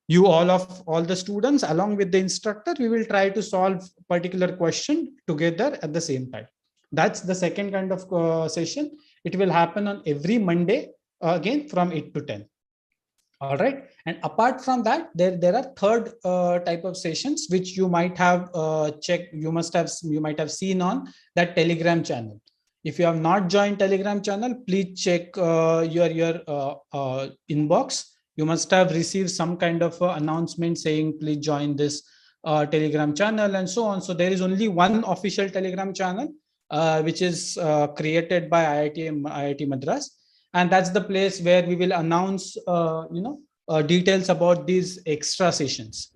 you all the students along with the instructor, we will try to solve particular question together at the same time. That's the second kind of session. It will happen on every Monday, again from 8 to 10. All right. And apart from that, there are third type of sessions which you might have checked. You might have seen on that Telegram channel. If you have not joined Telegram channel, please check your inbox. You must have received some kind of announcement saying please join this Telegram channel and so on. So there is only one official Telegram channel which is created by IIT Madras. And that's the place where we will announce, details about these extra sessions.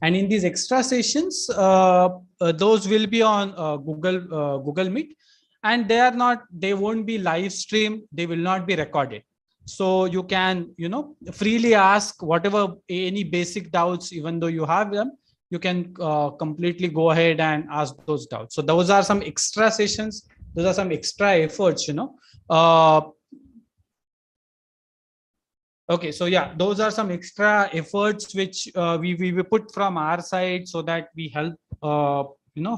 And in these extra sessions, those will be on Google Meet, and they won't be live streamed. They will not be recorded. So you can, freely ask whatever any basic doubts, even though you have them, you can completely go ahead and ask those doubts. So those are some extra sessions. Those are some extra efforts, Okay, so yeah, those are some extra efforts which we put from our side so that we help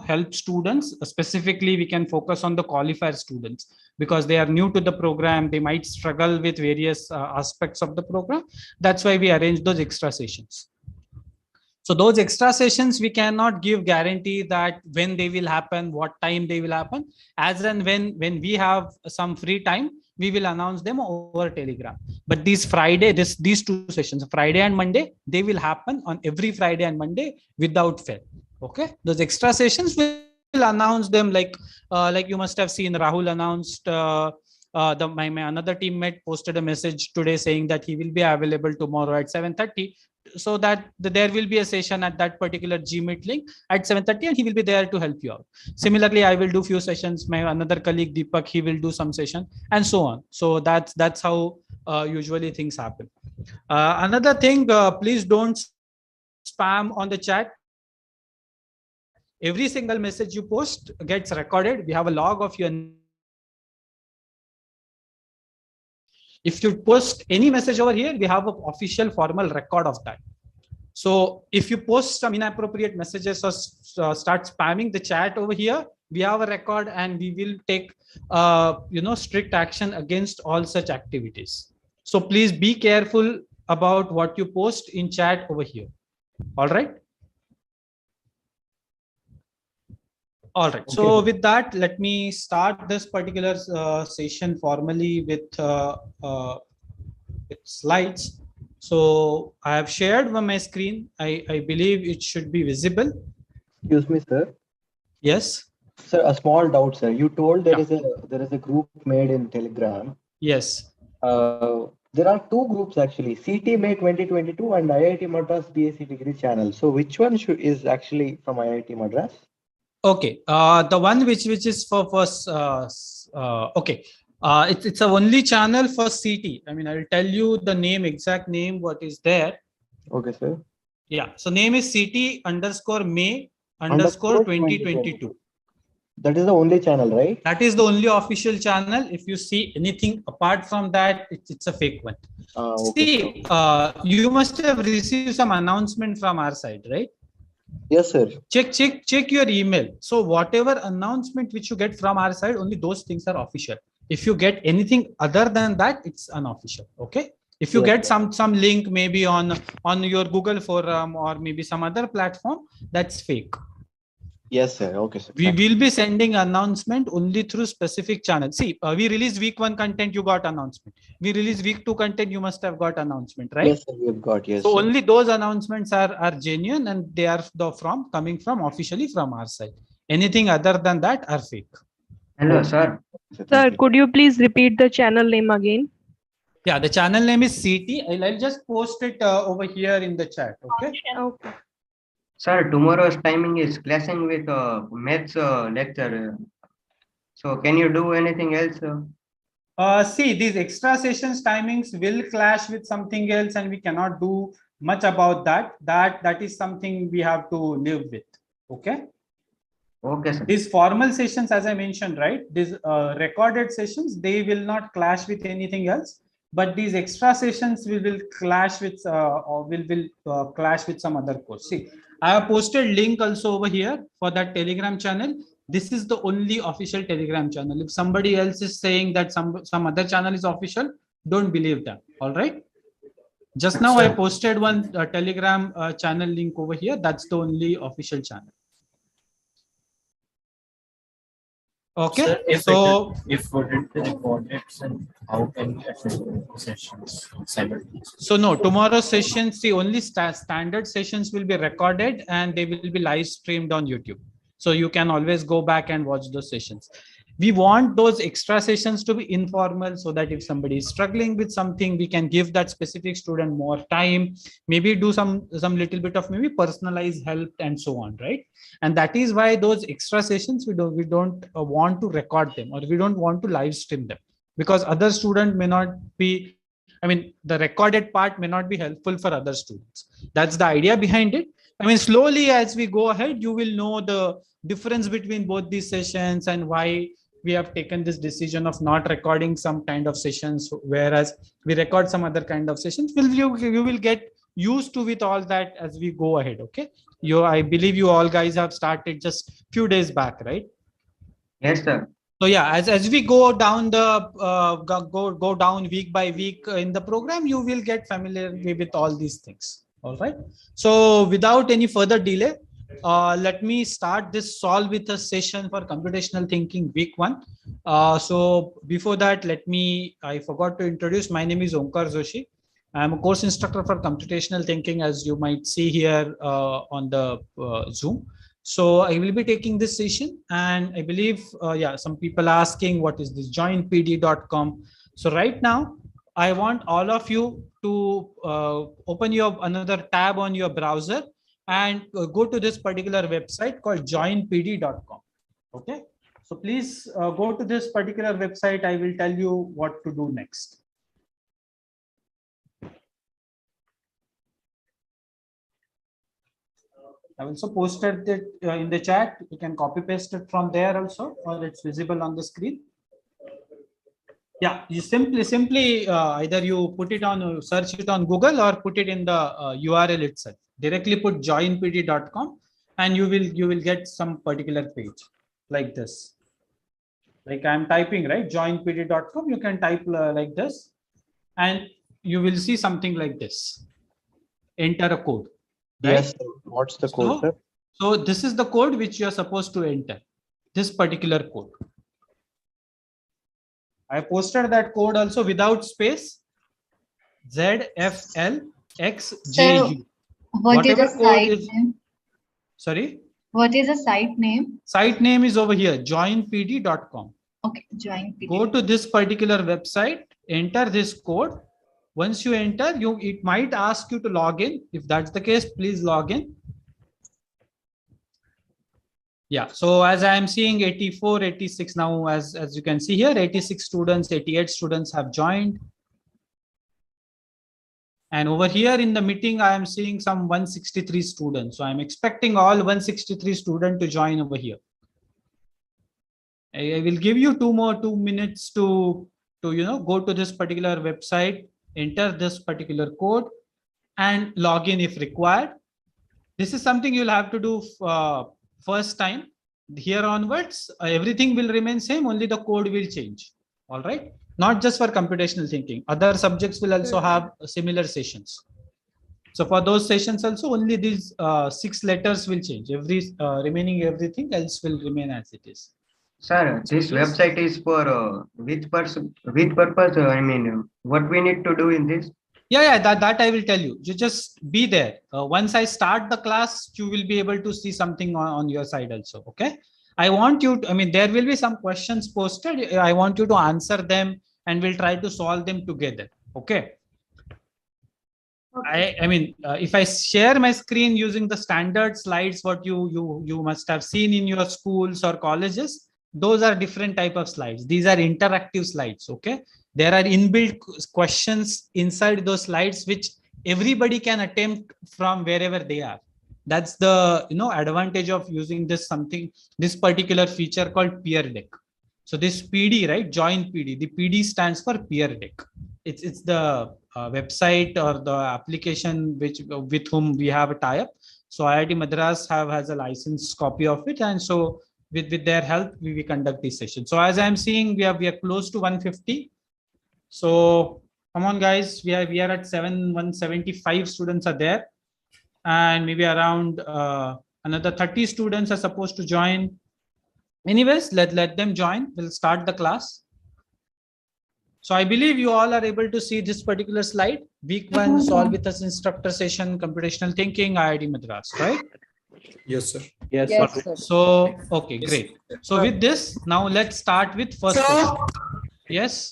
help students. Specifically, we can focus on the qualifier students because they are new to the program. They might struggle with various aspects of the program. That's why we arrange those extra sessions. So those extra sessions, we cannot give guarantee that when they will happen, what time they will happen. As and when we have some free time, we will announce them over Telegram. But these two sessions, Friday and Monday, they will happen on every Friday and Monday without fail. Okay, those extra sessions will announce them like you must have seen Rahul announced. My another teammate posted a message today saying that he will be available tomorrow at 7:30. So that there will be a session at that particular Gmeet link at 7:30, and he will be there to help you out. Similarly, I will do few sessions. My another colleague Deepak, he will do some session, and so on. So that's how usually things happen. Another thing, please don't spam on the chat. Every single message you post gets recorded. We have a log of your. If you post any message over here, we have an official formal record of that. So if you post some inappropriate messages or start spamming the chat over here, we have a record and we will take strict action against all such activities. So please be careful about what you post in chat over here. All right. All right. Okay. So with that, let me start this particular session formally with slides. So I have shared my screen. I believe it should be visible. Excuse me, sir. Yes. Sir, a small doubt, sir. You told there is a group made in Telegram. Yes. There are two groups actually, CT May 2022 and IIT Madras BSc degree channel. So which one is actually from IIT Madras? Okay, the one which is for first. Okay, it's a only channel for CT. I mean, I will tell you the name, exact name, what is there. Okay, sir. Yeah, so name is CT_May_2022. That is the only channel, right? That is the only official channel. If you see anything apart from that, it's a fake one. Okay. See, you must have received some announcement from our side, right? Yes, sir. Check your email. So whatever announcement which you get from our side, only those things are official. If you get anything other than that, it's unofficial. Okay. If you get some link maybe on your Google forum or maybe some other platform, that's fake. Yes, sir. Okay, sir. We will be sending announcement only through specific channels. See, we release week 1 content, you got announcement. We release week 2 content, you must have got announcement, right? Yes, sir, we have got. Yes. So sir. only those announcements are genuine and they are coming from officially from our side. Anything other than that are fake. Hello, sir. Sir, could you please repeat the channel name again? Yeah, the channel name is CT. I'll just post it over here in the chat. Okay. Okay. Sir, tomorrow's timing is clashing with maths lecture. So can you do anything else? See, these extra sessions timings will clash with something else and we cannot do much about that. That is something we have to live with. Okay. Okay, sir. These formal sessions, as I mentioned, right? These recorded sessions, they will not clash with anything else. but these extra sessions will clash with or will clash with some other course. See, I have posted link also over here for that Telegram channel. This is the only official Telegram channel. If somebody else is saying that some other channel is official, don't believe them. All right. Just now I posted one Telegram channel link over here. That's the only official channel. Okay. Sir, So if wouldn't be recorded, then how can we attend sessions simultaneously? so no, tomorrow's sessions, the only standard sessions will be recorded and they will be live streamed on YouTube. So you can always go back and watch those sessions. We want those extra sessions to be informal so that if somebody is struggling with something, we can give that specific student more time, maybe do some little bit of maybe personalized help and so on, right? And that is why those extra sessions, we don't want to record them, or we don't want to live stream them, because other student may not be, I mean, the recorded part may not be helpful for other students. That's the idea behind it. I mean, slowly as we go ahead, you will know the difference between both these sessions and why we have taken this decision of not recording some kind of sessions, whereas we record some other kind of sessions. You will get used to with all that as we go ahead. Okay. I believe you all guys have started just few days back, right? Yes, sir. So yeah, as we go down the go down week by week in the program, you will get familiar with all these things. All right. So without any further delay, let me start this solve with a session for computational thinking week 1. So before that, I forgot to introduce. My name is Omkar Joshi. I'm a course instructor for computational thinking, as you might see here on the Zoom. So I will be taking this session, and I believe, some people are asking what is this joinpd.com. So right now, I want all of you to open another tab on your browser and go to this particular website called joinpd.com. Okay. So please go to this particular website. I will tell you what to do next. I also posted it in the chat. You can copy paste it from there also, or it's visible on the screen. Yeah, you simply either you put it on, search it on Google, or put it in the URL itself. Directly put joinpd.com and you will get some particular page like this. Like I'm typing, right? Joinpd.com. You can type like this, and you will see something like this. Enter a code. Right? Yes. What's the code, sir? So this is the code which you are supposed to enter. This particular code. I posted that code also without space. ZFLXJU. So what is the site name? Sorry? What is the site name? Site name is over here, joinpd.com. Okay, joinpd. Go to this particular website, enter this code. Once you enter, it might ask you to log in. If that's the case, please log in. Yeah, so as I am seeing 84, 86 now, as you can see here, 86 students, 88 students have joined. And over here in the meeting, I am seeing some 163 students. So I'm expecting all 163 students to join over here. I will give you 2 minutes to go to this particular website, enter this particular code, and log in if required. This is something you'll have to do first time. Here onwards, everything will remain same, only the code will change. All right. Not just for computational thinking. Other subjects will also have similar sessions. So for those sessions also, only these 6 letters will change. Remaining everything else will remain as it is. Sir, this website is for which purpose? I mean, what we need to do in this? Yeah, that I will tell you. You just be there. Once I start the class, you will be able to see something on your side also. Okay. I want you to, I mean, there will be some questions posted. I want you to answer them and we'll try to solve them together. Okay. I mean, if I share my screen using the standard slides, what you must have seen in your schools or colleges, those are different type of slides. These are interactive slides. Okay. There are inbuilt questions inside those slides, which everybody can attempt from wherever they are. That's the advantage of using this particular feature called peer deck. So this PD, right? Join PD. The PD stands for peer deck. it's the website or the application with whom we have a tie-up. So IIT Madras has a license copy of it, and so with their help we conduct this session. So as I'm seeing, we are close to 150. So come on guys, we are at 175 students are there, and maybe around another 30 students are supposed to join. Anyways, let them join. We'll start the class. So I believe you all are able to see this particular slide. Week 1, solve with us instructor session, computational thinking, IIT Madras, right? Yes, sir. Yes, Yes, sir. So, okay, Yes. great. So with this, now let's start with first question. Yes.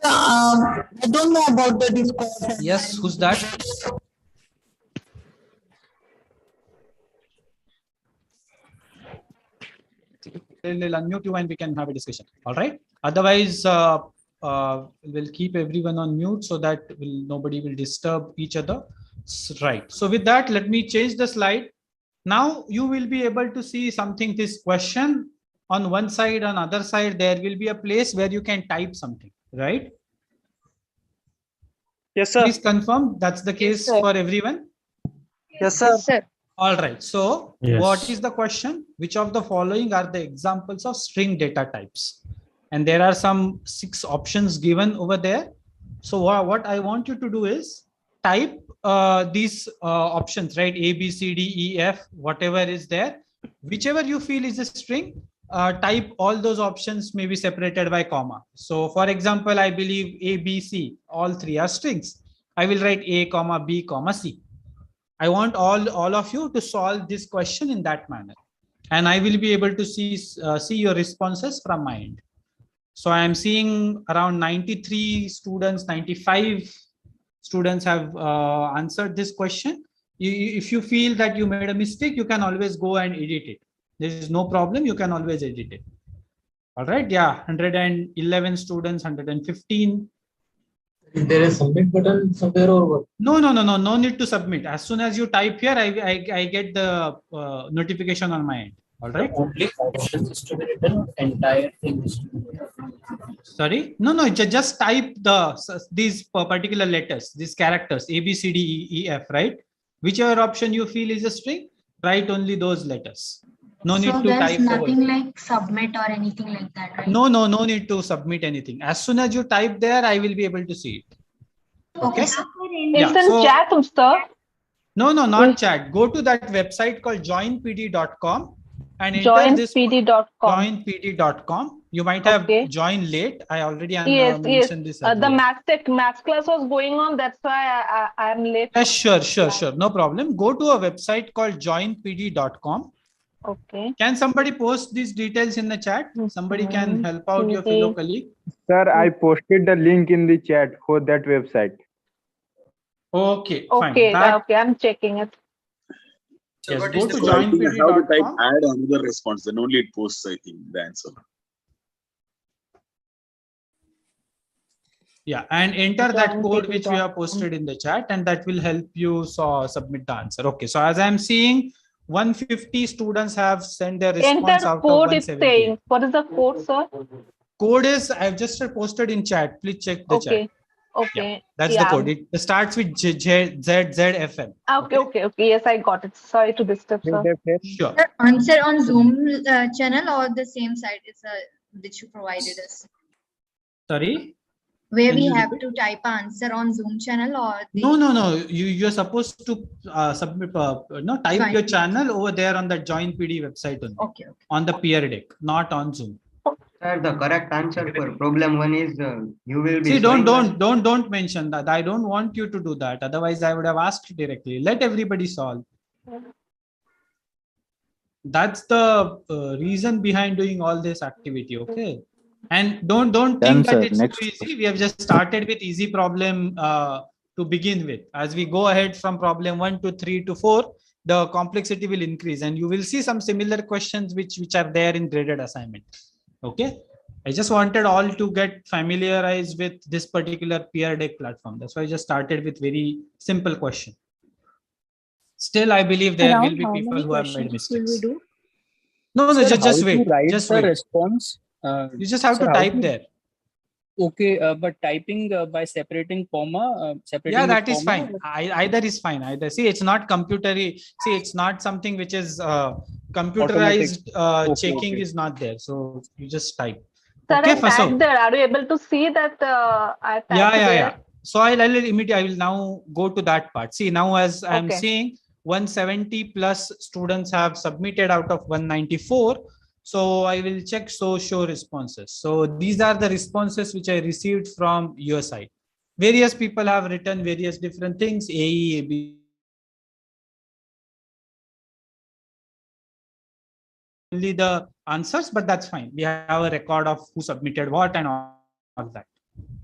I don't know about the Discord. Yes, who's that? We'll unmute you and we can have a discussion. All right. Otherwise, we'll keep everyone on mute so that nobody will disturb each other. Right. So with that, let me change the slide. Now you will be able to see something. This question on one side, on other side, there will be a place where you can type something, right? Yes, sir. Please confirm that's the case sir. for everyone. Yes, sir. Yes, sir. All right. So Yes. what is the question? Which of the following are the examples of string data types? And there are some 6 options given over there. So what I want you to do is type these options, right? A, B, C, D, E, F, whatever is there. Whichever you feel is a string, type all those options may be separated by comma. So for example, I believe A, B, C, all 3 are strings. I will write A, comma, B, comma, C. I want all of you to solve this question in that manner, and I will be able to see your responses from my end. So I am seeing around 93 students, 95 students have answered this question. If you feel that you made a mistake, you can always go and edit it. There is no problem. You can always edit it. All right. Yeah. 111 students, 115. Is there a submit button somewhere or what? No need to submit. As soon as you type here, I get the notification on my end. All right. Only options is to be written, entire thing is to be written. Sorry. No. Just type these particular letters, these characters, A, B, C, D, E, F, right? Whichever option you feel is a string, write only those letters. No need So to there's type the whole nothing thing. like submit or anything like that, right? No need to submit anything. As soon as you type there, I will be able to see it. Okay, sir. It's in chat, sir. No, not chat. Go to that website called joinpd.com and enter this Joinpd.com. joinpd.com. You might have joined late. I already mentioned this. The maths class was going on. That's why I am late. Yes, sure. No problem. Go to a website called joinpd.com. Okay. Can somebody post these details in the chat? Somebody can help out your fellow colleague. Sir, I posted the link in the chat for that website. Okay, fine. Okay, I'm checking it. So Yes, what go is to the joinpd.com. Add another response, then only it posts, I think, the answer. Yeah, and enter that code which we have posted in the chat, and that will help you submit the answer. Okay, so as I'm seeing, 150 students have sent their response out of 170. What is the code, sir? Code is, I've just posted in chat. Please check the chat. Okay. Yeah, that's the code. It starts with ZZFL. Okay. Yes, I got it. Sorry to disturb, sir. Sure. The answer on Zoom channel or the same site is which you provided us? Sorry? Where we have to type answer on Zoom channel or the... No. You're supposed to submit, type your channel over there on the Join PD website only. Okay. On the peer deck, not on Zoom. Sir, the correct answer for problem 1 is you will be. See, don't mention that. I don't want you to do that. Otherwise, I would have asked directly. Let everybody solve. That's the reason behind doing all this activity. Okay. And don't think that it's too easy. We have just started with easy problem to begin with. As we go ahead from problem 1 to 3 to 4, the complexity will increase, and you will see some similar questions which are there in graded assignment. Okay. I just wanted all to get familiarized with this particular peer deck platform. That's why I just started with very simple question. Still, I believe there will be people who have made mistakes. No, just wait. Just wait. Response. You just have to type there. Okay, but typing by separating comma, separating Yeah, with that is comma. fine. Either is fine. Either, see, it's not computery. See, it's not something which is Automatic. computerized. Okay, Checking okay. is not there. So you just type. Sir, Okay, I typed so there. Are you able to see that I typed yeah. there? So I'll immediately, I will now go to that part. See, now as I'm Okay. seeing 170 plus students have submitted out of 194. So I will check show responses. So these are the responses which I received from your side. Various people have written various different things, AE, AB. Only the answers, but that's fine. We have a record of who submitted what and all that.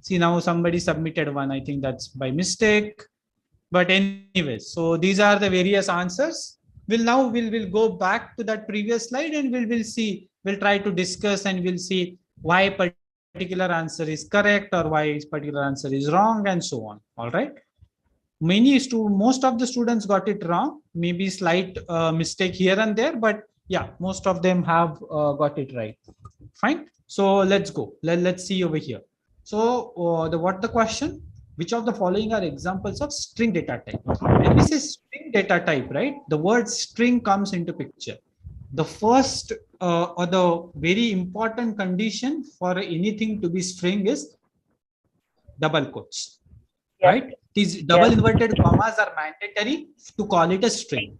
See, now somebody submitted one. I think that's by mistake. But anyways, so these are the various answers. We'll go back to that previous slide and we'll see. We'll try to discuss and we'll see why particular answer is correct or why particular answer is wrong and so on. All right. Most of the students got it wrong. Maybe slight mistake here and there, but yeah, most of them have got it right. Fine. So let's go. Let's see over here. So what the question? Which of the following are examples of string data type? When we say string data type, right? The word string comes into picture. The first or the very important condition for anything to be string is double quotes, right? These double inverted commas are mandatory to call it a string.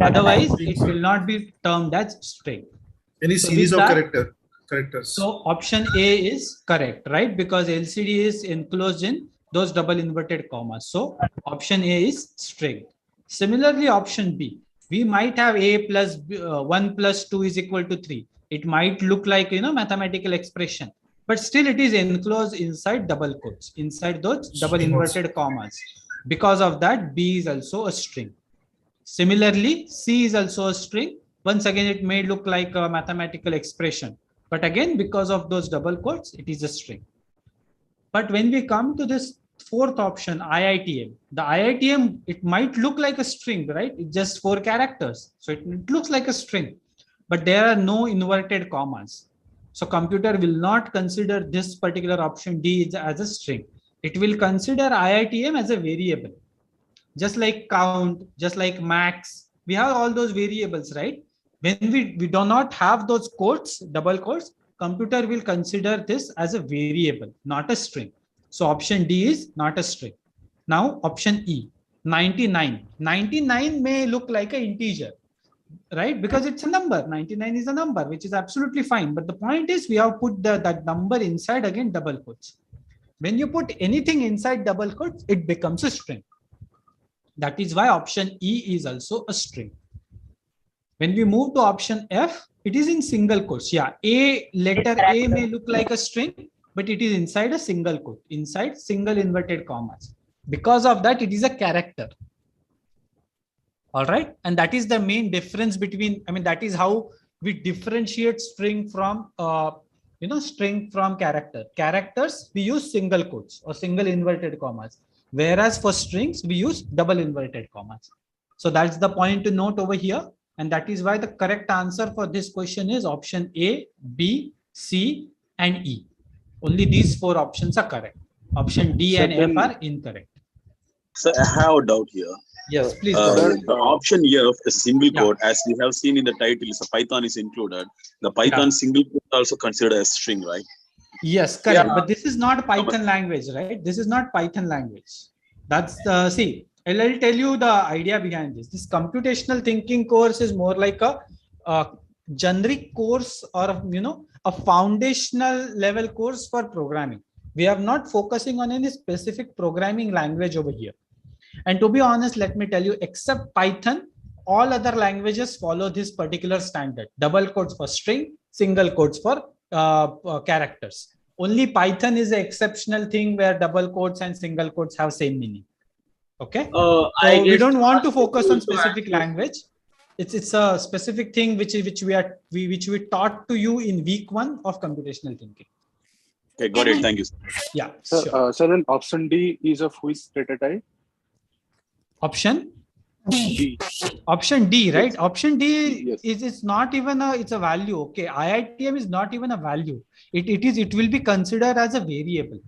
Otherwise, it will not be termed as string. Any So series with of that, characters. so option A is correct, right? Because LCD is enclosed in those double inverted commas. So option A is string. Similarly, option B, we might have A plus 1 plus 2 is equal to 3. It might look like, mathematical expression, but still it is enclosed inside double quotes, inside those double inverted commas. Because of that, B is also a string. Similarly, C is also a string. Once again, it may look like a mathematical expression, but again, because of those double quotes, it is a string. But when we come to this fourth option, IITM, the IITM, it might look like a string, right? It's just 4 characters. So it looks like a string, but there are no inverted commas. So computer will not consider this particular option D as a string. It will consider IITM as a variable. Just like count, just like max, we have all those variables, right? When we do not have those quotes, double quotes, computer will consider this as a variable, not a string. So option D is not a string. Now option E, 99. 99 may look like an integer, right? Because it's a number. 99 is a number, which is absolutely fine. But the point is we have put that number inside again double quotes. When you put anything inside double quotes, it becomes a string. That is why option E is also a string. When we move to option F, it is in single quotes. Yeah, letter A may look like a string, but it is inside a single quote, inside single inverted commas. Because of that, it is a character. All right. And that is the main difference between, that is how we differentiate string from, string from character. Characters, we use single quotes or single inverted commas. Whereas for strings, we use double inverted commas. So that's the point to note over here. And that is why the correct answer for this question is option A, B, C, and E. Only these 4 options are correct. Option D and F are incorrect. So I have a doubt here. Yes, please go ahead. The option F is a single quote, as we have seen in the title, is a Python is included. The Python single quote also considered as string, right? Yes, correct. But this is not Python language, right? This is not Python language. That's the, see, I'll tell you the idea behind this. This computational thinking course is more like a generic course or, a foundational level course for programming. We are not focusing on any specific programming language over here. And to be honest, let me tell you, except Python, all other languages follow this particular standard. Double quotes for string, single quotes for characters. Only Python is an exceptional thing where double quotes and single quotes have same meaning. Okay. So we don't want to focus on specific language. It's a specific thing which we taught to you in week 1 of computational thinking. Okay, got it. Thank you. Yeah. So then option D is of which data type? Option D. Option D, right? Option D Yes. is it's not even a it's a value. Okay, IITM is not even a value. It will be considered as a variable,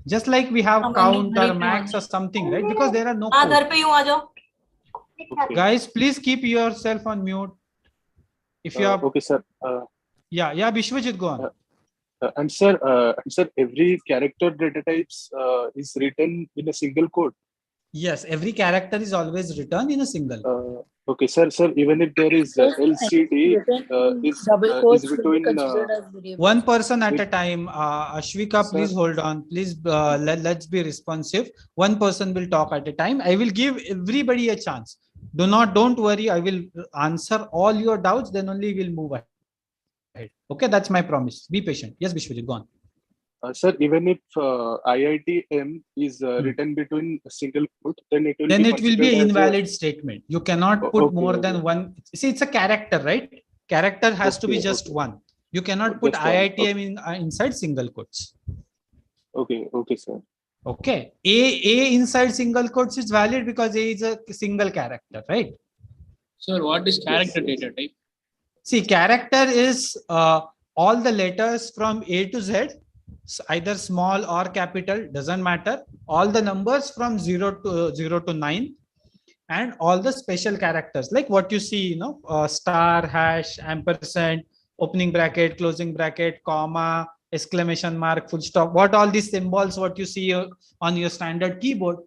just like we have count or max or something, right? Because there are no codes. Okay. Guys, please keep yourself on mute. If you are Okay, sir. yeah, Bishwajit, go on. And sir, every character data types is written in a single code. Yes, every character is always written in a single. Okay, sir. Even if there is LCD, is between one person at a time. Ashwika, Sir. please hold on. Please let's be responsive. One person will talk at a time. I will give everybody a chance. Don't worry. I will answer all your doubts. Then only we'll move ahead. Okay, that's my promise. Be patient. Yes, Bishwajit, go on. Sir, even if IITM is written between a single quote, then it will then be it will be considered an as invalid statement. You cannot put Okay, more okay. than one. See, it's a character, right? Character has to be Okay, just okay. one. You cannot put Just one. IITM inside single quotes. Okay, sir. Okay. A inside single quotes is valid because A is a single character, right? Sir, what is character data type? See, character is all the letters from A to Z, either small or capital, doesn't matter. All the numbers from 0 to 9, and all the special characters like what you see, star, hash, ampersand, opening bracket, closing bracket, comma, exclamation mark, full stop. What all these symbols, what you see on your standard keyboard.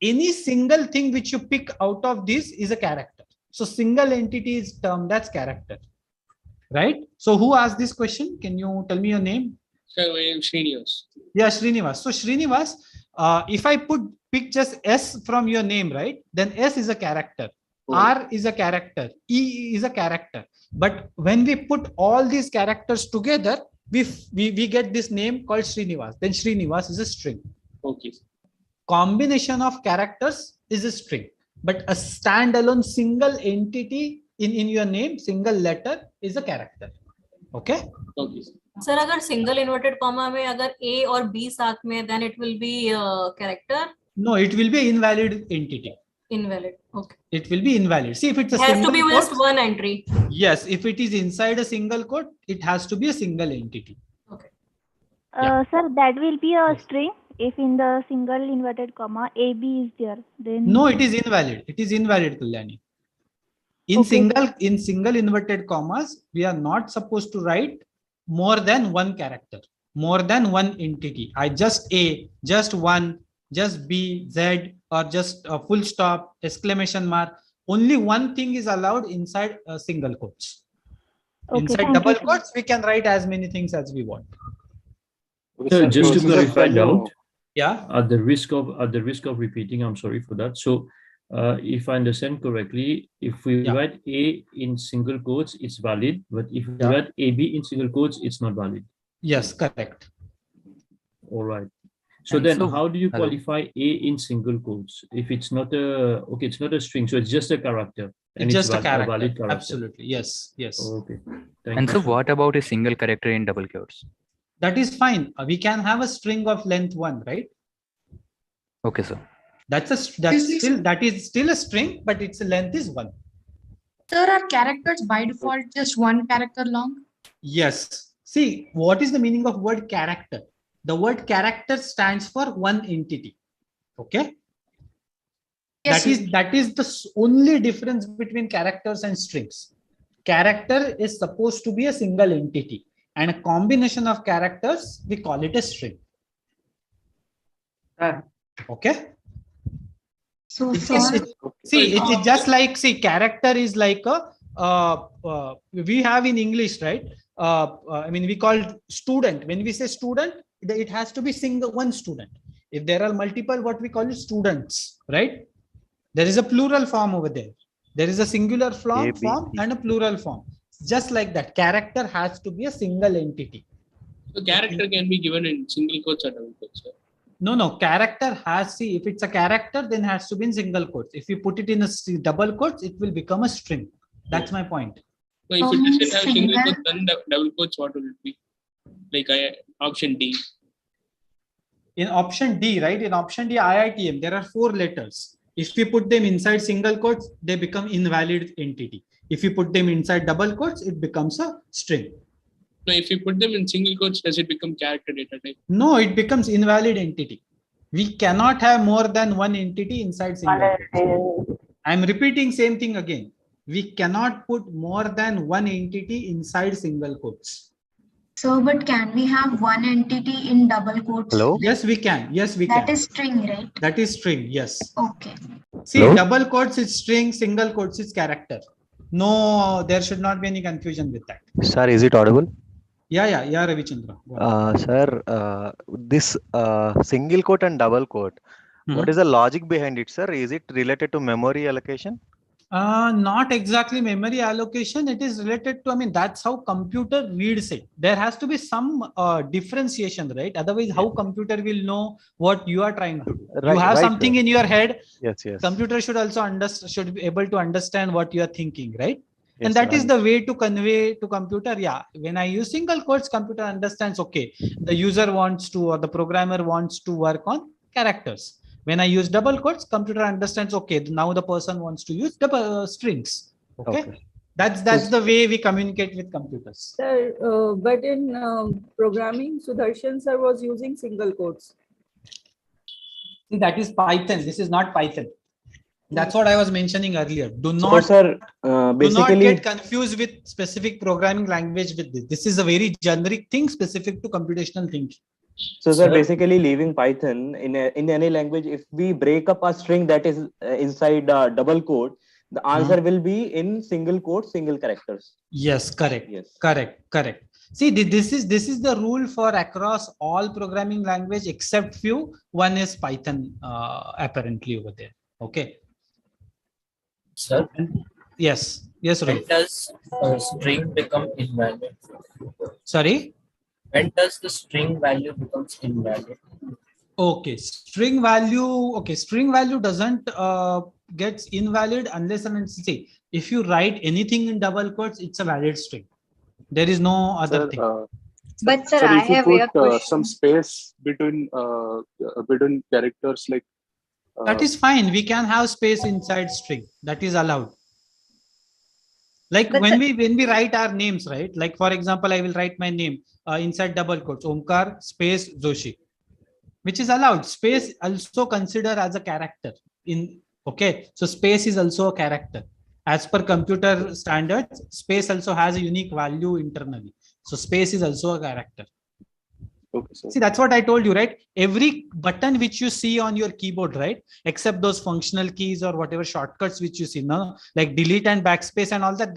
Any single thing which you pick out of this is a character. So single entity is termed as character, right? So who asked this question? Can you tell me your name? Sir, my name is Srinivas. Yeah, Srinivas. So Srinivas, if I pick just S from your name, right? Then S is a character. Oh. R is a character. E is a character. But when we put all these characters together, we get this name called Srinivas. Then Srinivas is a string. Okay. Combination of characters is a string. But a standalone single entity in your name, single letter is a character. Okay? Okay. Sir अगर single inverted comma में अगर A और B साथ में then it will be character. No, it will be invalid entity. Invalid. Okay. It will be invalid. See, if it's a It has single to be quote, just one entry. yes, if it is inside a single quote, it has to be a single entity. Okay. Sir, that will be a string. If in the single inverted comma AB is there, then No, it is invalid. It is invalid, Kalyani. In single inverted commas, we are not supposed to write more than one character, more than one entity. I just A, just one, just B, Z, or just a full stop, exclamation mark. Only one thing is allowed inside single quotes. Inside double quotes, we can write as many things as we want. So just to clarify doubt, yeah, at the risk of repeating, I'm sorry for that. So if I understand correctly, if we write A in single quotes, it's valid, but if we write AB in single quotes, it's not valid. Yes, correct. All right. So then how do you qualify A in single quotes if it's not it's not a string, so it's just a character? And it's just a character. Valid character. Absolutely. Yes. Okay. And so what about a single character in double quotes? That is fine. We can have a string of length 1, right? Okay, sir. That is still a string, but its length is 1. Sir, are characters by default just one character long? Yes. See, what is the meaning of word character? The word character stands for one entity. Okay. Yes, that is the only difference between characters and strings. Character is supposed to be a single entity, and a combination of characters, we call it a string. Okay. So it's just like, see, character is like a we have in English, right? I mean, we call student. When we say student, it has to be one student. If there are multiple, what we call it students, right? There is a plural form over there. There is a singular form and a plural form. Just like that, character has to be a single entity. So character can be given in single quotes or double quotes, sir? No. Character has, see, if it's a character, then has to be in single quotes. If you put it in a double quotes, it will become a string. That's my point. So if it doesn't have single quotes, then double quotes, what will it be? Like option D. In option D, right? In option D, IITM, there are 4 letters. If we put them inside single quotes, they become invalid entity. If you put them inside double quotes, it becomes a string. No, if you put them in single quotes, does it become character data type? No, it becomes invalid entity. We cannot have more than one entity inside single quotes. I'm repeating same thing again. We cannot put more than one entity inside single quotes. So, but can we have one entity in double quotes? Hello? Yes, we can. Yes, we That can. is string, right? That is string. Yes. Okay. See, Hello? double quotes is string, single quotes is character. No, there should not be any confusion with that. Sir, is it audible? Yeah, Ravichandra. Go on. Sir, this single quote and double quote, what is the logic behind it, sir? Is it related to memory allocation? Not exactly memory allocation. It is related to, I mean, that's how computer reads it. There has to be some differentiation, right? Otherwise, how computer will know what you are trying to do? You have something in your head. Yes. Computer should also should be able to understand what you are thinking, right? Yes, and that sir. is the way to convey to computer. Yeah, when I use single quotes, computer understands, okay, the user wants to, or the programmer wants to work on characters. When I use double quotes, computer understands, okay, now the person wants to use double strings. Okay. That's the way we communicate with computers. Sir, but in programming, Sudarshan sir was using single quotes. See, that is Python. This is not Python. That's what I was mentioning earlier. Do not get confused with specific programming language with this. This is a very generic thing specific to computational thinking. So, sir, basically leaving Python in any language, if we break up a string that is inside double quote, the answer will be in single quote, single characters. Yes, correct. Yes. Correct. See, this is the rule for across all programming language except few. One is Python, apparently over there. Okay. Sir? Yes, When does a string become invalid? Sorry? When does the string value becomes invalid? Okay, string value doesn't gets invalid unless and see, if you write anything in double quotes, it's a valid string. There is no other thing. But sir, Sir, I if you have put a question. some space between characters like That is fine. We can have space inside string. That is allowed. Like when we write our names, right? Like for example, I will write my name inside double quotes, Omkar space Joshi, which is allowed. Space also consider as a character in. Okay, so space is also a character. As per computer standards, space also has a unique value internally. So space is also a character. Okay, sir. See, that's what I told you, right? Every button which you see on your keyboard, right? Except those functional keys or whatever shortcuts which you see, no, like delete and backspace and all that,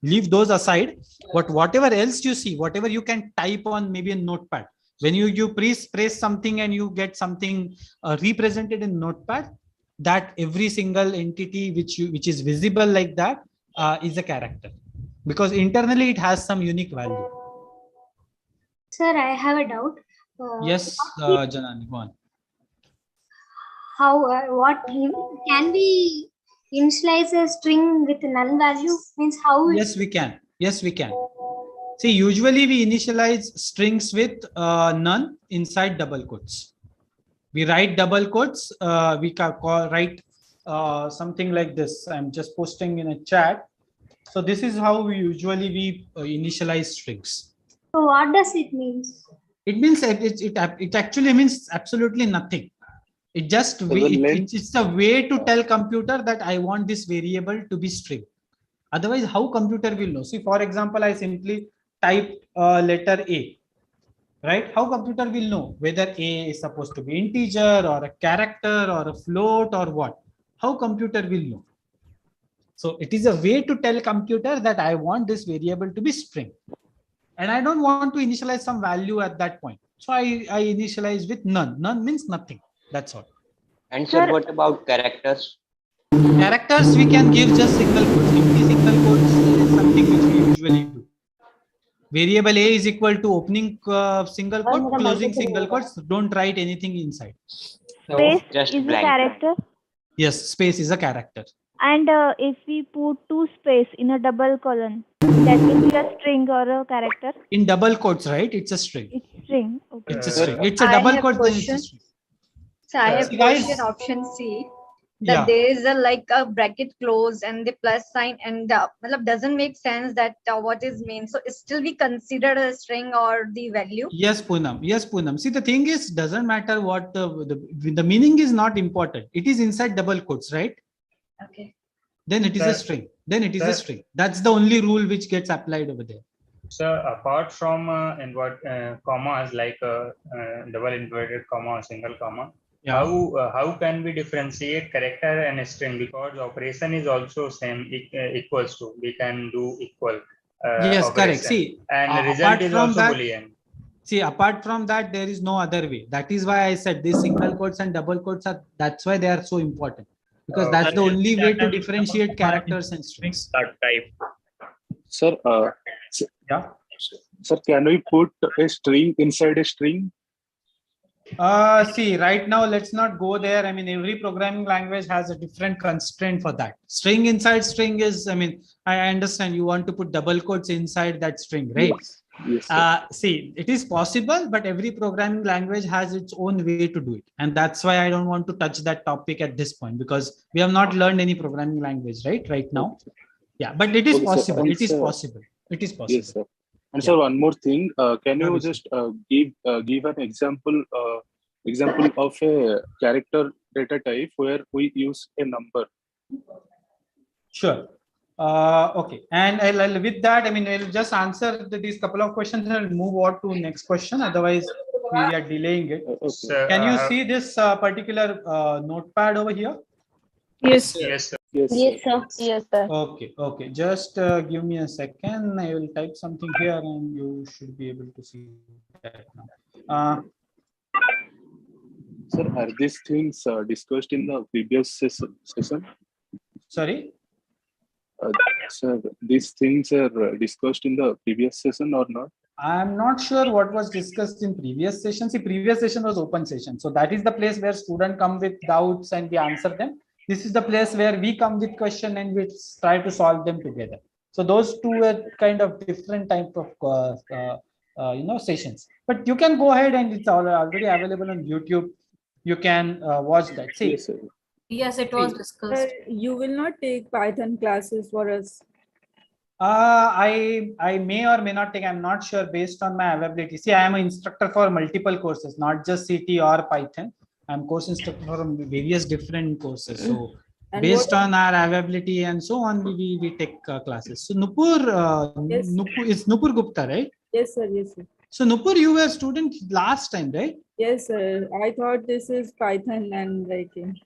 leave those aside. But whatever else you see, whatever you can type on maybe a notepad, when you press something and you get something represented in notepad, that every single entity which is visible like that is a character, because internally it has some unique value. Sir, I have a doubt. Yes, Janani, go on. What can we initialize a string with null value? Means how? Yes, we can. Yes, we can. See, usually we initialize strings with none inside double quotes. We write double quotes. We can write something like this. I'm just posting in a chat. So this is how we initialize strings. So what does it mean? It means it actually means absolutely nothing. It just it's a way to tell computer that I want this variable to be string. Otherwise, how computer will know? See, for example, I simply type letter A, right? How computer will know whether A is supposed to be integer or a character or a float or what? How computer will know? So it is a way to tell computer that I want this variable to be string. And I don't want to initialize some value at that point. So I initialize with none. None means nothing. That's all. And sir, what about characters? Characters, we can give just single quotes. Empty single quotes is something which we usually do. Variable A is equal to opening single quote, closing single quotes. Don't write anything inside. Space is a character. Yes, space is a character. And if we put two space in a double colon, that will be a string or a character. In double quotes, right? It's a string. It's string. Okay. It's a string. It's a double quote. Then it's a string. So I have guys, question option C. that there is a bracket closed and the plus sign, and doesn't make sense that what is mean. So it's still be considered a string or the value. Yes, Poonam. Yes, Poonam. See, the thing is, doesn't matter what the meaning is not important. It is inside double quotes, right? Okay. Then it is a string. Then it is a string. That's the only rule which gets applied over there. So apart from commas like double inverted comma or single comma, how can we differentiate character and string? Because operation is also same equals to, we can do equal Yes, operation. correct. See, and result is also Boolean. See, apart from that, there is no other way. That is why I said these single quotes and double quotes are, that's why they are so important, because that's the only way to differentiate characters and strings. Type. Sir, yeah. Sir, can we put a string inside a string? See, right now, let's not go there. I mean, every programming language has a different constraint for that. String inside string is, I mean, I understand you want to put double quotes inside that string, right? Yes, see, it is possible, but every programming language has its own way to do it. And that's why I don't want to touch that topic at this point, because we have not learned any programming language, right now. Yeah, but it is possible. It is possible. It is possible. Yes, sir. And sir, one more thing. Can you just give an example of a character data type where we use a number? Sure. Okay. And I'll, with that, I mean, I'll just answer these couple of questions and move on to next question. Otherwise, we are delaying it. Okay. Can you see this particular notepad over here? Yes. Yes, sir. Yes, sir. Yes, sir. Okay. Okay. Just give me a second. I will type something here and you should be able to see that now. Sir, are these things discussed in the previous session? Sorry? Sir, these things are discussed in the previous session or not? I'm not sure what was discussed in previous session. See, previous session was open session. So that is the place where students come with doubts and we answer them. This is the place where we come with question and we try to solve them together. So those two are kind of different type of sessions. But you can go ahead and it's already available on YouTube. You can watch that. See. Yes, sir. Yes, it was discussed. You will not take Python classes for us. I may or may not take. I'm not sure based on my availability. See, I am an instructor for multiple courses, not just CT or Python. I'm course instructor for various different courses. So based on our availability and so on, we take classes. So Nupur, Yes. It's Nupur Gupta, right? Yes, sir. Yes, sir. So Nupur, you were a student last time, right? Yes, sir. I thought this is Python and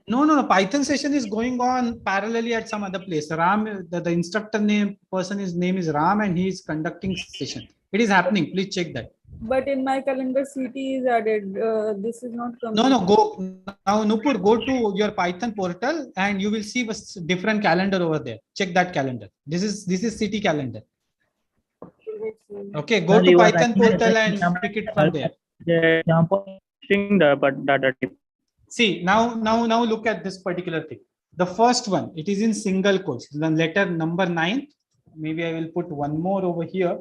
No. Python session is going on parallelly at some other place. Ram, the instructor person's name is Ram, and he is conducting session. It is happening. Please check that. But in my calendar, CT is added. This is not coming. No. Go now, Nupur. Go to your Python portal, and you will see a different calendar over there. Check that calendar. This is CT calendar. Okay, go to Python portal and pick it from there. See, now look at this particular thing. The first one, it is in single quotes. The letter number 9. Maybe I will put one more over here.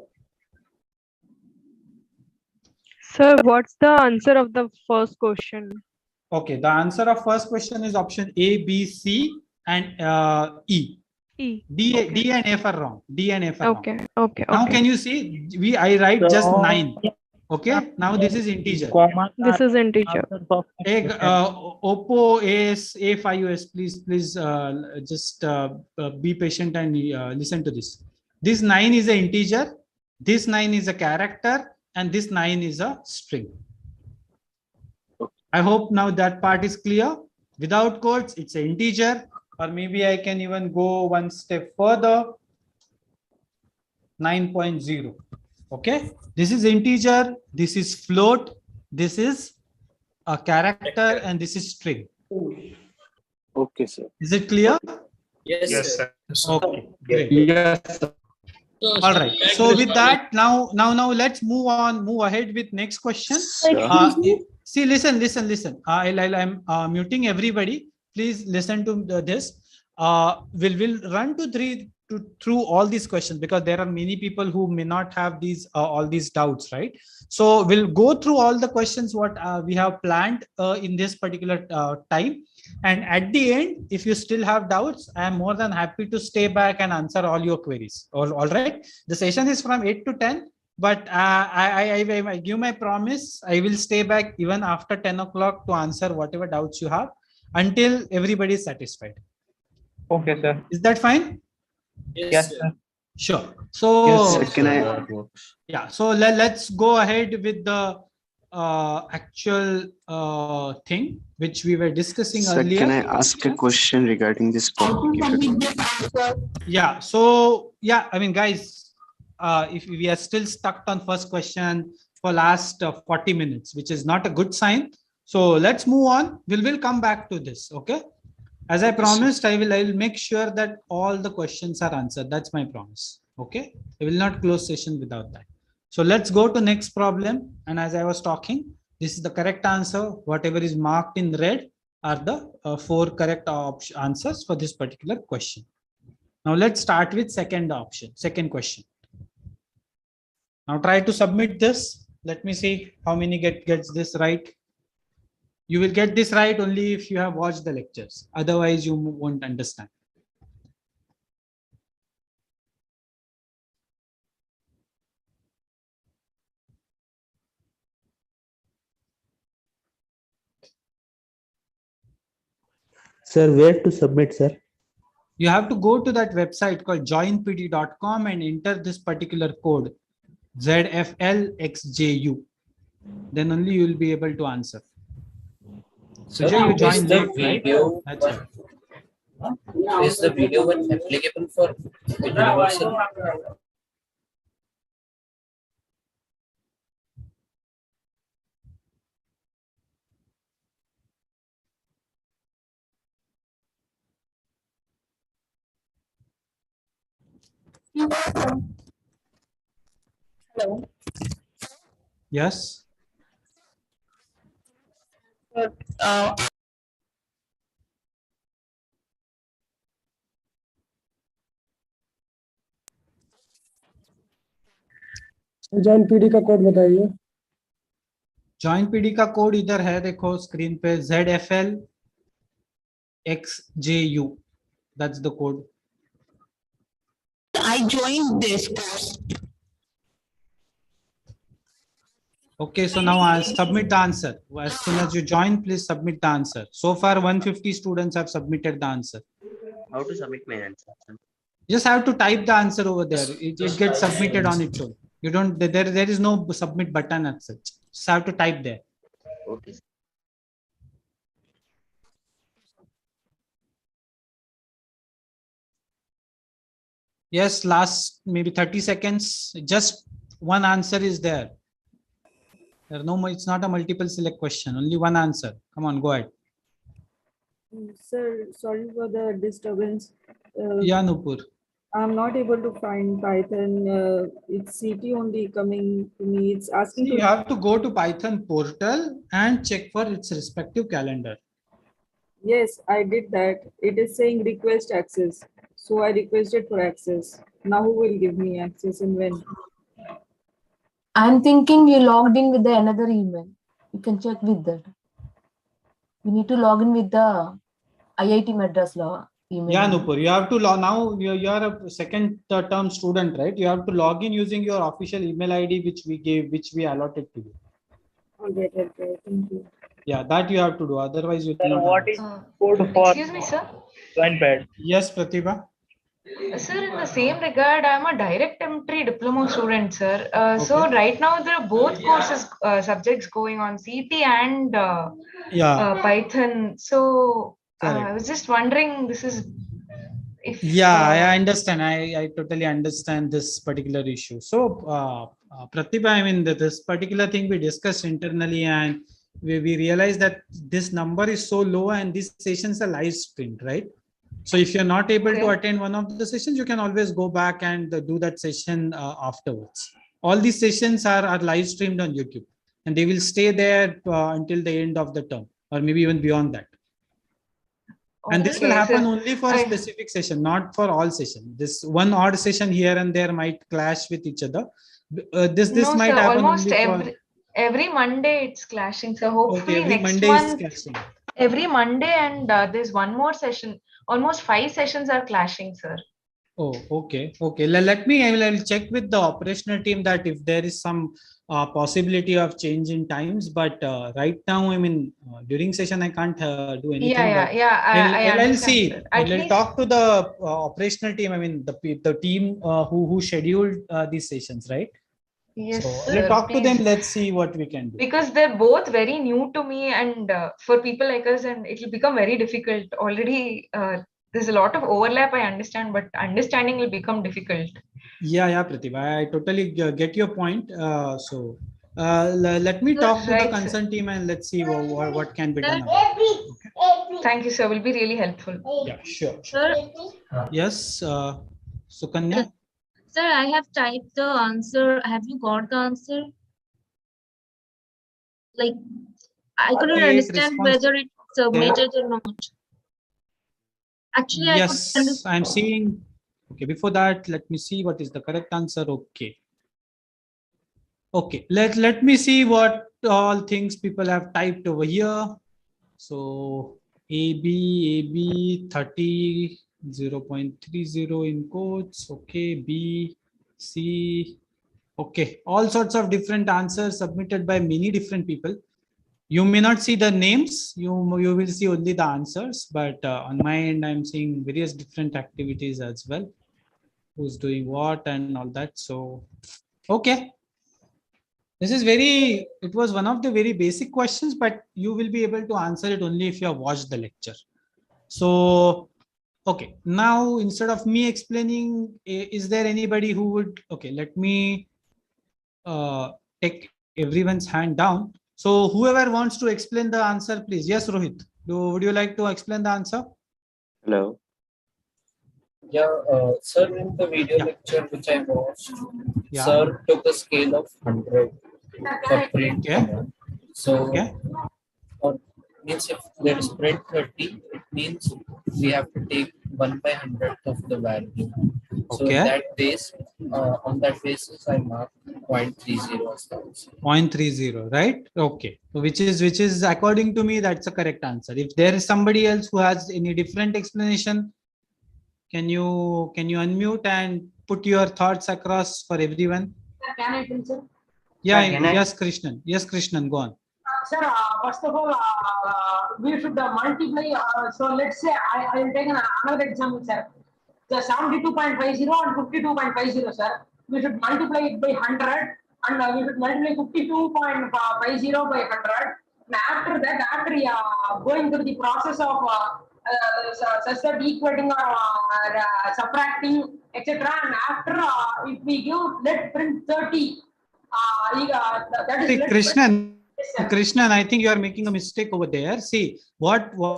Sir, what's the answer of the first question? Okay, the answer of first question is option A, B, C, and E. D and F are wrong. D and F are wrong. Okay. Now can you see? I write just 9. Okay. Now this is integer. This is integer. Oppo AS A5US. Please just be patient and listen to this. This 9 is an integer. This 9 is a character, and this 9 is a string. I hope now that part is clear. Without quotes, it's an integer. Or maybe I can even go one step further. 9.0. Okay. This is integer. This is float. This is a character, and this is string. Okay, sir. Is it clear? Yes, sir. Okay. Great. Yes. All right. So with that, now let's move ahead with next question. See, listen. I'm muting everybody. Please listen to this. We'll run to through all these questions, because there are many people who may not have these all these doubts, right? So we'll go through all the questions what we have planned in this particular time. And at the end, if you still have doubts, I am more than happy to stay back and answer all your queries. All right. The session is from 8 to 10, but I give my promise. I will stay back even after 10 o'clock to answer whatever doubts you have until everybody is satisfied. Okay, sir. Is that fine? Yes, sir. Sure. So Yes, sir. Can I? Yeah. So let's go ahead with the actual thing which we were discussing Sir, earlier. can I ask a question regarding this topic? Yeah. So yeah, I mean, guys, if we are still stuck on first question for last 40 minutes, which is not a good sign. So let's move on. We'll come back to this. Okay. As I promised, I will make sure that all the questions are answered. That's my promise. Okay. I will not close session without that. So let's go to next problem. And as I was talking, this is the correct answer. Whatever is marked in red are the 4 correct answers for this particular question. Now let's start with second question. Now try to submit this. Let me see how many gets this right. You will get this right only if you have watched the lectures. Otherwise, you won't understand. Sir, where to submit, sir? You have to go to that website called joinpd.com and enter this particular code ZFLXJU. Then only you will be able to answer. So you join late, right? That's right. Is the video one applicable for universal? Hello. Yes. Join PD का code बताइए। Join PD का code इधर है, देखो screen पे ZFLXJU. That's the code. I joined this course. Okay, so now I'll submit the answer. As soon as you join, please submit the answer. So far, 150 students have submitted the answer. How to submit my answer? Just have to type the answer over there. It gets submitted on its own. You don't. There is no submit button as such. Just have to type there. Okay. Yes, last maybe 30 seconds. Just one answer is there. There no. It's not a multiple select question. Only one answer. Come on, go ahead. Sir, sorry for the disturbance. Yeah, Nupur. I'm not able to find Python. It's CT only coming to me. It's asking You have to go to Python portal and check for its respective calendar. Yes, I did that. It is saying request access. So I requested for access. Now who will give me access and when? I'm thinking you logged in with the another email. You can check with that. You need to log in with the IIT Madras law email. Yeah, Nupur, you have to log now. You're a second term student, right? You have to log in using your official email ID, which we allotted to you. Okay, thank you. Yeah, that you have to do. Otherwise, you Sir, cannot. what is code for? Excuse me, sir. Join pad. Yes, Pratibha. Sir, in the same regard, I'm a direct entry diploma student, sir. So right now there are both courses subjects going on, CT and Python. So I was just wondering, this is if I understand. I totally understand this particular issue. So Pratibha, I mean this particular thing we discussed internally, and we realized that this number is so low and these sessions are live streamed, right? So if you're not able to attend one of the sessions, you can always go back and do that session afterwards. All these sessions are live streamed on YouTube, and they will stay there until the end of the term, or maybe even beyond that. And this will Okay, happen so only for a specific session, not for all session. This one odd session here and there might clash with each other. This no, might sir, happen almost only for every Monday it's clashing. So okay, hopefully every next Monday is month, clashing. every Monday, and there's one more session. Almost 5 sessions are clashing, sir. Oh, okay. Okay. I will check with the operational team that if there is some possibility of change in times, but right now, I mean, during session, I can't do anything, but I I'll understand, see. sir. At I'll least, talk to the operational team. I mean, the team who scheduled these sessions, right? yes, So sir, I'll talk to them. please. Let's see what we can do. Because they're both very new to me, and for people like us, and it will become very difficult. Already, there's a lot of overlap, I understand, but understanding will become difficult. Yeah, Pratibha, I totally get your point. Let me talk to the Right, sir. concerned team and let's see what can be done about it. Thank you, sir. Will be really helpful. Yeah, sure. Sir, Yes, Sukanya. sir, I have typed the answer. Have you got the answer? Like, I couldn't Create understand response. whether it's submitted or not. Actually, I could Yes, understand. I'm seeing. Okay, before that, let me see what is the correct answer. Okay. Okay, let me see what all things people have typed over here. So AB 30 0.30 in quotes. Okay, B, C. Okay, all sorts of different answers submitted by many different people. You may not see the names, you will see only the answers, but on my end, I'm seeing various different activities as well. Who's doing what and all that. So, okay. This is it was one of the very basic questions, but you will be able to answer it only if you have watched the lecture. So, okay, now instead of me explaining, is there anybody who would, okay, let me take everyone's hand down. So whoever wants to explain the answer, please. Yes, Rohit, would you like to explain the answer? Hello. Yeah, sir, in the video lecture which I watched, sir took a scale of 100 for print command. So, means if there is print 30, it means we have to take 1 by 100th of the value. So in that base, on that basis, I mark 0.30 as the answer. 0.30, right? Okay. So which is according to me, that's a correct answer. If there is somebody else who has any different explanation, can you unmute and put your thoughts across for everyone? Can I answer? Yeah, yes, Krishnan. Yes, Krishnan, go on. Sir, first of all, we should multiply. So let's say I will take another example, sir. The 72.50 and 52.50, sir. We should multiply it by 100, and we should multiply 52.50 by 100. And after that, after going through the process of such that equating or subtracting, etc. And after, if we give let print 30, that is Krishnan. Krishnan, I think you are making a mistake over there. See, whatever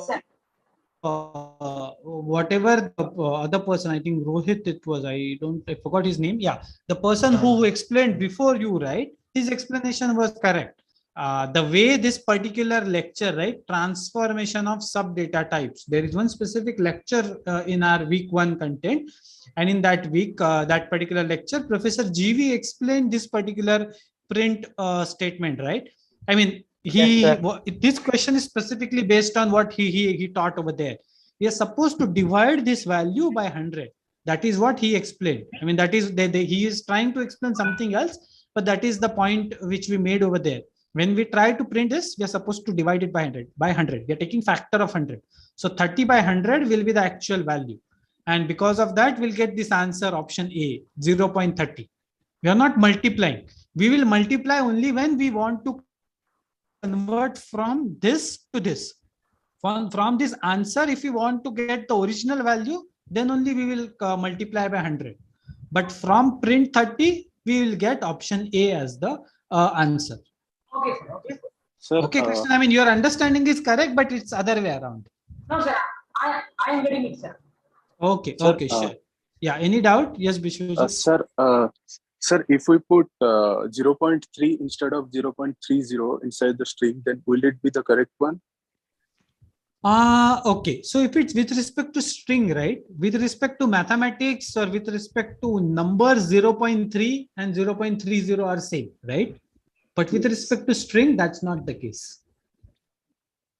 the other person, I think Rohit it was, I forgot his name. Yeah, the person who explained before you, right? His explanation was correct. The way this particular lecture, right? Transformation of sub data types. There is one specific lecture in our week 1 content. And in that week, that particular lecture, Professor GV explained this particular print statement, right? I mean, this question is specifically based on what he taught over there. He is supposed to divide this value by 100. That is what he explained. I mean, that is he is trying to explain something else, but that is the point which we made over there. When we try to print this, we are supposed to divide it by 100. We are taking factor of 100. So 30 by 100 will be the actual value. And because of that, we'll get this answer option A, 0.30. We are not multiplying. We will multiply only when we want to convert from this to this. From this answer, if we want to get the original value, then only we will multiply by 100. But from print 30, we will get option A as the answer. Okay, sir. Okay. Sir, okay, Krishnan, I mean, your understanding is correct, but it's other way around. No, sir. I am getting it, sir. Okay, sir, okay, sure. Yeah, any doubt? Yes, Bishwajit. Sir, if we put 0.3 instead of 0.30 inside the string, then will it be the correct one? Okay. So if it's with respect to string, right? With respect to mathematics or with respect to numbers, 0.3 and 0.30 are same, right? But with respect to string, that's not the case.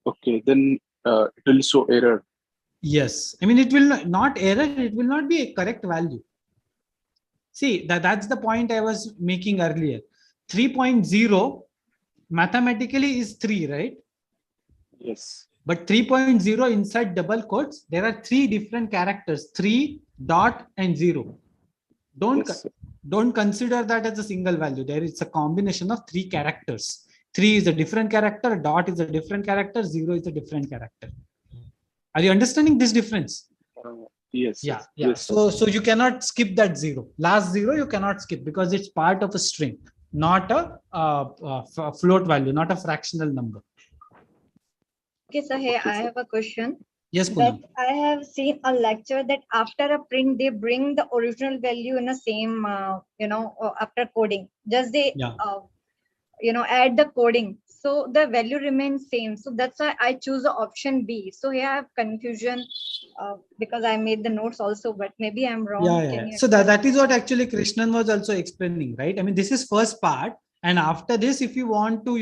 Okay, then it will show error. Yes. I mean, it will not error. It will not be a correct value. See, that's the point I was making earlier. 3.0 mathematically is 3, right? Yes. But 3.0 inside double quotes, there are 3 different characters, 3, dot, and 0. Don't consider that as a single value. There is a combination of 3 characters. 3 is a different character, dot is a different character, 0 is a different character. Are you understanding this difference? Yes. Yeah. Yes, So you cannot skip that 0. Last 0 you cannot skip because it's part of a string, not a float value, not a fractional number. Okay, so here I have a question. Yes, That Poonam. I have seen a lecture that after a print, they bring the original value in the same, after coding. Just they, add the coding. So the value remains same. So that's why I choose the option B. So here I have confusion because I made the notes also, but maybe I'm wrong. Can you So that is what actually Krishnan was also explaining, right? I mean, this is first part, and after this, if you want to,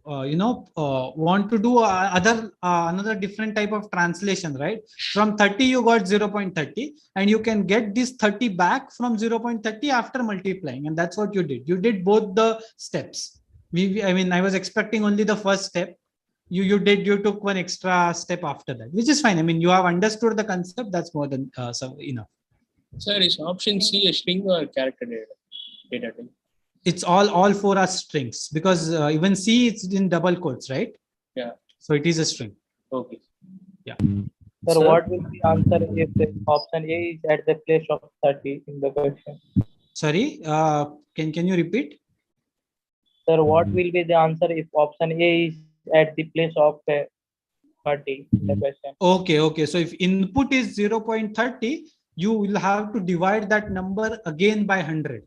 want to do another different type of translation, right? From 30 you got 0.30, and you can get this 30 back from 0.30 after multiplying, and that's what you did. You did both the steps. I was expecting only the first step. You took one extra step after that, which is fine. I mean, you have understood the concept. That's more than enough. Sir, is option C a string or character data type? It's all 4 are strings because even C it's in double quotes, right? Yeah. So it is a string. Okay. Yeah. Sir, what will be the answer if the option A is at the place of 30 in the question? Sorry, can you repeat? Sir, what will be the answer if option A is at the place of 30 in the question? Okay. So if input is 0.30, you will have to divide that number again by 100.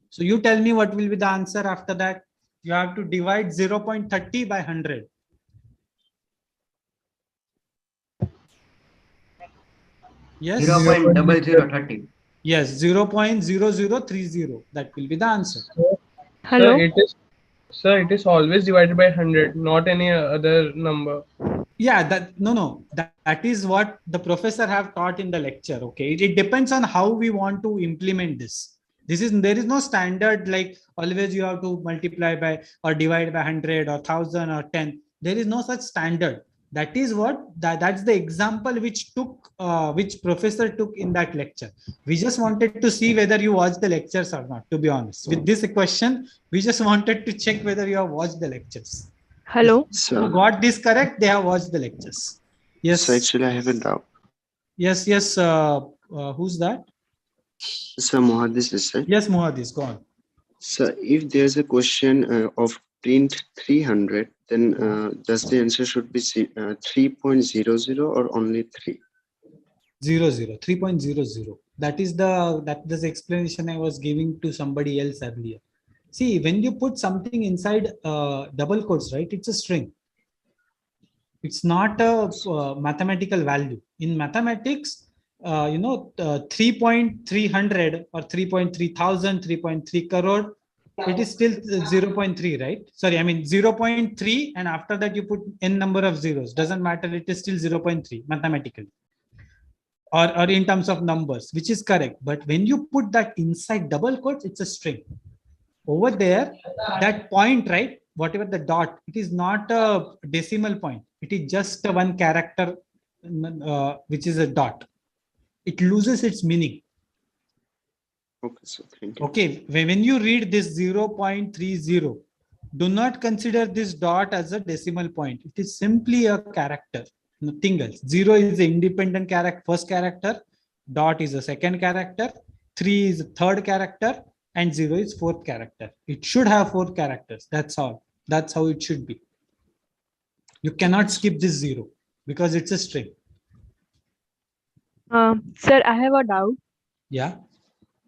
So you tell me what will be the answer after that. You have to divide 0.30 by 100. Yes. 0.0030. Yes, 0.0030. That will be the answer. Hello. Sir, it is always divided by 100, not any other number. Yeah, that is what the professor have taught in the lecture. Okay, it depends on how we want to implement this. There is no standard like always you have to multiply by or divide by 100 or 1000 or 10. There is no such standard. That is that's the example which professor took in that lecture. We just wanted to see whether you watched the lectures or not, to be honest. With this question, we just wanted to check whether you have watched the lectures. Hello. So got this correct, they have watched the lectures. Yes. So actually I have a doubt. Yes. Who's that? So Mohadis is said. Yes, Mohadis, go on. So if there's a question of print 300, then does the answer should be 3.00 or only 3? 3.00. That is the explanation I was giving to somebody else earlier. See, when you put something inside double quotes, right? It's a string. It's not a mathematical value. In mathematics, 3.300 or 3.3000, 3.3 crore, it is still 0.3, right? Sorry, I mean 0.3, and after that you put n number of zeros. Doesn't matter, it is still 0.3 mathematically. Or in terms of numbers, which is correct. But when you put that inside double quotes, it's a string. Over there, that point, right? Whatever the dot, it is not a decimal point. It is just a one character, which is a dot. It loses its meaning. Okay, so thank you. Okay, when you read this 0.30, do not consider this dot as a decimal point. It is simply a character, nothing else. 0 is the independent character, first character. Dot is the second character. 3 is the third character. And 0 is fourth character. It should have 4 characters. That's all. That's how it should be. You cannot skip this 0 because it's a string. Sir, I have a doubt. Yeah.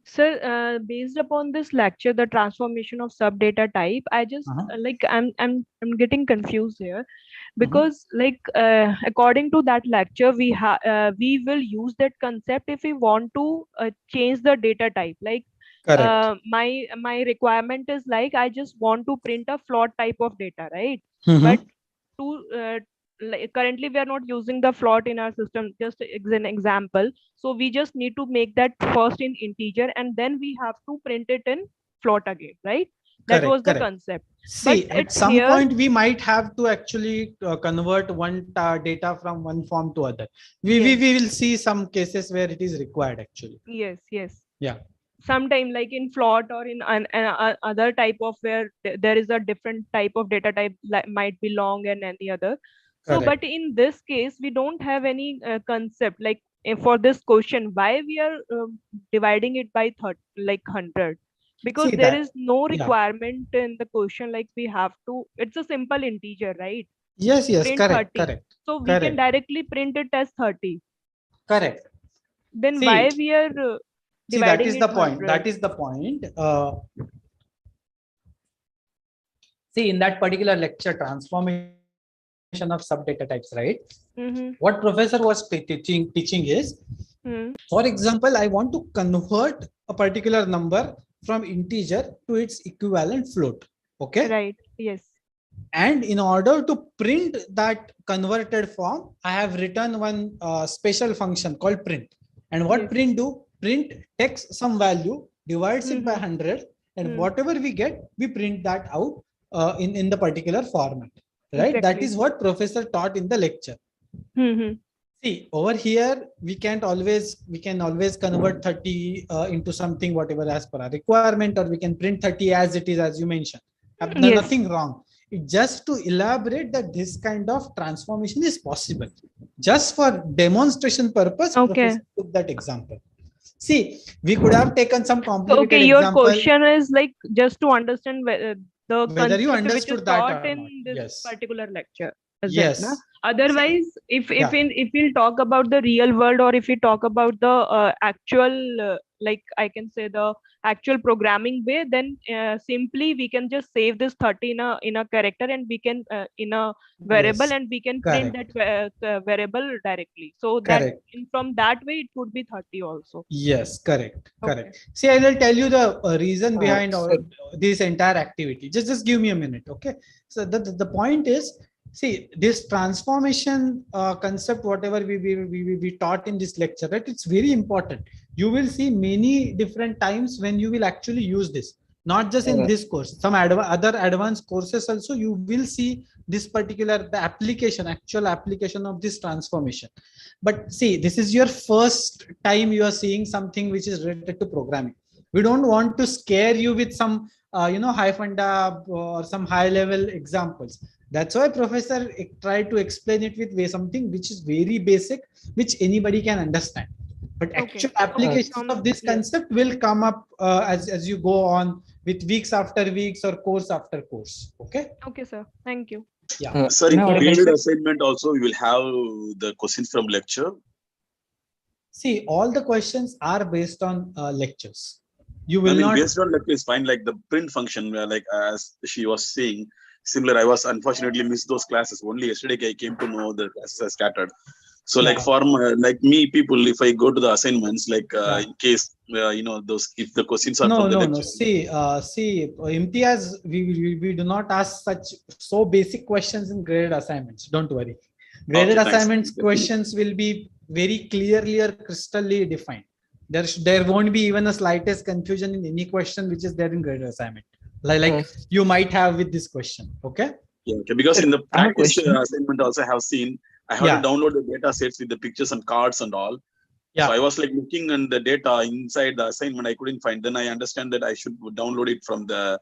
Sir, based upon this lecture, the transformation of sub data type, I just like I'm getting confused here, because like according to that lecture, we will use that concept if we want to change the data type. Like Correct. my requirement is like I just want to print a float type of data, right? But to like, currently we are not using the float in our system, just as an example. So we just need to make that first in integer, and then we have to print it in float again, right? That was the concept. See, But at some point we might have to actually convert one data from one form to other. We will see some cases where it is required actually. Yes. Yeah. Sometime like in float or in other type of where there is a different type of data type, like might be long and any other. So, but in this case, we don't have any concept like for this question, why we are dividing it by 30, like 100, because See there that, is no yeah. requirement in the question. Like we have to, it's a simple integer, right? Yes, Print correct, 30. correct. So we can directly print it as 30. Correct. Then See, why we are see, that dividing is it the point. 100? That is the point. See, in that particular lecture, transformation of sub data types, right? What professor was teaching is, for example, I want to convert a particular number from integer to its equivalent float. Okay. Right. Yes. And in order to print that converted form, I have written one special function called print. And what print do? Print takes some value, divides it by 100, and whatever we get, we print that out in the particular format. Right? That is what professor taught in the lecture. See, over here, we can always convert 30 into something whatever as per our requirement, or we can print 30 as it is, as you mentioned. Nothing wrong. It just to elaborate that this kind of transformation is possible. Just for demonstration purpose, professor took that example. See, we could have taken some complicated your example. question is like just to understand the whether you concept which is understood that taught or in not. this particular lecture. Yes. Otherwise, if we'll talk about the real world, or if we talk about the actual like I can say the actual programming way, then simply we can just save this 30 in a character, and we can in a variable, and we can print that variable directly. So that from that way it would be 30 also. Yes, correct. See, I will tell you the reason behind this entire activity. Just give me a minute, okay? So the point is, see, this transformation concept, whatever we taught in this lecture, right? It's very important. You will see many different times when you will actually use this. Not just in this course, some other advanced courses also you will see this particular actual application of this transformation. But see, this is your first time you are seeing something which is related to programming. We don't want to scare you with some high funda or some high level examples. That's why professor tried to explain it with something which is very basic, which anybody can understand. But actual application of this concept will come up as you go on with weeks after weeks or course after course. Okay. Okay, sir. Thank you. Yeah. Sir, in the graded assignment also, we will have the questions from lecture. See, all the questions are based on lectures. You will not. not. Based on lecture is fine. Like the print function, like as she was saying, similar. I was unfortunately missed those classes. Only yesterday I came to know the classes are scattered. So like for like me, people, if I go to the assignments, like in case those, if the questions are from the lecture. See, Imtiaz, we do not ask such so basic questions in graded assignments. Don't worry. Graded assignments questions will be very clearly or crystally defined. There won't be even a slightest confusion in any question which is there in graded assignment. Like you might have with this question. Okay. Yeah. Okay. Because in the practice assignment also I have seen. I have to download the data sets with the pictures and cards and all. So I was like looking on the data inside the assignment. I couldn't find. Then I understand that I should download it from the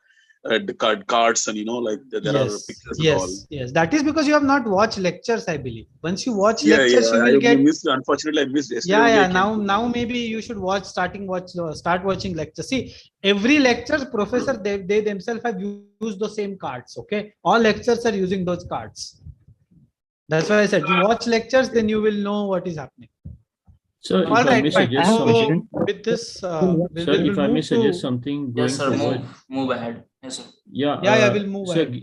cards and like there are pictures and all. Yes. That is because you have not watched lectures, I believe. Once you watch lectures, you will get. Unfortunately, I missed yesterday. Now maybe you should start watching lectures. See, every lecture professor they themselves have used the same cards. Okay, all lectures are using those cards. That's why I said you watch lectures, then you will know what is happening. So if All I right, may fine. suggest something, With this, sir, if I may suggest something going Yes, sir. forward. Move ahead. Yes, sir. Yeah, we'll move So ahead.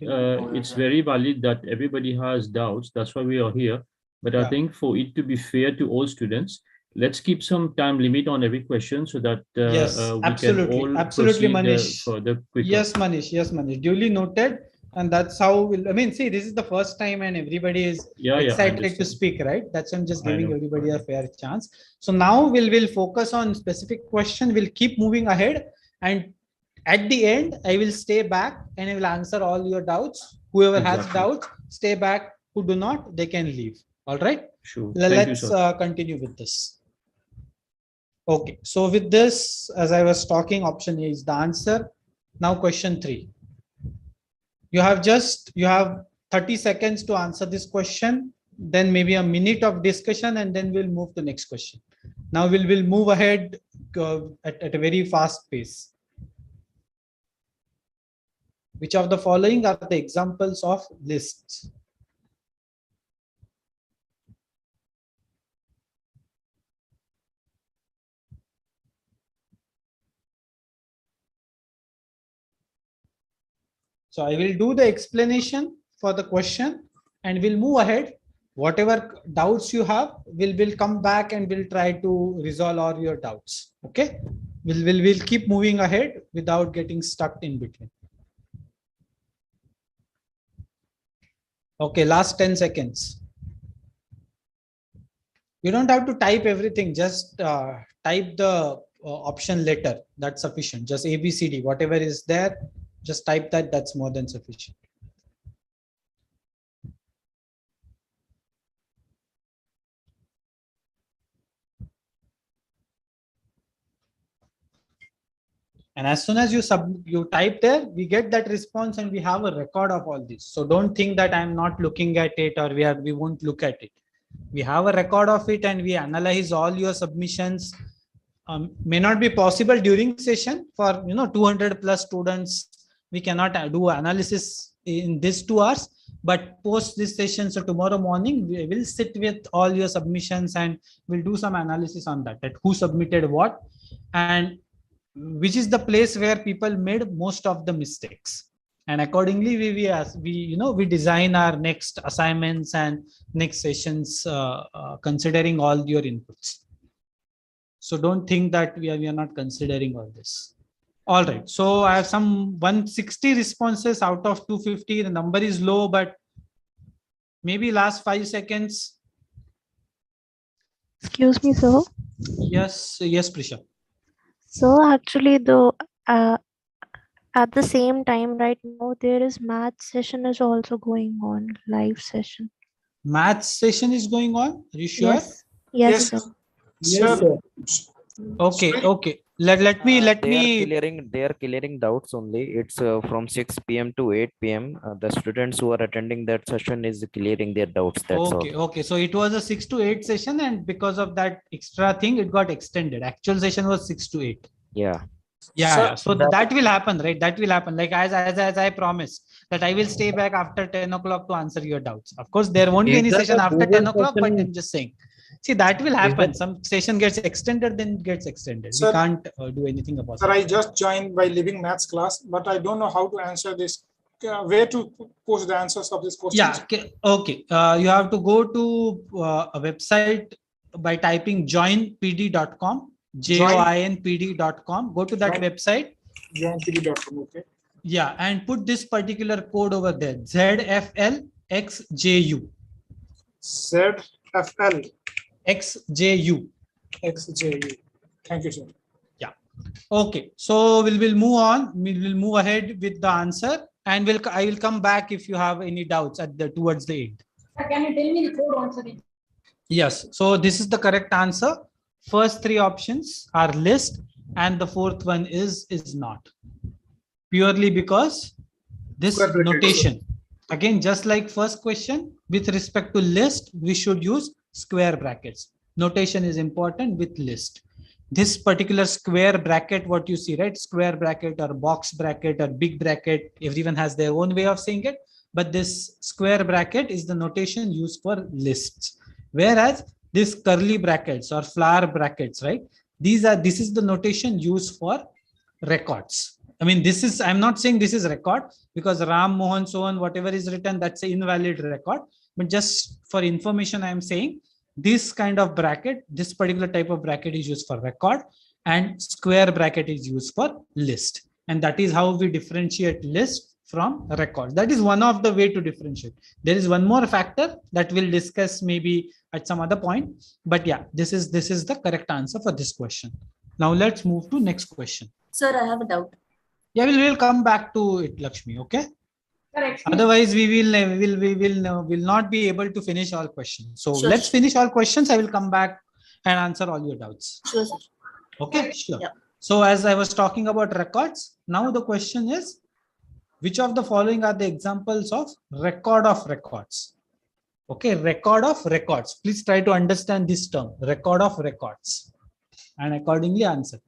it's very valid that everybody has doubts. That's why we are here. But I think for it to be fair to all students, let's keep some time limit on every question so that Yes, we can all absolutely, proceed Manish. further quicker. Yes, Manish. Duly noted. And that's how we'll, I mean, see, this is the first time and everybody is excited to speak, right? That's why I'm just giving everybody a fair chance. So now we'll focus on specific question. We'll keep moving ahead. And at the end, I will stay back and I will answer all your doubts. Whoever has doubts, stay back. Who do not, they can leave. All right. Sure. Let's continue with this. Okay. So with this, as I was talking, option A is the answer. Now question 3. You have 30 seconds to answer this question, then maybe a minute of discussion, and then we'll move to next question. Now we'll move ahead at a very fast pace. Which of the following are the examples of lists? So I will do the explanation for the question and we'll move ahead. Whatever doubts you have, we'll come back and we'll try to resolve all your doubts. Okay. We'll keep moving ahead without getting stuck in between. Okay, last 10 seconds. You don't have to type everything, just type the option letter. That's sufficient. Just A, B, C, D, whatever is there, just type that. That's more than sufficient. And as soon as you type there, we get that response and we have a record of all this. So don't think that I'm not looking at it or we won't look at it. We have a record of it and we analyze all your submissions. May not be possible during session for 200 plus students. We cannot do analysis in this 2 hours, but post this session, so tomorrow morning we will sit with all your submissions and we'll do some analysis on that who submitted what and which is the place where people made most of the mistakes. And accordingly, we design our next assignments and next sessions considering all your inputs. So don't think that we are not considering all this. All right. So I have some 160 responses out of 250. The number is low, but maybe last 5 seconds. Excuse me, sir. Yes, Prisha. So actually, at the same time, right now there is math session is also going on, live session. Math session is going on. Are you sure? Yes, sir. Yes, sir. Okay. Let me. They are clearing doubts only. It's from 6 p.m. to 8 p.m. The students who are attending that session is clearing their doubts. That's all. Okay. So it was a 6 to 8 session, and because of that extra thing, it got extended. Actual session was 6 to 8. Yeah. So that will happen, right? That will happen. Like as I promised that I will stay back after 10 o'clock to answer your doubts. Of course, there won't be any session after 10 o'clock, but I'm just saying. See, that will happen. Some session gets extended, then it gets extended. Sir, we can't do anything about it. Sir, I just joined by leaving maths class, but I don't know how to answer this. Where to post the answers of this question? Yeah. Okay. You have to go to a website by typing joinpd.com. joinpd.com. Go to that website. Joinpd.com. Okay. Yeah, and put this particular code over there. ZFLXJU. ZFL. XJU. XJU. Thank you, sir. Yeah. Okay. So we'll move on. We will move ahead with the answer, and I will come back if you have any doubts towards the end. Can you tell me the code once again? Yes. So this is the correct answer. First 3 options are list, and the 4th one is not. Purely because this notation. Again, just like first question, with respect to list, we should use square brackets. Notation is important with list. This particular square bracket, what you see, right? Square bracket or box bracket or big bracket, everyone has their own way of saying it. But this square bracket is the notation used for lists. Whereas this curly brackets or flower brackets, right? This is the notation used for records. I mean, this is, I'm not saying this is record, because Ram, Mohan, so on, whatever is written, that's an invalid record. But just for information, I'm saying this kind of bracket, this particular type of bracket is used for record, and square bracket is used for list. And that is how we differentiate list from record. That is one of the way to differentiate. There is one more factor that we'll discuss maybe at some other point. But yeah, this is the correct answer for this question. Now let's move to next question. Sir, I have a doubt. Yeah, we'll come back to it, Lakshmi. Okay. Otherwise, we will not be able to finish all questions. So let's finish all questions. I will come back and answer all your doubts. Sure, sir. Okay, sure. Yeah. So as I was talking about records, now the question is, which of the following are the examples of record of records? Okay, record of records. Please try to understand this term, record of records, and accordingly answer.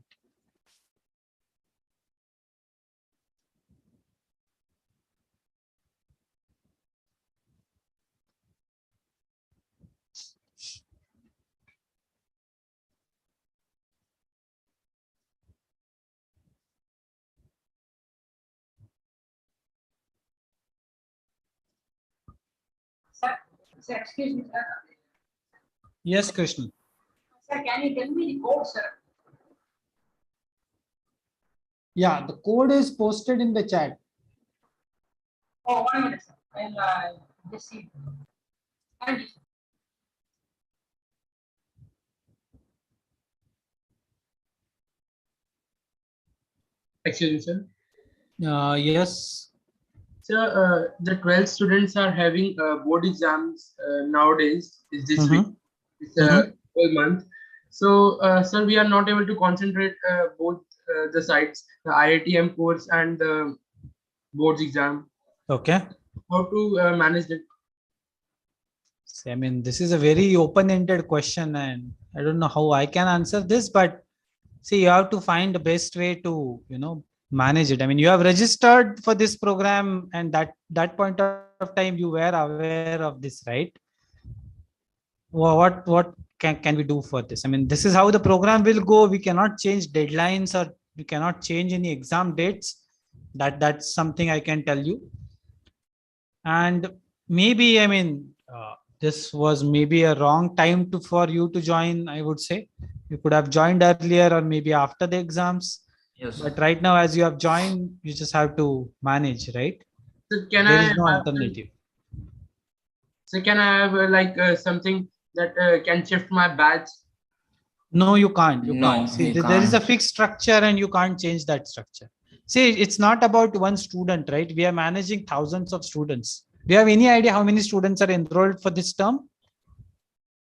Sir, excuse me, sir. Yes, Krishna. Sir, can you tell me the code, sir? Yeah, the code is posted in the chat. Oh, 1 minute, sir. I'll just see. Thank you. Excuse me, sir. Yes. Sir, the 12 students are having board exams nowadays. Is this week? It's 12 month. So, sir, we are not able to concentrate both the sides, the IITM course and the boards exam. Okay. How to manage it? I mean, this is a very open-ended question, and I don't know how I can answer this, but see, you have to find the best way to, manage it. I mean, you have registered for this program, and that point of time you were aware of this, right? What can we do for this? I mean, this is how the program will go. We cannot change deadlines, or we cannot change any exam dates. That's something I can tell you. And maybe, I mean, this was maybe a wrong time for you to join, I would say. You could have joined earlier or maybe after the exams. Yes. But right now, as you have joined, you just have to manage, right? So there is no alternative. So can I have something that can shift my badge? No, you can't. You can't. See, there is a fixed structure and you can't change that structure. See, it's not about one student, right? We are managing thousands of students. Do you have any idea how many students are enrolled for this term?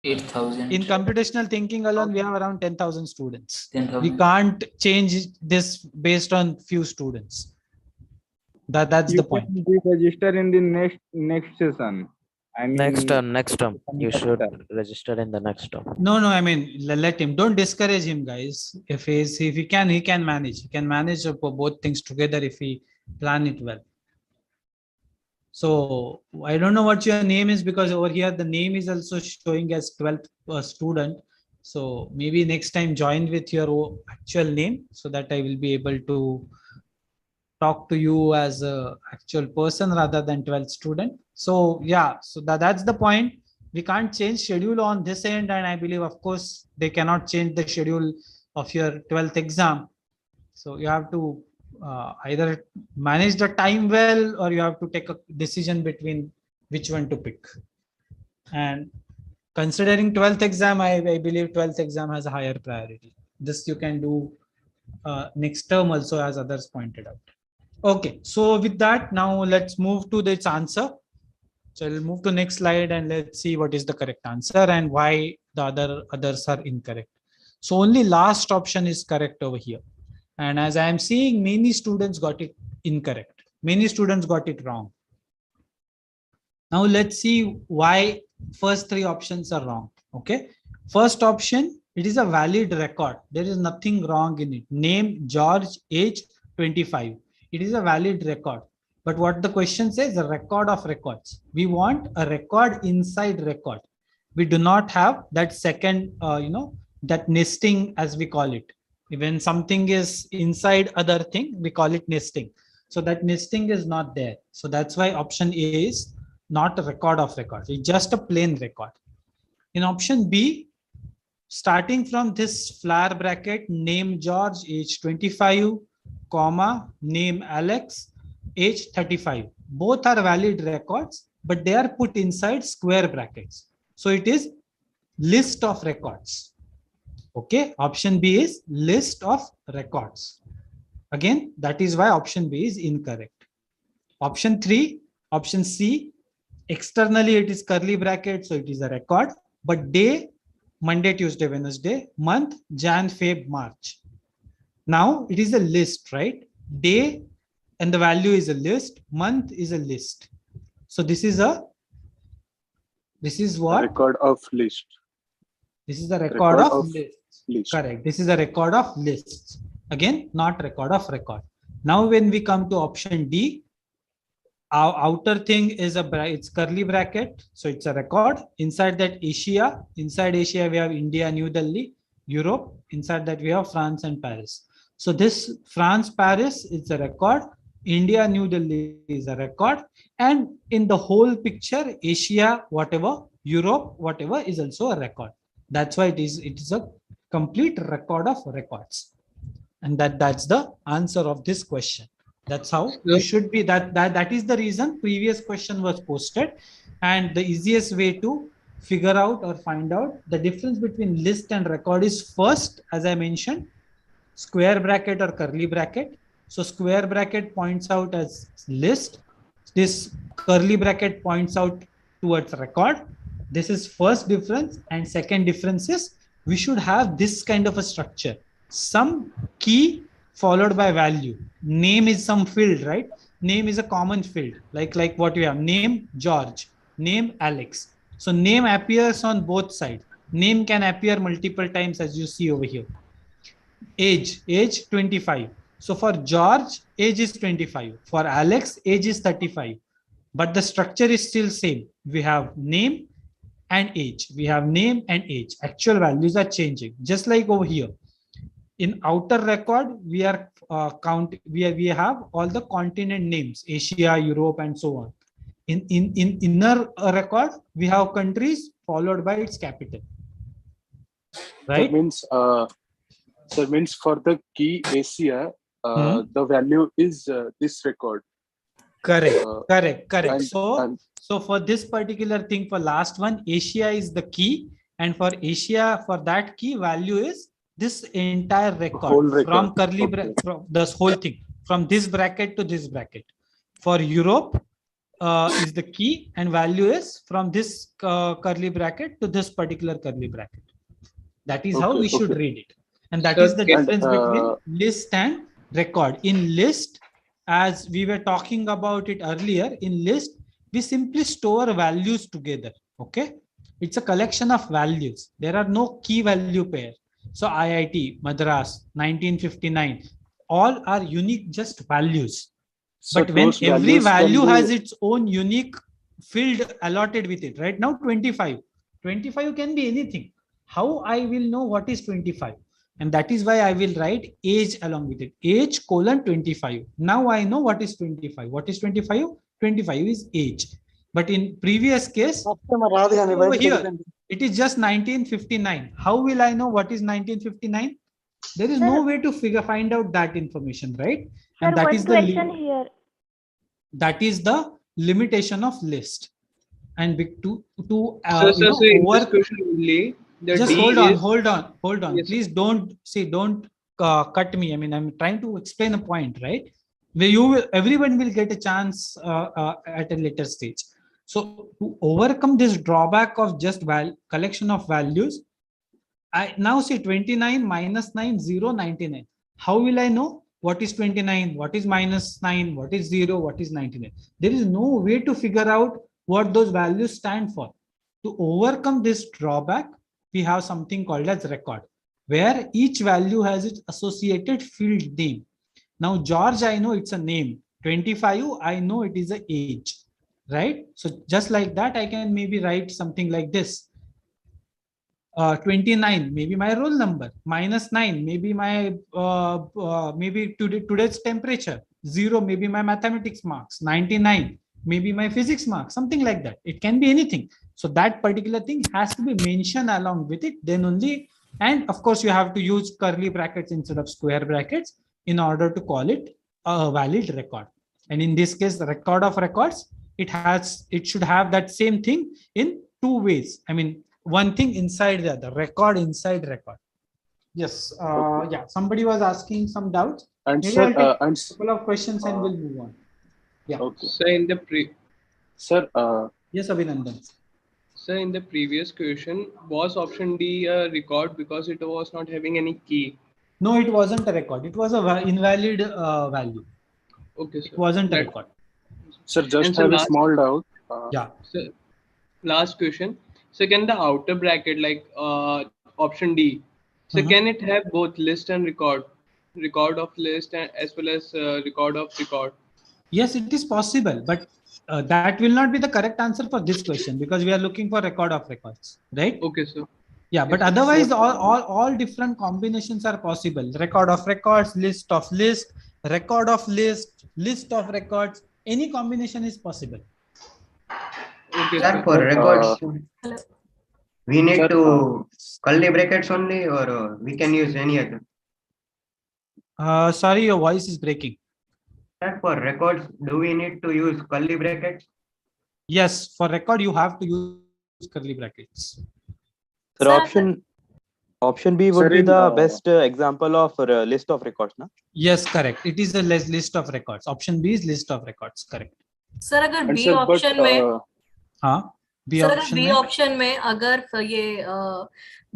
8,000. In computational thinking alone, we have around 10,000 students. 10,000. We can't change this based on few students. That's the point. You can register in the next session. I mean, next term. You should register in the next term. No, I mean, let him. Don't discourage him, guys. If he can manage. He can manage both things together if he plan it well. So I don't know what your name is, because over here the name is also showing as 12th student. So maybe next time join with your actual name, so that I will be able to talk to you as a actual person rather than 12th student. So yeah, so that's the point. We can't change schedule on this end, and I believe, of course, they cannot change the schedule of your 12th exam. So you have to either manage the time well, or you have to take a decision between which one to pick. And considering 12th exam, I believe 12th exam has a higher priority. This you can do next term also, as others pointed out. Okay, so with that, now let's move to this answer. So we'll move to next slide and let's see what is the correct answer and why the others are incorrect. So only last option is correct over here. And as I am seeing, many students got it incorrect. Many students got it wrong. Now let's see why first three options are wrong. Okay. First option, it is a valid record. There is nothing wrong in it. Name, George, age 25. It is a valid record. But what the question says, a record of records. We want a record inside record. we do not have that second, that nesting, as we call it. When something is inside other thing, we call it nesting. So that nesting is not there. So that's why option A is not a record of records. It's just a plain record. In option B, starting from this flower bracket, name George, age 25, comma, name Alex, age 35. Both are valid records, but they are put inside square brackets. So it is list of records. Okay, option B is list of records. Again, that is why option B is incorrect. Option C, externally it is curly bracket, so it is a record, but day, Monday, Tuesday, Wednesday, month, Jan, Feb, March. Now it is a list, right? Day and the value is a list, month is a list. So this is what? Record of list. This is the record of lists. Correct. This is a record of lists. Again, not record of record. Now when we come to option D, our outer thing is it's curly bracket, so it's a record. Inside that Asia, inside Asia we have India, New Delhi, Europe. Inside that we have France and Paris. So this France, Paris is a record. India, New Delhi is a record. And in the whole picture, Asia, whatever, Europe, whatever is also a record. That's why it is a complete record of records. And that's the answer of this question. That's how you should be. That is the reason previous question was posted. And the easiest way to figure out or find out the difference between list and record is, first, as I mentioned, square bracket or curly bracket. So square bracket points out as list. This curly bracket points out towards record. This is first difference. And second difference is we should have this kind of a structure. Some key followed by value. Name is some field, right? Name is a common field, like what we have. Name George, name Alex. So name appears on both sides. Name can appear multiple times, as you see over here. Age 25. So for George, age is 25. For Alex, age is 35. But the structure is still same. We have name and age. We have name and age. Actual values are changing, just like over here. In outer record, we are we have all the continent names, Asia, Europe, and so on. In inner record, we have countries followed by its capital. Right? That means for the key Asia, the value is this record. Correct. So for this particular thing, for last one, Asia is the key, and for Asia, for that key, value is this entire record, from curly bracket, from this whole thing, from this bracket to this bracket. For Europe is the key, and value is from this curly bracket to this particular curly bracket. That is how we should read it. And that is the difference between list and record. In list, as we were talking about it earlier, in list, we simply store values together. Okay. It's a collection of values. There are no key value pair. So IIT, Madras, 1959, all are unique, just values. So but when every value has its own unique field allotted with it, right now 25 can be anything. How I will know what is 25? And that is why I will write age along with it. Age : 25. Now I know what is 25. What is 25? 25 is age. But in previous case, over here, it is just 1959. How will I know what is 1959? There is no way to find out that information, right? And that is the here. That is the limitation of list. And to just hold on. Yes. Please don't cut me. I mean, I'm trying to explain a point, right? Where everyone will get a chance at a later stage. So to overcome this drawback of just collection of values, I now see 29 minus 9, 0, 99. How will I know what is 29, what is minus 9, what is 0, what is 99? There is no way to figure out what those values stand for. To overcome this drawback, we have something called as record, where each value has its associated field name. Now, George, I know it's a name. 25, I know it is an age, right? So just like that, I can maybe write something like this. 29, maybe my roll number. -9, maybe my maybe today's temperature. 0, maybe my mathematics marks. 99, maybe my physics marks. Something like that. It can be anything. So that particular thing has to be mentioned along with it. Then only, and of course you have to use curly brackets instead of square brackets in order to call it a valid record. And in this case, the record of records, it should have that same thing in two ways. I mean, one thing inside the other, record inside record. Yes. Yeah. Somebody was asking some doubts. And Maybe sir, I'll take and a couple of questions and we'll move on. Yeah. okay. So in the Sir, yes, Abhinandan. So in the previous question, was option D a record because it was not having any key? No, it wasn't a record. It was a invalid value. Okay, sir. It wasn't a record. Sir, just so have a small doubt. Yeah. So last question. So can the outer bracket, like option D, so can it have both list and record? Record of list and as well as record of record? Yes, it is possible, but that will not be the correct answer for this question because we are looking for record of records, right? Okay, sir. Yeah, but otherwise all different combinations are possible. Record of records, list of list, record of list, list of records, any combination is possible. Okay, Sir, for records, we need to curly brackets only, or we can use any other? Sorry, your voice is breaking. Sir, for records, do we need to use curly brackets? Yes, for record you have to use curly brackets. So option B would be the best example of list of records, na? Yes, correct. It is a list of records. Option B is list of records. Correct. Sir अगर B option में sir अगर B option में अगर ये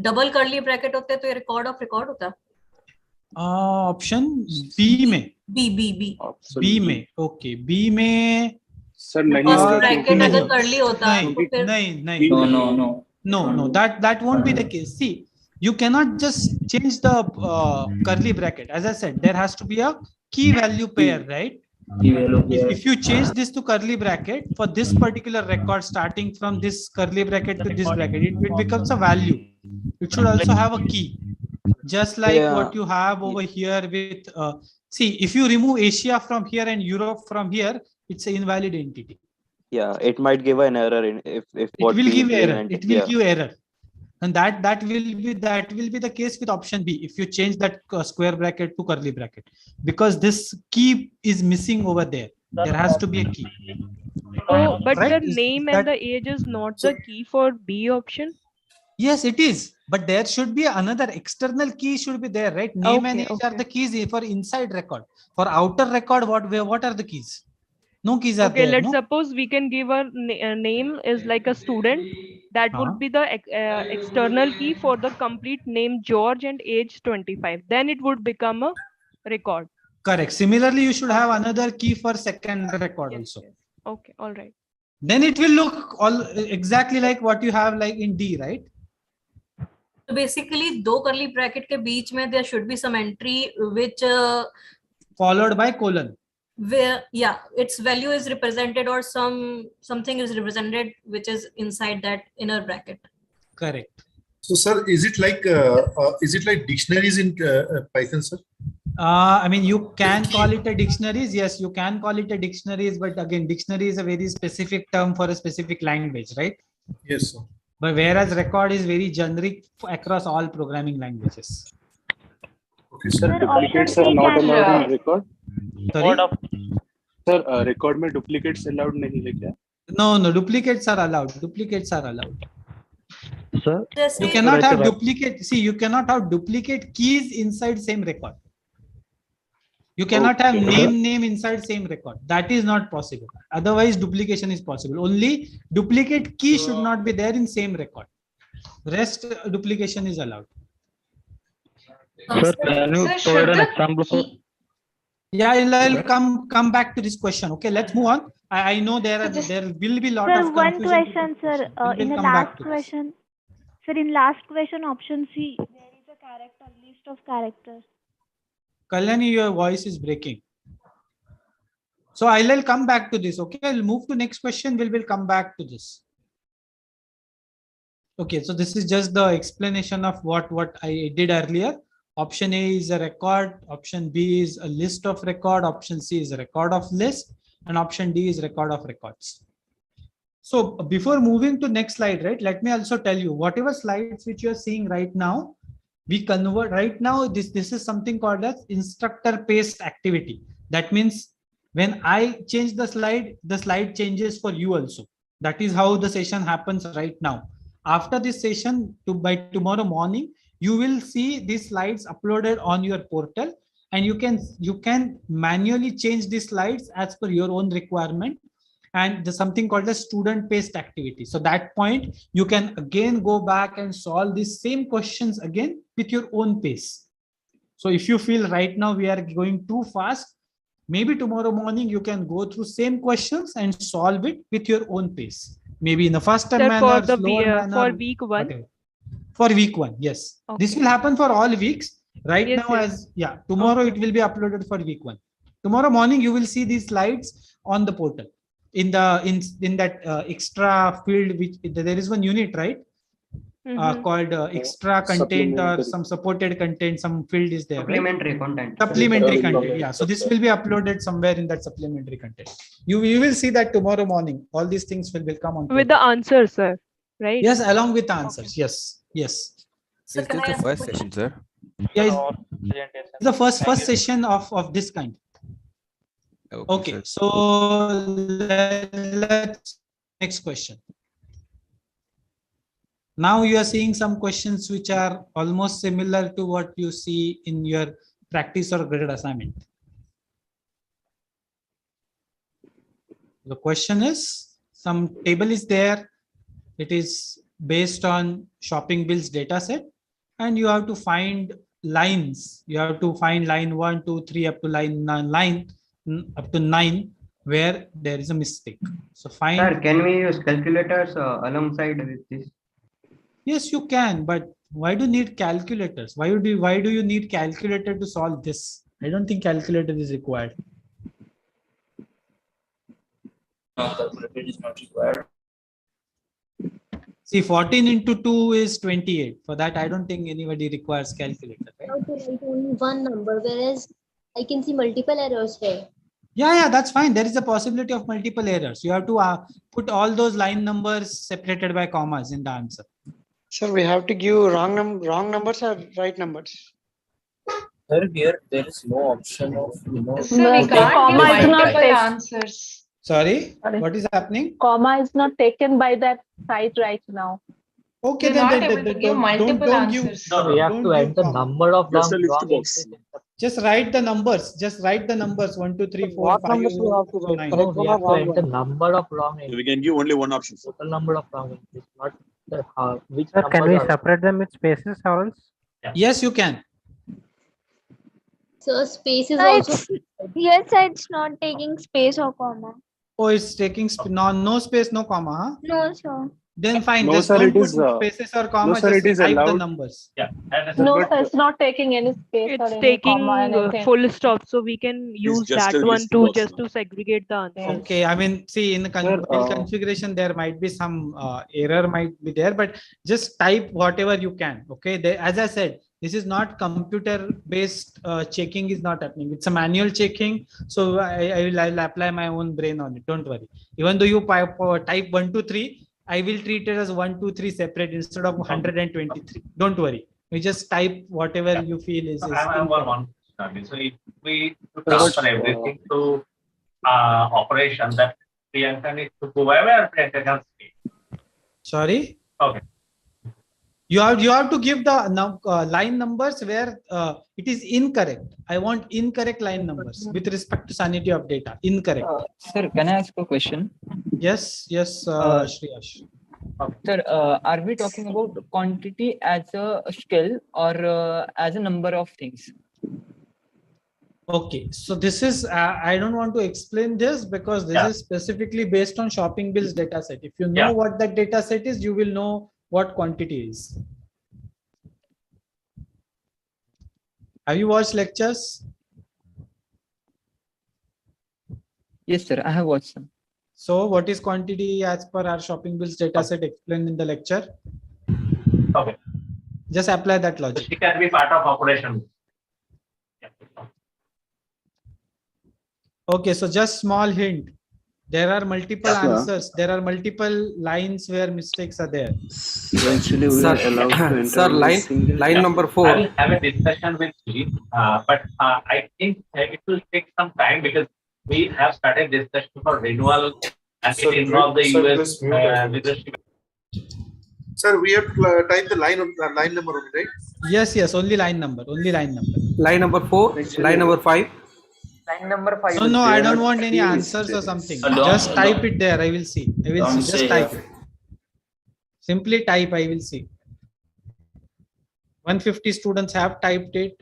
double curly bracket होते तो ये record of record होता ऑप्शन बी में बी में ओके बी में सर ब्रैकेट अगर कर्ली होता तो फिर नहीं no that won't be the case. See, you cannot just change the curly bracket. As I said, there has to be a key value pair, right? If you change this to curly bracket for this particular record, starting from this curly bracket to this bracket, it becomes a value. It should also have a key, just like what you have over here with see, if you remove Asia from here and Europe from here, it's an invalid entity. Yeah, it might give an error if it will give error. It will give error, and that will be the case with option B if you change that square bracket to curly bracket, because this key is missing over there. There has to be a key. Oh, but the name and the age is not the key for B option. Yes, it is, but there should be another external key should be there, right? Name and age are the keys for inside record. For outer record, what are the keys? No keys are there. Okay, let's suppose we can give a name is like a student. That would be the external key for the complete name George and age 25. Then it would become a record. Correct. Similarly, you should have another key for second record also. Yes. Okay, all right. Then it will look exactly like what you have like in D, right? So basically, दो curly bracket के बीच में there should be some entry which followed by colon. Where its value is represented or something is represented which is inside that inner bracket. Correct. So sir, is it like dictionaries in Python, sir? I mean, you can call it a dictionaries. Yes, you can call it a dictionaries, but again, dictionary is a very specific term for a specific language, right? Yes, sir. But whereas record is very generic across all programming languages. Okay, sir, duplicates are not allowed in record. Sorry? Sir, record में duplicates allowed नहीं है क्या? No, duplicates are allowed. Duplicates are allowed. Sir, you cannot have duplicate. See, you cannot have duplicate keys inside same record. You cannot have name inside same record. That is not possible. Otherwise, duplication is possible. Only duplicate key should not be there in same record. Rest duplication is allowed. Sir, can you provide an example for? Yeah, I'll come back to this question. Okay, let's move on. I know there will be lot of one confusion. question, sir. In the last question, sir, in last question, option C, there is a character list of characters. Kalyani, your voice is breaking. So I'll come back to this. Okay, I'll move to next question. We'll come back to this. Okay, so this is just the explanation of what I did earlier. Option A is a record, option B is a list of record, option C is a record of list, and option D is record of records. So before moving to next slide, right, let me also tell you, whatever slides which you are seeing right now, we convert right now, this is something called as instructor paste activity. That means when I change the slide changes for you also. That is how the session happens right now. After this session, by tomorrow morning, you will see these slides uploaded on your portal, and you can manually change these slides as per your own requirement. And there's something called a student paced activity. So that point, you can again go back and solve these same questions again with your own pace. So if you feel right now we are going too fast, maybe tomorrow morning you can go through same questions and solve it with your own pace. Maybe in a faster Sir, manner, slower manner. for week 1. Whatever. For week 1, yes. Okay. This will happen for all weeks. Right Yes, now, yes. tomorrow it will be uploaded for week 1. Tomorrow morning you will see these slides on the portal. In that extra field, which there is one unit, right? Called extra content or some supported content, some field is there, Supplementary right? content. Supplementary content, yeah. So this will be uploaded somewhere in that supplementary content. You will see that tomorrow morning. All these things will come on. With the answers, sir, right? Yes, along with the answers. Yes, yes. So Is this the first session, sir? Yeah, it's the first session of this kind. Okay, so let's next question. Now you are seeing some questions which are almost similar to what you see in your practice or graded assignment. The question is, some table is there. It is based on shopping bills data set, and you have to find lines. You have to find line 1, 2, 3 up to line 9 where there is a mistake. So find. Sir, can we use calculators alongside with this? Yes, you can, but why do you need calculators? Why do you need calculator to solve this? I don't think calculator is required. Calculator is not required. See, 14 into 2 is 28. For that, I don't think anybody requires calculator. Right? How to write only one number, whereas I can see multiple errors here. Yeah, that's fine. There is a possibility of multiple errors. You have to put all those line numbers separated by commas in the answer. Sir, we have to give wrong numbers or right numbers? Sir, here there is no option of Sir, we can't give multiple answers. Sorry, what is happening? Comma is not taken by that site right now. Okay, We're then not able to give multiple answers. No, we have to add the number of Just a wrong list box. Just write the numbers. Just write the numbers 1, 2, 3, 4, What 5. numbers we have to write? No, we have to add the number of wrong entries. We can give only one option. Total number of wrong entries, not the which Sir, can we numbers are. separate them with spaces or else? Yes, you can. So space is Sir, also. Yes, sir, it's not taking space or comma. Oh, it's taking no space, no comma, huh? No, sir. Then fine. No, just sir, don't it put is, spaces or comma. no, sir, just it is type the allowed. numbers. Yeah. No, sir, it's not taking any space or It's any taking comma, anything. full stop, so we can use just that a one list too, box just now. to segregate the answers. Okay, I mean, see, in the file configuration, there might be some error might be there, but just type whatever you can. Okay, as I said, this is not computer-based checking is not happening. It's a manual checking, so I'll apply my own brain on it. Don't worry. Even though you type 1, 2, 3, I will treat it as 1, 2, 3 separate instead of 123. Don't worry. You just type whatever you feel is. I have one. So if we transfer everything to operation, that Priyanka needs to go wherever Priyanka can speak. Sorry. Okay. You have to give the line numbers where it is incorrect. I want incorrect line numbers with respect to sanity of data. Incorrect. Sir, can I ask a question? Yes, Shreyash. Sir, are we talking about quantity as a skill or as a number of things? Okay, so this is, I don't want to explain this because this is specifically based on shopping bills data set. If you know what that data set is, you will know what quantity is. Have you watched lectures? Yes, sir, I have watched them. So what is quantity as per our shopping bills data set explained in the lecture? Okay. Just apply that logic. She can be part of operation. Okay, so just small hint. There are multiple Sir. answers. There are multiple lines where mistakes are there. Eventually, we are allowed to enter Sir, only single. I will have a discussion with G, but I think it will take some time because we have started discussion for renewal and it involves the US leadership. Sir, we have to type the line number only, right? Yes, yes, only line number. Only line number. Line number 4, line number 5. Line number 5. So no, I don't want any answers or something. Just type it there. I will see. I will see. Just type it. Simply type. I will see. 150 students have typed it.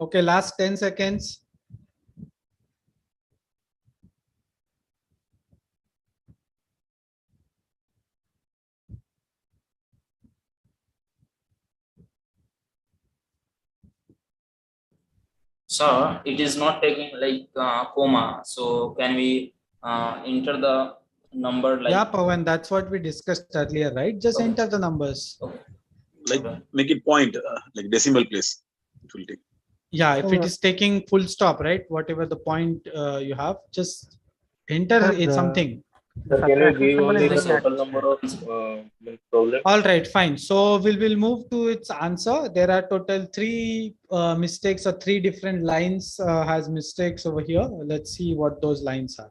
Okay, last 10 seconds. Sir, it is not taking like comma. So can we enter the number like? Yeah, Pawan, that's what we discussed earlier, right? Just enter the numbers. Like make it point, like decimal place. It will take. Yeah, if it is taking full stop, right? Whatever the point you have, just enter it something. Can you give only the total number of problems? All right, fine. So we'll move to its answer. There are total 3 mistakes or 3 different lines has mistakes over here. Let's see what those lines are.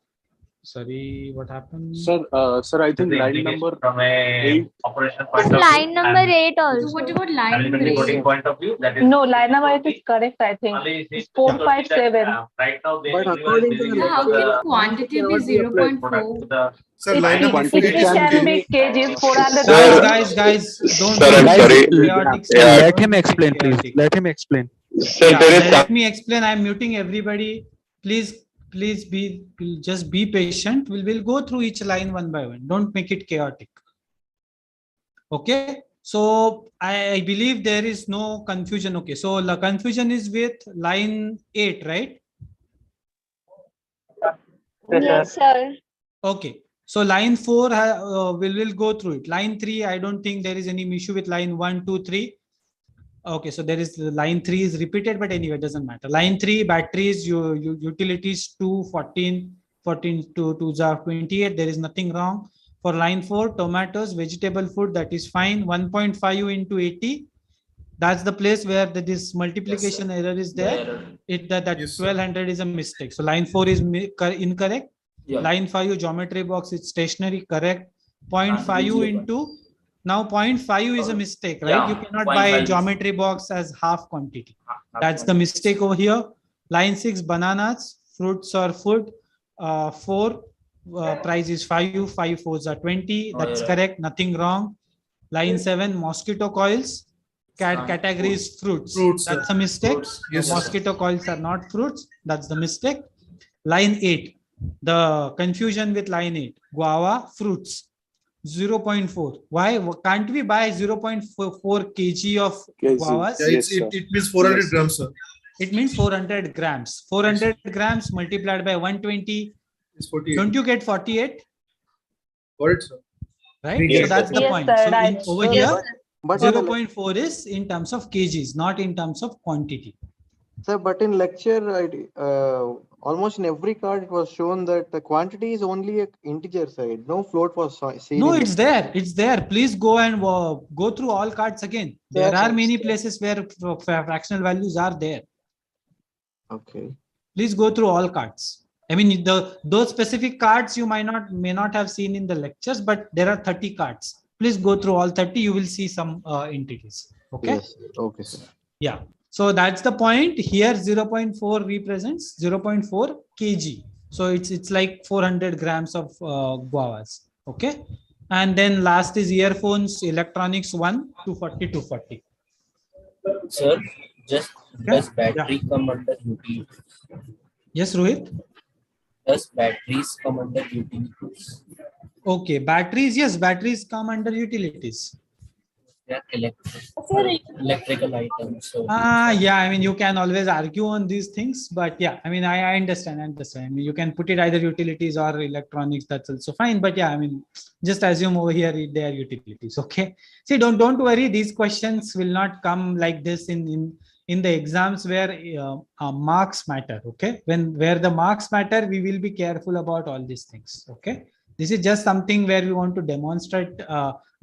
Sorry, what happened? Sir, I think line number from a 8. operation point of Line view number and 8 also. So what about line number coding 8? point of view, that is No, line number 8 is correct, I think. It's 4, 5, 7. right now they But according to the So how can quantity be 0.4? Sir, line number It can be kgs, 400. Guys, don't Sorry. chaotic Yeah, stuff. let Don't him make it explain, please. chaotic. Let him explain. Yeah, let me explain. I'm muting everybody. Please just be patient. We'll go through each line one by one. Don't make it chaotic. Okay. So I believe there is no confusion. Okay. So the confusion is with line 8, right? Yes, sir. Okay. So line 4, we'll go through it. Line 3, I don't think there is any issue with line 1, 2, 3. Okay, so there is line 3 is repeated, but anyway, it doesn't matter. Line 3, batteries, utilities 2, 14 to 28. There is nothing wrong. For line 4, tomatoes, vegetable food, that is fine. 1.5 into 80. That's the place where this multiplication error is there. That 1200 is a mistake. So line 4 is incorrect. Yeah. Line 5, geometry box, is stationary, correct. 0.5 into, now 0.5 is a mistake, right? Yeah, You cannot 0.5 buy a is- geometry box as half quantity. That's the mistake over here. Line 6, bananas, fruits or food. 4, price is 5, 5 fours are 20. That's correct, nothing wrong. Line 7, mosquito coils. Category is fruits. That's a mistake. Yes, sir. Mosquito coils are not fruits. That's the mistake. Line 8, the confusion with line 8, guava, fruits. 0.4. Why can't we buy 0.4 kg of guavas? Yeah, it means 400 grams, sir. It means 400 grams. 400 grams multiplied by 120. It's 48. Don't you get 48? Got it, sir. Right? Yes, So that's sir. the Yes, point. sir, So right. over Yes, here, sir. But 0.4 is in terms of kgs, not in terms of quantity. Sir, but in lecture, almost in every card, it was shown that the quantity is only an integer side. No float was seen. No, in it's there. It's there. Please go and go through all cards again. There Yes, are sir. many places where fractional values are there. Okay. Please go through all cards. I mean, those specific cards you may not have seen in the lectures, but there are 30 cards. Please go through all 30. You will see some entities. Okay. Yes. Okay, sir. Yeah. So that's the point here. 0.4 represents 0.4 kg. So it's like 400 grams of guavas. Okay. And then last is earphones, electronics 1, 240, 240. Sir, does battery come under utility? Yes, Rohit. Does batteries come under utilities? Okay. Batteries. Yes, batteries come under utilities. They're electrical items. So Yeah, I mean, you can always argue on these things, but yeah, I mean, I understand. I mean, you can put it either utilities or electronics. That's also fine. But yeah, I mean, just assume over here they are utilities. Okay. See, don't worry. These questions will not come like this in the exams where marks matter. Okay. Where the marks matter, we will be careful about all these things. Okay. This is just something where we want to demonstrate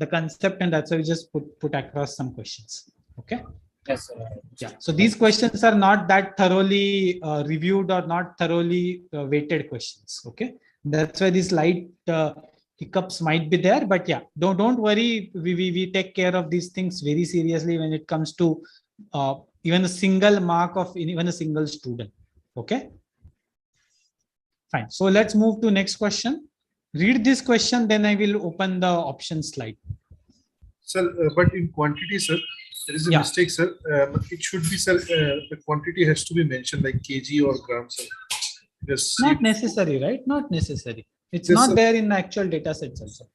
the concept, and that's why we just put across some questions. Okay. yes, sir. Yeah. So these questions are not that thoroughly reviewed or not thoroughly weighted questions. Okay. That's why these light hiccups might be there, but yeah, don't worry. We take care of these things very seriously when it comes to even a single mark of even a single student. Okay. Fine. So let's move to next question. Read this question, then I will open the option slide. Sir, but in quantity, sir, there is a mistake, sir. It should be, sir, the quantity has to be mentioned like kg or gram, sir. Yes. Not necessary, right? Not necessary. It's Yes, not sir. there in the actual data sets also.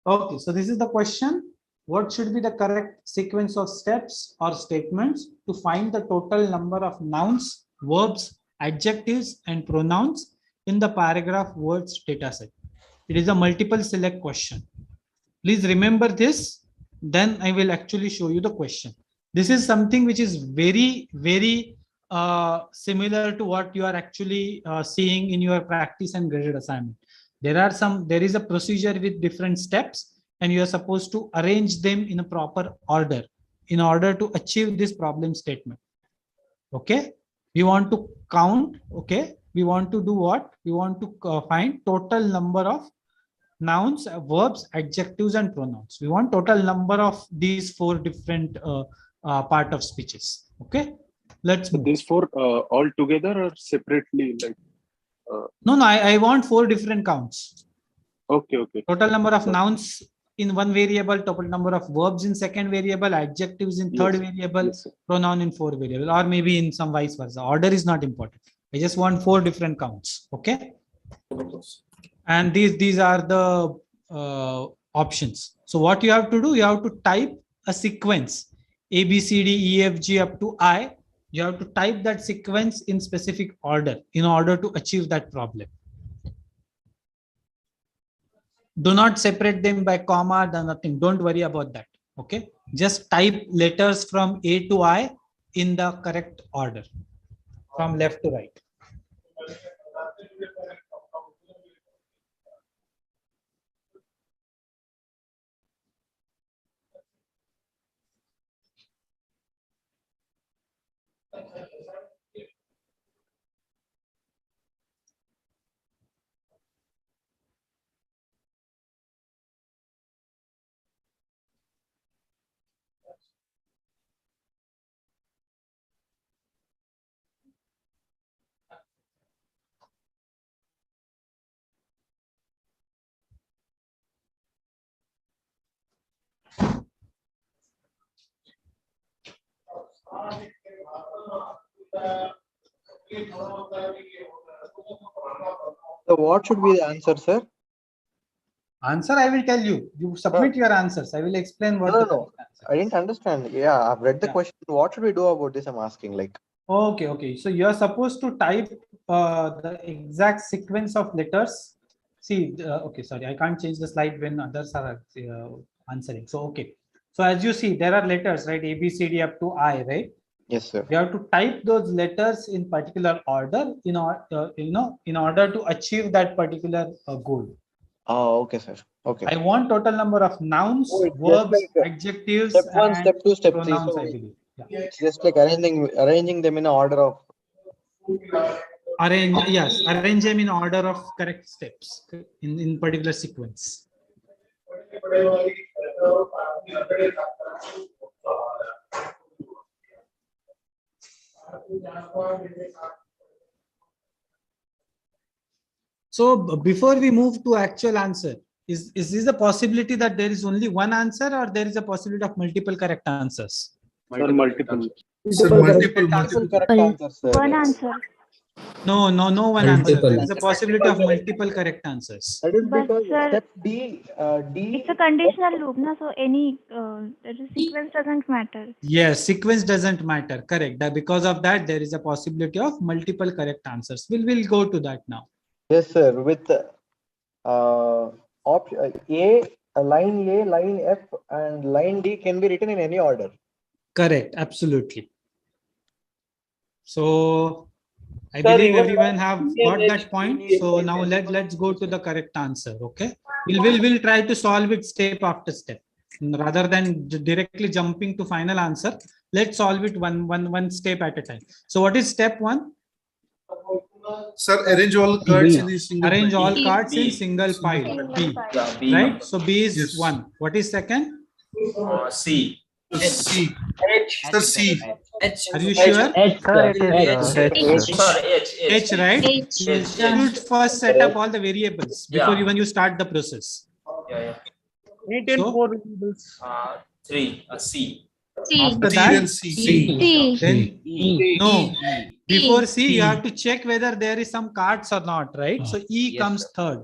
Okay, so this is the question. What should be the correct sequence of steps or statements to find the total number of nouns, verbs, adjectives, and pronouns in the paragraph words dataset? It is a multiple select question. Please remember this. Then I will actually show you the question. This is something which is very, very similar to what you are actually seeing in your practice and graded assignment. There is a procedure with different steps, and you are supposed to arrange them in a proper order in order to achieve this problem statement. Okay. We want to count. Okay. We want to do what? We want to find total number of nouns, verbs, adjectives, and pronouns. We want total number of these four different part of speeches. Okay. Let's move. These four all together or separately? Like no, I want four different counts. Okay. Total number of nouns in one variable, total number of verbs in second variable, adjectives in third variable, pronoun in fourth variable, or maybe in some vice versa. Order is not important. I just want four different counts. Okay. And these are the options. So what you have to do, you have to type a sequence A, B, C, D, E, F, G up to I. You have to type that sequence in specific order in order to achieve that problem. Do not separate them by comma, nothing. Don't worry about that. Okay. Just type letters from A to I in the correct order from left to right. So what should be the answer, sir? Answer, I will tell you. You submit your answers. I will explain what No. I didn't understand. Yeah, I've read the question. What should we do about this? I'm asking. Like. Okay. So you are supposed to type the exact sequence of letters. See, okay, sorry, I can't change the slide when others are answering. So, okay. So as you see, there are letters, right? A, B, C, D up to I, right? Yes, sir. You have to type those letters in particular order in order to achieve that particular goal. Oh, okay, sir. Okay. I want total number of nouns, verbs, adjectives, step one, and step two, step three. pronouns, So I believe. Yeah. it's just like arranging them in order of. Arrange them in order of correct steps in particular sequence. So before we move to actual answer, is this a possibility that there is only one answer, or there is a possibility of multiple correct answers? Multiple. Multiple correct answers. One answer. No one answer. Multiple. There is a possibility of multiple correct answers. That is But because sir, step D, D. it's a conditional loop, na? So any the sequence doesn't matter. Yes, sequence doesn't matter. Correct. That because of that, there is a possibility of multiple correct answers. We'll go to that now. Yes, sir. With option line A, line F, and line D can be written in any order. Correct. Absolutely. So I believe everyone have got that point. So now let's go to the correct answer. Okay. We'll try to solve it step after step. Rather than directly jumping to final answer, let's solve it one step at a time. So what is step 1? Sir, arrange all cards in the single Arrange file. all cards in single file. B. B Right? number. So B is Yes. 1. What is second? C. C. Sir, C. Are you sure? Sir, it is H. Sorry, H, right? H. You should first set up all the variables before even you start the process. Yeah. 8 and So- 4 variables. 3. C. C. After D that, and C. C. then E. no. Before C, you have to check whether there is some cards or not, right? So E Yes, comes sir. third.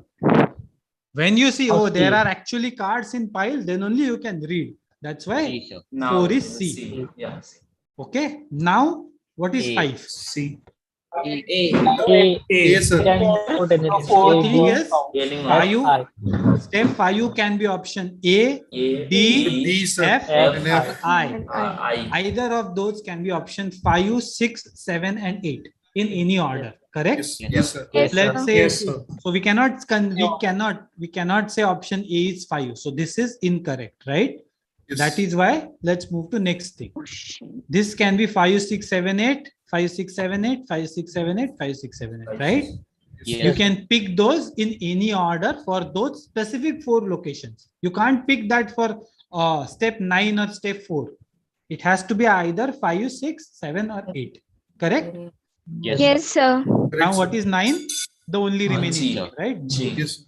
When you see, oh, there are actually cards in pile, then only you can read. That's why C, sir. Now 4 is C. Yeah. C. Okay. Now, what is A. 5? C. A, sir. can put anything. So thing is, Scaling 5, step 5 can be option A, A, D, D, sir. F, And F. or I. I. Either of those can be option 5, 6, 7, and 8 in any order. Correct? Yes, yes, sir. Yes, Let's sir. say Yes, sir. so we cannot say option A is 5. So this is incorrect, right? Yes. That is why let's move to next thing. This can be 5, 6, 7, 8, 5, 6, 7, 8, 5, 6, 7, 8, 5, 6, 7, 8, right? Yes. You can pick those in any order for those specific 4 locations. You can't pick that for step 9 or step 4. It has to be either 5, 6, 7, or 8. Correct? Yes. Yes, sir. Now what is 9? The only remaining G. thing, right? G. Yes.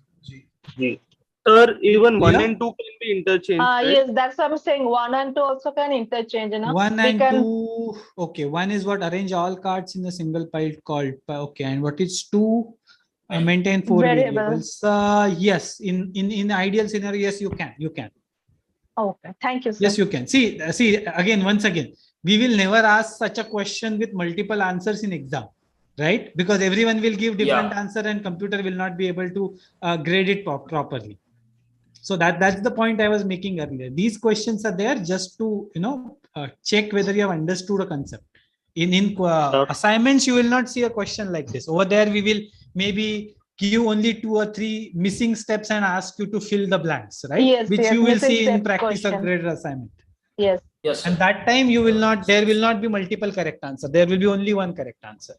G. Sir, even 1 Yeah. and 2 can be interchanged. Right? Yes, that's what I'm saying. 1 and 2 also can interchange. No? 1 We and can, 2. Okay, 1 is what arrange all cards in a single pile called. Okay, and what is 2? Maintain 4 Variables. variables. Yes, in ideal scenario, yes, you can. Okay, thank you, sir. Yes, you can. See again, once again, we will never ask such a question with multiple answers in exam, right? Because everyone will give different answer and computer will not be able to grade it properly. So that's the point I was making earlier. These questions are there just to check whether you have understood a concept. In assignments, you will not see a question like this. Over there, we will maybe give only 2 or 3 missing steps and ask you to fill the blanks, right? Yes, Which yes, you will missing see in steps practice or question. graded assignment. Yes. Yes. And that time there will not be multiple correct answer. There will be only one correct answer.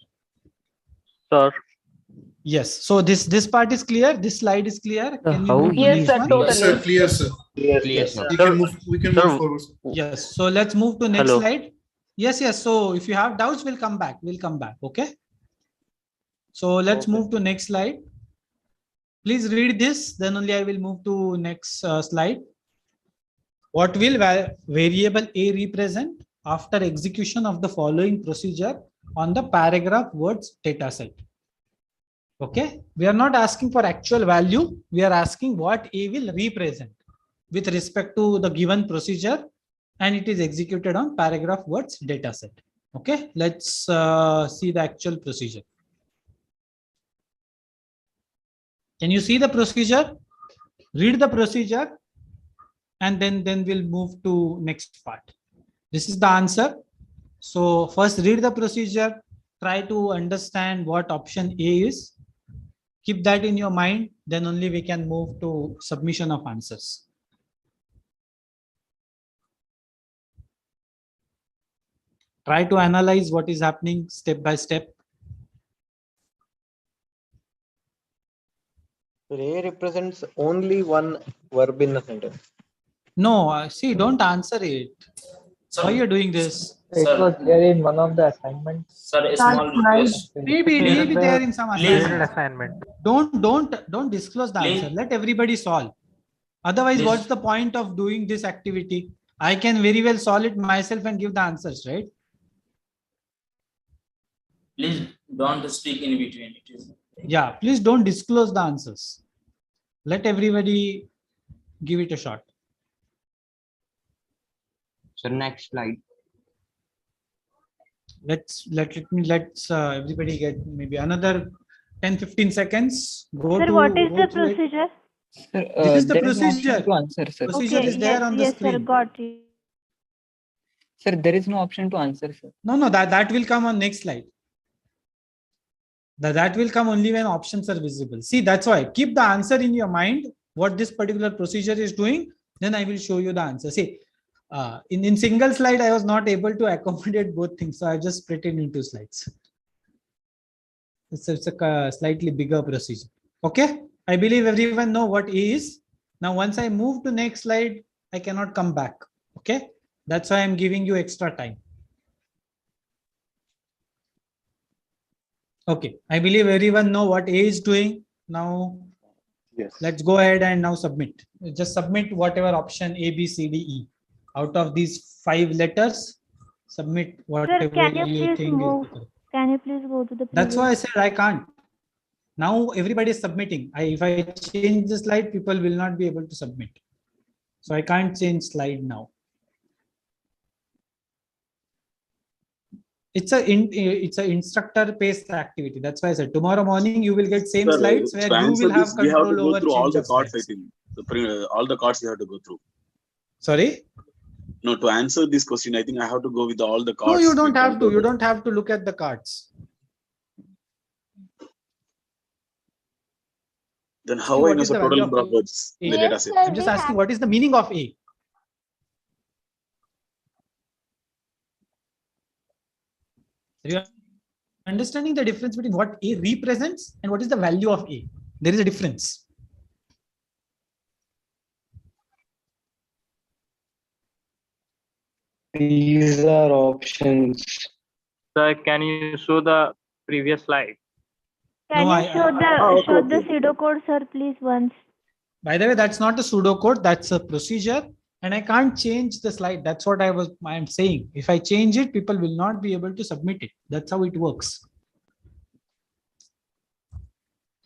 Sir. Yes. So this part is clear. This slide is clear. Can you How move to Yes, next sir, one? totally. Yes, sir. Clear, sir. Clear, sir. We can move forward. Yes. So let's move to next Hello. slide. Yes. So if you have doubts, we'll come back. Okay. So let's move to next slide. Please read this. Then only I will move to next slide. What will variable A represent after execution of the following procedure on the paragraph words data set? Okay. We are not asking for actual value. We are asking what A will represent with respect to the given procedure, and it is executed on paragraph words data set. Okay. Let's see the actual procedure. Can you see the procedure? Read the procedure, and then we'll move to next part. This is the answer. So first read the procedure, try to understand what option A is. Keep that in your mind, then only we can move to submission of answers. Try to analyze what is happening step by step. A represents only one verb in a sentence. No, see, don't answer it. Why are you doing this? It was there in one of the assignments. Sir, a small request. Maybe there in some Please. assignment. Don't disclose the answer. Let everybody solve. Otherwise, Please. what's the point of doing this activity? I can very well solve it myself and give the answers, right? Please Don't speak in between. It is. Yeah, please don't disclose the answers. Let everybody give it a shot. So next slide. Let's everybody get maybe another 10-15 seconds. Sir, what is the procedure? Sir, This is the there is no option procedure. to answer, sir. Procedure Okay, is there on the yes, sir, screen. got it. Sir, there is no option to answer, sir. No, that will come on next slide. That will come only when options are visible. See, that's why keep the answer in your mind, what this particular procedure is doing. Then I will show you the answer. See, in single slide, I was not able to accommodate both things. So I just split it into slides. It's a slightly bigger procedure. Okay. I believe everyone know what A is. Now, once I move to next slide, I cannot come back. Okay. That's why I'm giving you extra time. Okay, I believe everyone know what A is doing. Now, yes. Let's go ahead and now submit. Just submit whatever option A, B, C, D, E. Out of these 5 letters, submit whatever Sir, can you you please think move? is correct. Can you please go to the That's why I previous? said I can't. Now everybody is submitting. If I change the slide, people will not be able to submit. So I can't change slide now. It's a instructor based activity. That's why I said tomorrow morning you will get same Sir, slides where to you answer will have this, we have to control go over through all change the of cards, I slides. think. All the cards you have to go through. Sorry? No, to answer this question, I think I have to go with all the cards. No, you don't with have all to. the- You don't have to look at the cards. Then See, how I what know is the the total value number of of words in the A? data set? I'm just asking what is the meaning of A? Are you understanding the difference between what A represents and what is the value of A? There is a difference. These are options. Sir, can you show the previous slide? Can No, you show the pseudocode, sir, please once? By the way, that's not a pseudocode. That's a procedure. And I can't change the slide. That's what I'm saying. If I change it, people will not be able to submit it. That's how it works.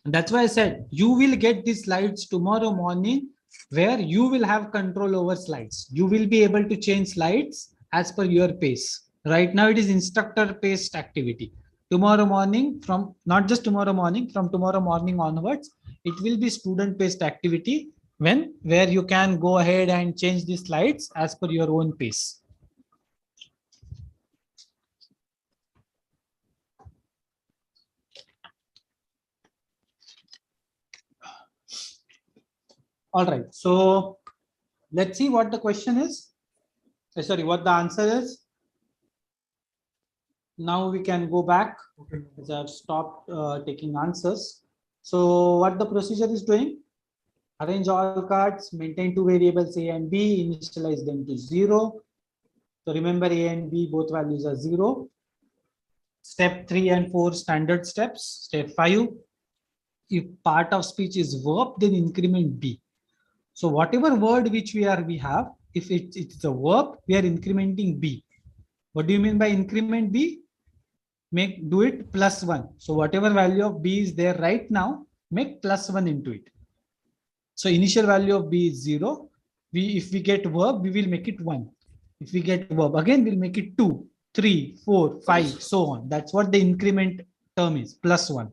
And that's why I said you will get these slides tomorrow morning where you will have control over slides. You will be able to change slides as per your pace. Right now it is instructor paced activity. Tomorrow morning, from not just tomorrow morning, from tomorrow morning onwards, it will be student paced activity where you can go ahead and change the slides as per your own pace. All right, so let's see what the question is. Sorry, what the answer is. Now we can go back as I've stopped taking answers. So what the procedure is doing? Arrange all cards, maintain 2 variables A and B, initialize them to 0. So remember A and B, both values are 0. Step 3 and 4 standard steps. Step 5, if part of speech is verb, then increment B. So whatever word which we have, if it's a verb, we are incrementing B. What do you mean by increment B? Do it +1. So whatever value of B is there right now, make +1 into it. So initial value of B is 0. If we get verb, we will make it 1. If we get verb, again, we'll make it 2, 3, 4, 5, so on. That's what the increment term is, +1.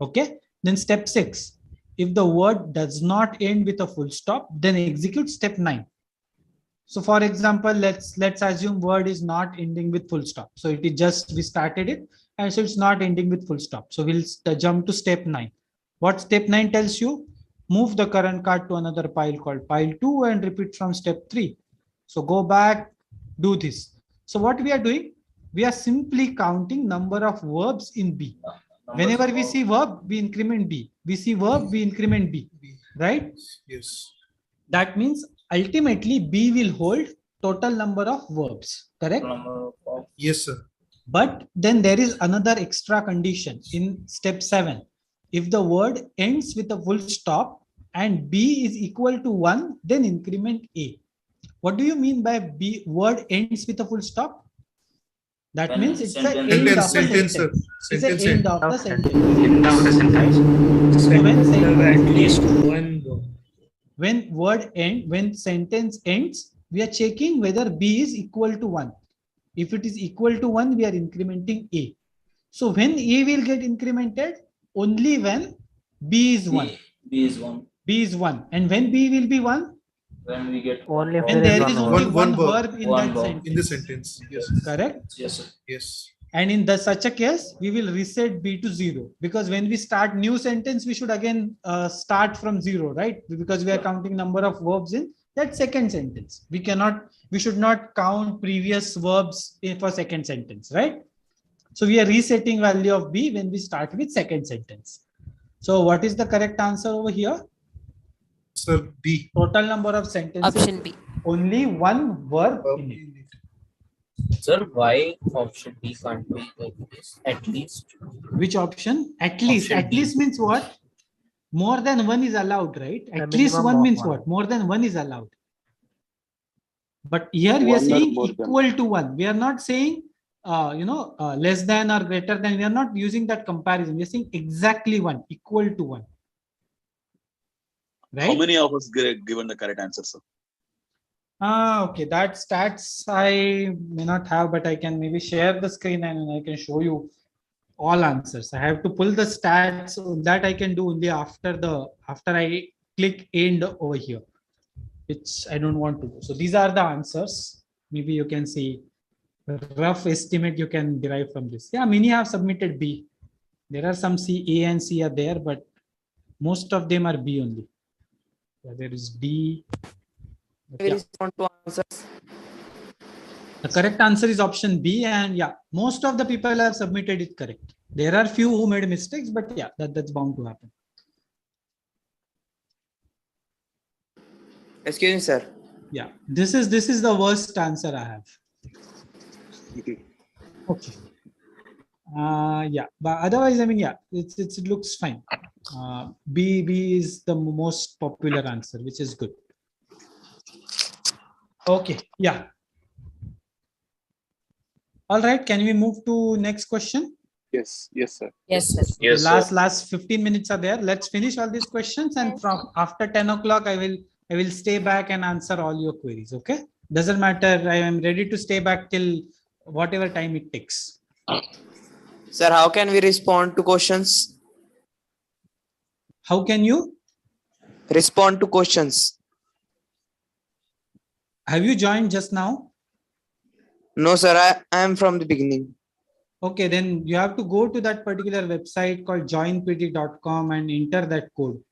Okay. Then step 6. If the word does not end with a full stop, then execute step 9. So for example, let's assume word is not ending with full stop. So it is just, we started it and so it's not ending with full stop. So we'll jump to step 9. What step 9 tells you? Move the current card to another pile called pile 2 and repeat from step 3. So go back, do this. So what we are doing? We are simply counting number of verbs in B. Whenever we see verb, we increment B. We see verb, we increment B. Right? Yes. That means ultimately B will hold total number of verbs. Correct? Yes, sir. But then there is another extra condition in step 7. If the word ends with a full stop and B is equal to 1, then increment A. What do you mean by B word ends with a full stop? That When means it's the sentence- end of a Sentence, sir. sentence. It's the Sentence end end. of the sentence. End of the sentence. Right? So when sentence at least ends, one row. when sentence ends, we are checking whether B is equal to 1. If it is equal to 1, we are incrementing A. So when A will get incremented, only when B is 1. B is 1. B is 1. And when B will be 1? When we get Only if When there is there is one only verb. one One verb in One that verb. sentence. In the sentence. Yes. Correct? Yes, sir. Yes. And in such a case, we will reset B to 0, because when we start new sentence, we should again start from 0, right? Because we are counting number of verbs in that second sentence. We should not count previous verbs for second sentence, right? So we are resetting value of B when we start with second sentence. So what is the correct answer over here? Sir, B. Total number of sentences. Option B. Only one verb in it. Sir, why option B can't be like this? At least. Which option? At least. Option At D. least means what? More than one is allowed, right? At The least minimum one of means one. what? More than one is allowed. But here we are One or saying more than. equal to one. We are not saying, less than or greater than. We are not using that comparison. We are saying exactly one, equal to one. Right? How many of us given the correct answer, sir? Okay, that stats I may not have, but I can maybe share the screen and I can show you all answers. I have to pull the stats, so that I can do only after I click end over here, which I don't want to do. So these are the answers. Maybe you can see a rough estimate you can derive from this. Yeah, many have submitted B. There are some C, A and C are there, but most of them are B only. Yeah, there is B. We respond to answers. The correct answer is option B, and yeah, most of the people have submitted it correct. There are few who made mistakes, but yeah, that's bound to happen. Excuse me, sir. Yeah, this is the worst answer I have. Okay. Yeah, but otherwise, I mean, yeah, it looks fine. B is the most popular answer, which is good. Okay, yeah. All right, can we move to next question? Yes, sir. Yes, sir. Yes, Last 15 minutes are there. Let's finish all these questions, and from after 10 o'clock, I will stay back and answer all your queries. Okay, doesn't matter. I am ready to stay back till whatever time it takes. Sir, how can we respond to questions? How can you respond to questions? Have you joined just now? No, sir. I am from the beginning. Okay, then you have to go to that particular website called joinpt.com and enter that code.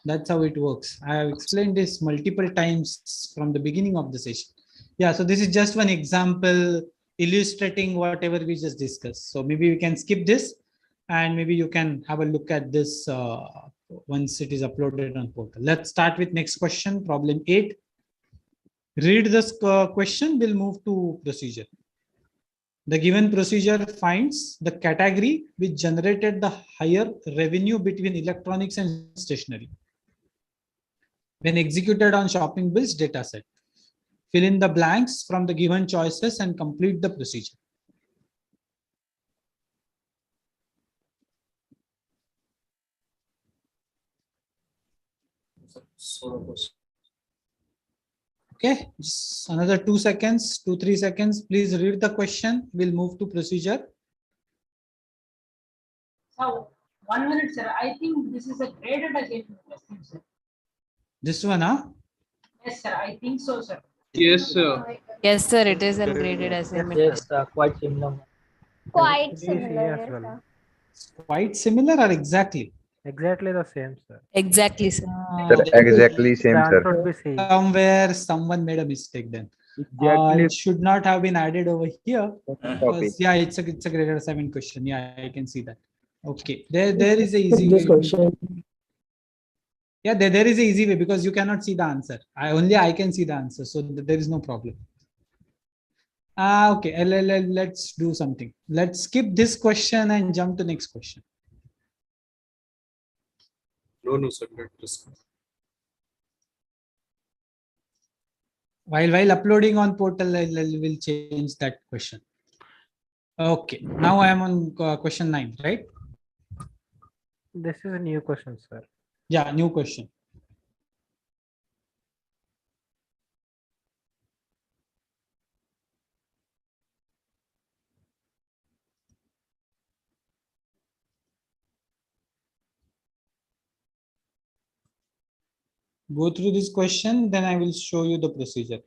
That's how it works. I have explained this multiple times from the beginning of the session. Yeah, so this is just one example illustrating whatever we just discussed. So maybe we can skip this and maybe you can have a look at this once it is uploaded on portal. Let's start with next question, problem 8. Read this question, we'll move to procedure. The given procedure finds the category which generated the higher revenue between electronics and stationery when executed on shopping bills dataset. Fill in the blanks from the given choices and complete the procedure. Okay, just another 2 seconds, 2-3 seconds. Please read the question. We'll move to procedure. So 1 minute, sir. I think this is a graded assignment question, sir. This one, huh? Yes, sir. I think so, sir. Yes, sir. Yes, sir. It is a graded assignment. Yes, quite similar. Quite C as similar. well. Quite similar or exactly? Exactly the same, sir. Exactly, sir. Exactly same, The answer sir. would be C. Somewhere someone made a mistake then. It should not have been added over here. Because, yeah, it's a graded assignment question. Yeah, I can see that. Okay, there is a easy way. Yeah, there is a easy way because you cannot see the answer. I can see the answer, so there is no problem. Okay, let's do something. Let's skip this question and jump to next question. No, sir. While uploading on portal, I will change that question. Okay, now I am on question 9, right? This is a new question, sir. Yeah, new question. Go through this question, then I will show you the procedure.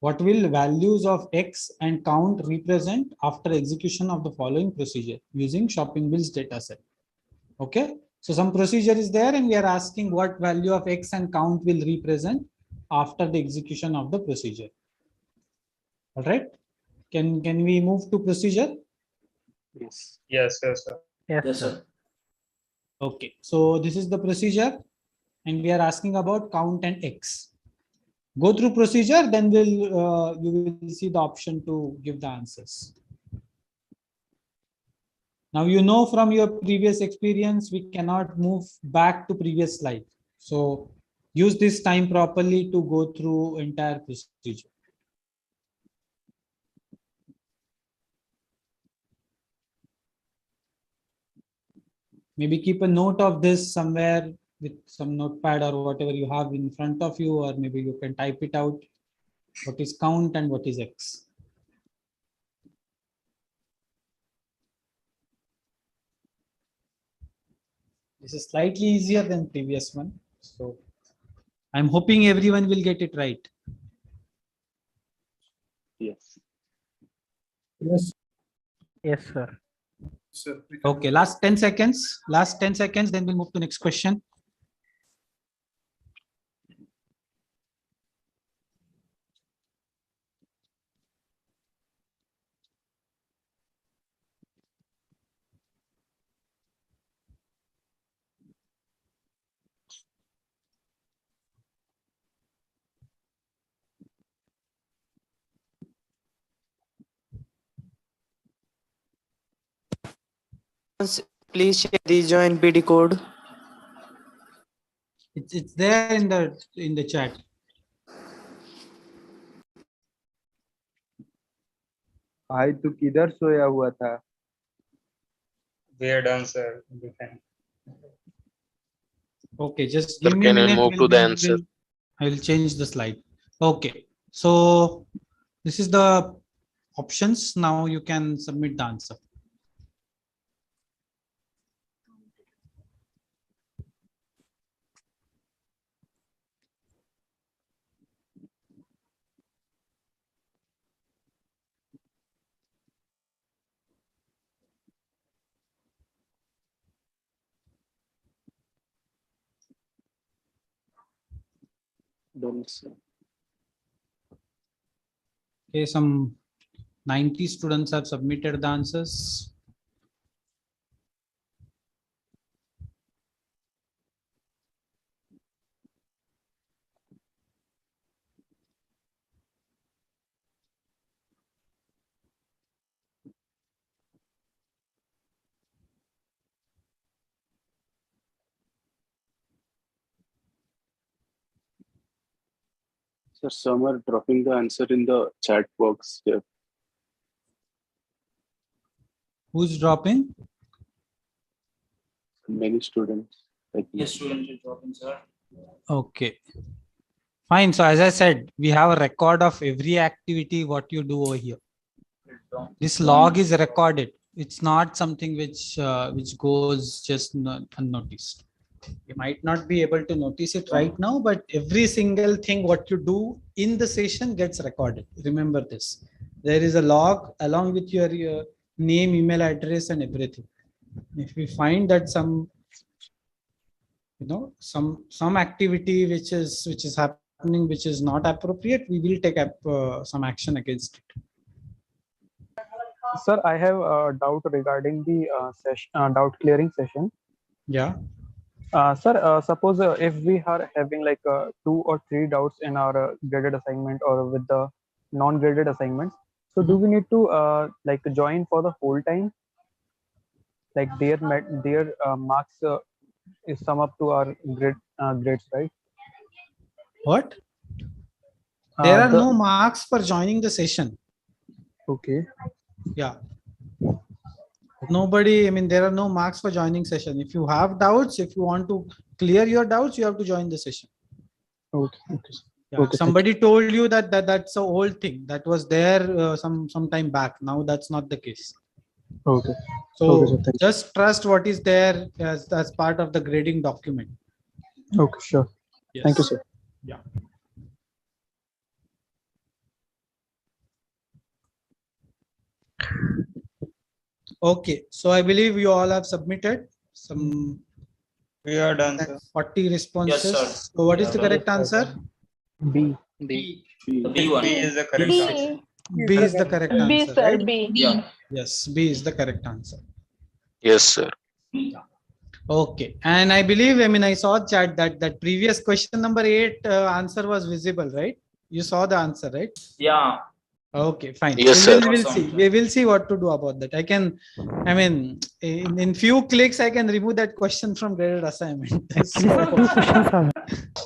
What will values of X and count represent after execution of the following procedure using shopping bills data set? Okay, so some procedure is there and we are asking what value of X and count will represent after the execution of the procedure. All right, can we move to procedure? Yes. Yes, yes, sir. Yes, sir. Okay, so this is the procedure and we are asking about count and X. Go through procedure, then you will see the option to give the answers. Now you know from your previous experience we cannot move back to previous slide. So use this time properly to go through entire procedure. Maybe keep a note of this somewhere with some notepad or whatever you have in front of you, or maybe you can type it out. What is count and what is X? This is slightly easier than previous one. So I'm hoping everyone will get it right. Yes. Yes. Yes, sir. Sir, Okay, last 10 seconds. Last 10 seconds, then we'll move to next question. Please share the join PD code. It's there in the chat. भाई तू किधर सोया हुआ था? Weird answer. Okay, just Sir, give me a can we minute. move to the answer? I will change the slide. Okay, so this is the options. Now you can submit the answer. Okay, some 90 students have submitted the answers. Sir, some are dropping the answer in the chat box here. Who's dropping? Many students. Yes, students is dropping, sir. Okay, fine. So as I said, we have a record of every activity what you do over here. This log is recorded. It's not something which goes just unnoticed. You might not be able to notice it right now, but every single thing what you do in the session gets recorded. Remember this. There is a log along with your name, email address, and everything. If we find that some activity which is happening which is not appropriate, we will take up some action against it. Sir, I have a doubt regarding the doubt clearing session. Yeah. Sir, suppose if we are having like 2 or 3 doubts in our graded assignment or with the non-graded assignments, so do we need to like join for the whole time? Like their marks is sum up to our grades, right? What? There are no marks for joining the session. Okay. Yeah. Nobody, I mean, there are no marks for joining session. If you have doubts, if you want to clear your doubts, you have to join the session. Okay. Okay. Yeah. Okay, Somebody told you that's an old thing that was there some time back. Now that's not the case. Okay. So Okay, sir, just trust what is there as part of the grading document. Okay, sure. Yes. Thank you, sir. Yeah. Okay, so I believe you all have submitted some. We are done, sir. 40 responses. Yes, sir. So what is Yeah, the done. correct answer? B. B. The B one. B is the correct B. answer. B is the correct B, answer, sir, right? B. Yeah. Yes, B is the correct answer. Yes, sir. Okay, and I believe, I mean, I saw chat that previous question number 8 answer was visible, right? You saw the answer, right? Yeah. Okay, fine. Yes, we'll sir. see. We will see what to do about that. I mean, in few clicks, I can remove that question from graded assignment.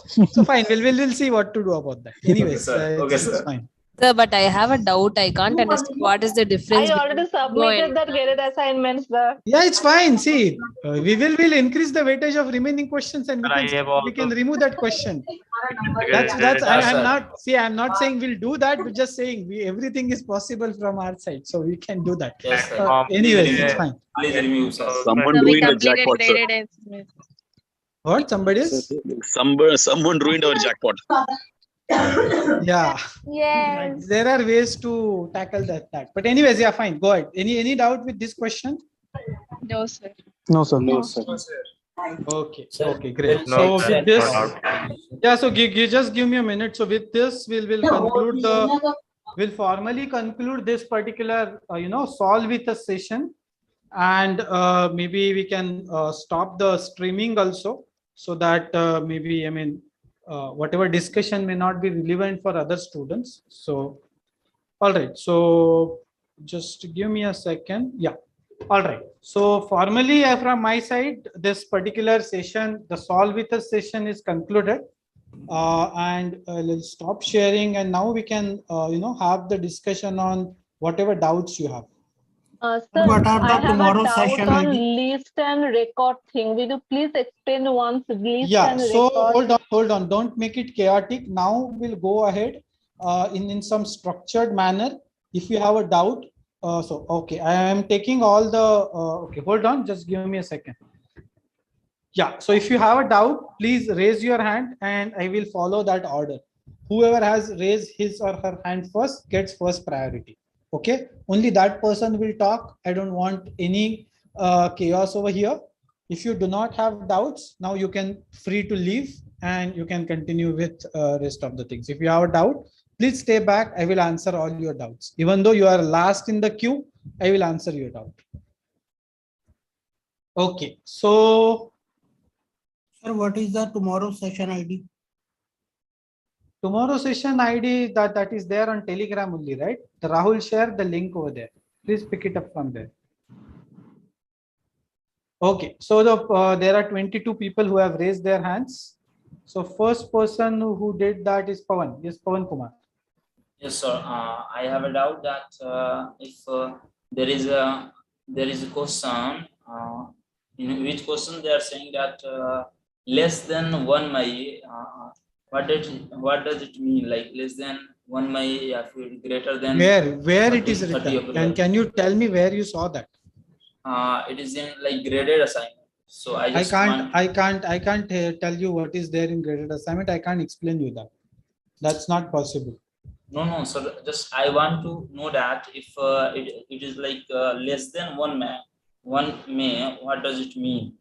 So fine. We'll see what to do about that. Anyways, Okay, it's sir. fine. Sir, but I have a doubt. I can't understand what is the difference. I already submitted that graded assignments, sir. Yeah, it's fine. See, we will increase the weightage of remaining questions, and we can remove that question. I'm not saying we'll do that. We're just saying everything is possible from our side, so we can do that. Yes, sir. Anyways, it's fine. Please remove, sir. Someone So we ruined the completed jackpot, sir. graded estimate. What? Somebody is? Someone ruined our jackpot. Yeah. Yes. There are ways to tackle that. But anyways, yeah, fine. Go ahead. Any doubt with this question? No, sir. No, sir. No, sir. Okay. Okay, great. No, So sir, with this, no doubt. yeah. So just give me a minute. So with this, we'll formally conclude this particular, solve with a session, and maybe we can stop the streaming also, so that maybe, I mean, whatever discussion may not be relevant for other students. So, all right. So just give me a second. Yeah. All right. So formally, from my side, this particular session, the solve with us session is concluded. And I'll stop sharing, and now we can, have the discussion on whatever doubts you have. Sir, What are the I have a tomorrow doubt session on ID? list and record thing. Will you please explain once list Yeah, and so record? hold on. Don't make it chaotic. Now we'll go ahead in some structured manner. If you have a doubt, okay, I am taking all the, okay, hold on, just give me a second. Yeah, so if you have a doubt, please raise your hand and I will follow that order. Whoever has raised his or her hand first gets first priority. Okay, only that person will talk. I don't want any chaos over here. If you do not have doubts, now you can free to leave and you can continue with rest of the things. If you have a doubt, please stay back. I will answer all your doubts. Even though you are last in the queue, I will answer your doubt. Okay, so Sir, what is the tomorrow session ID? tomorrow session ID that is there on Telegram only, right? The Rahul shared the link over there. Please pick it up from there. Okay, so there are 22 people who have raised their hands. So first person who did that is Pawan. Yes, Pawan Kumar. Yes, sir. I have a doubt that if there is a question, in which question they are saying that less than 1 May. What does it mean? Like less than 1 May, greater than Where it is 30 written? April. And can you tell me where you saw that? It is in like graded assignment. So I can't tell you what is there in graded assignment. I can't explain you that. That's not possible. No, sir. Just I want to know that if it is like less than 1 May, what does it mean?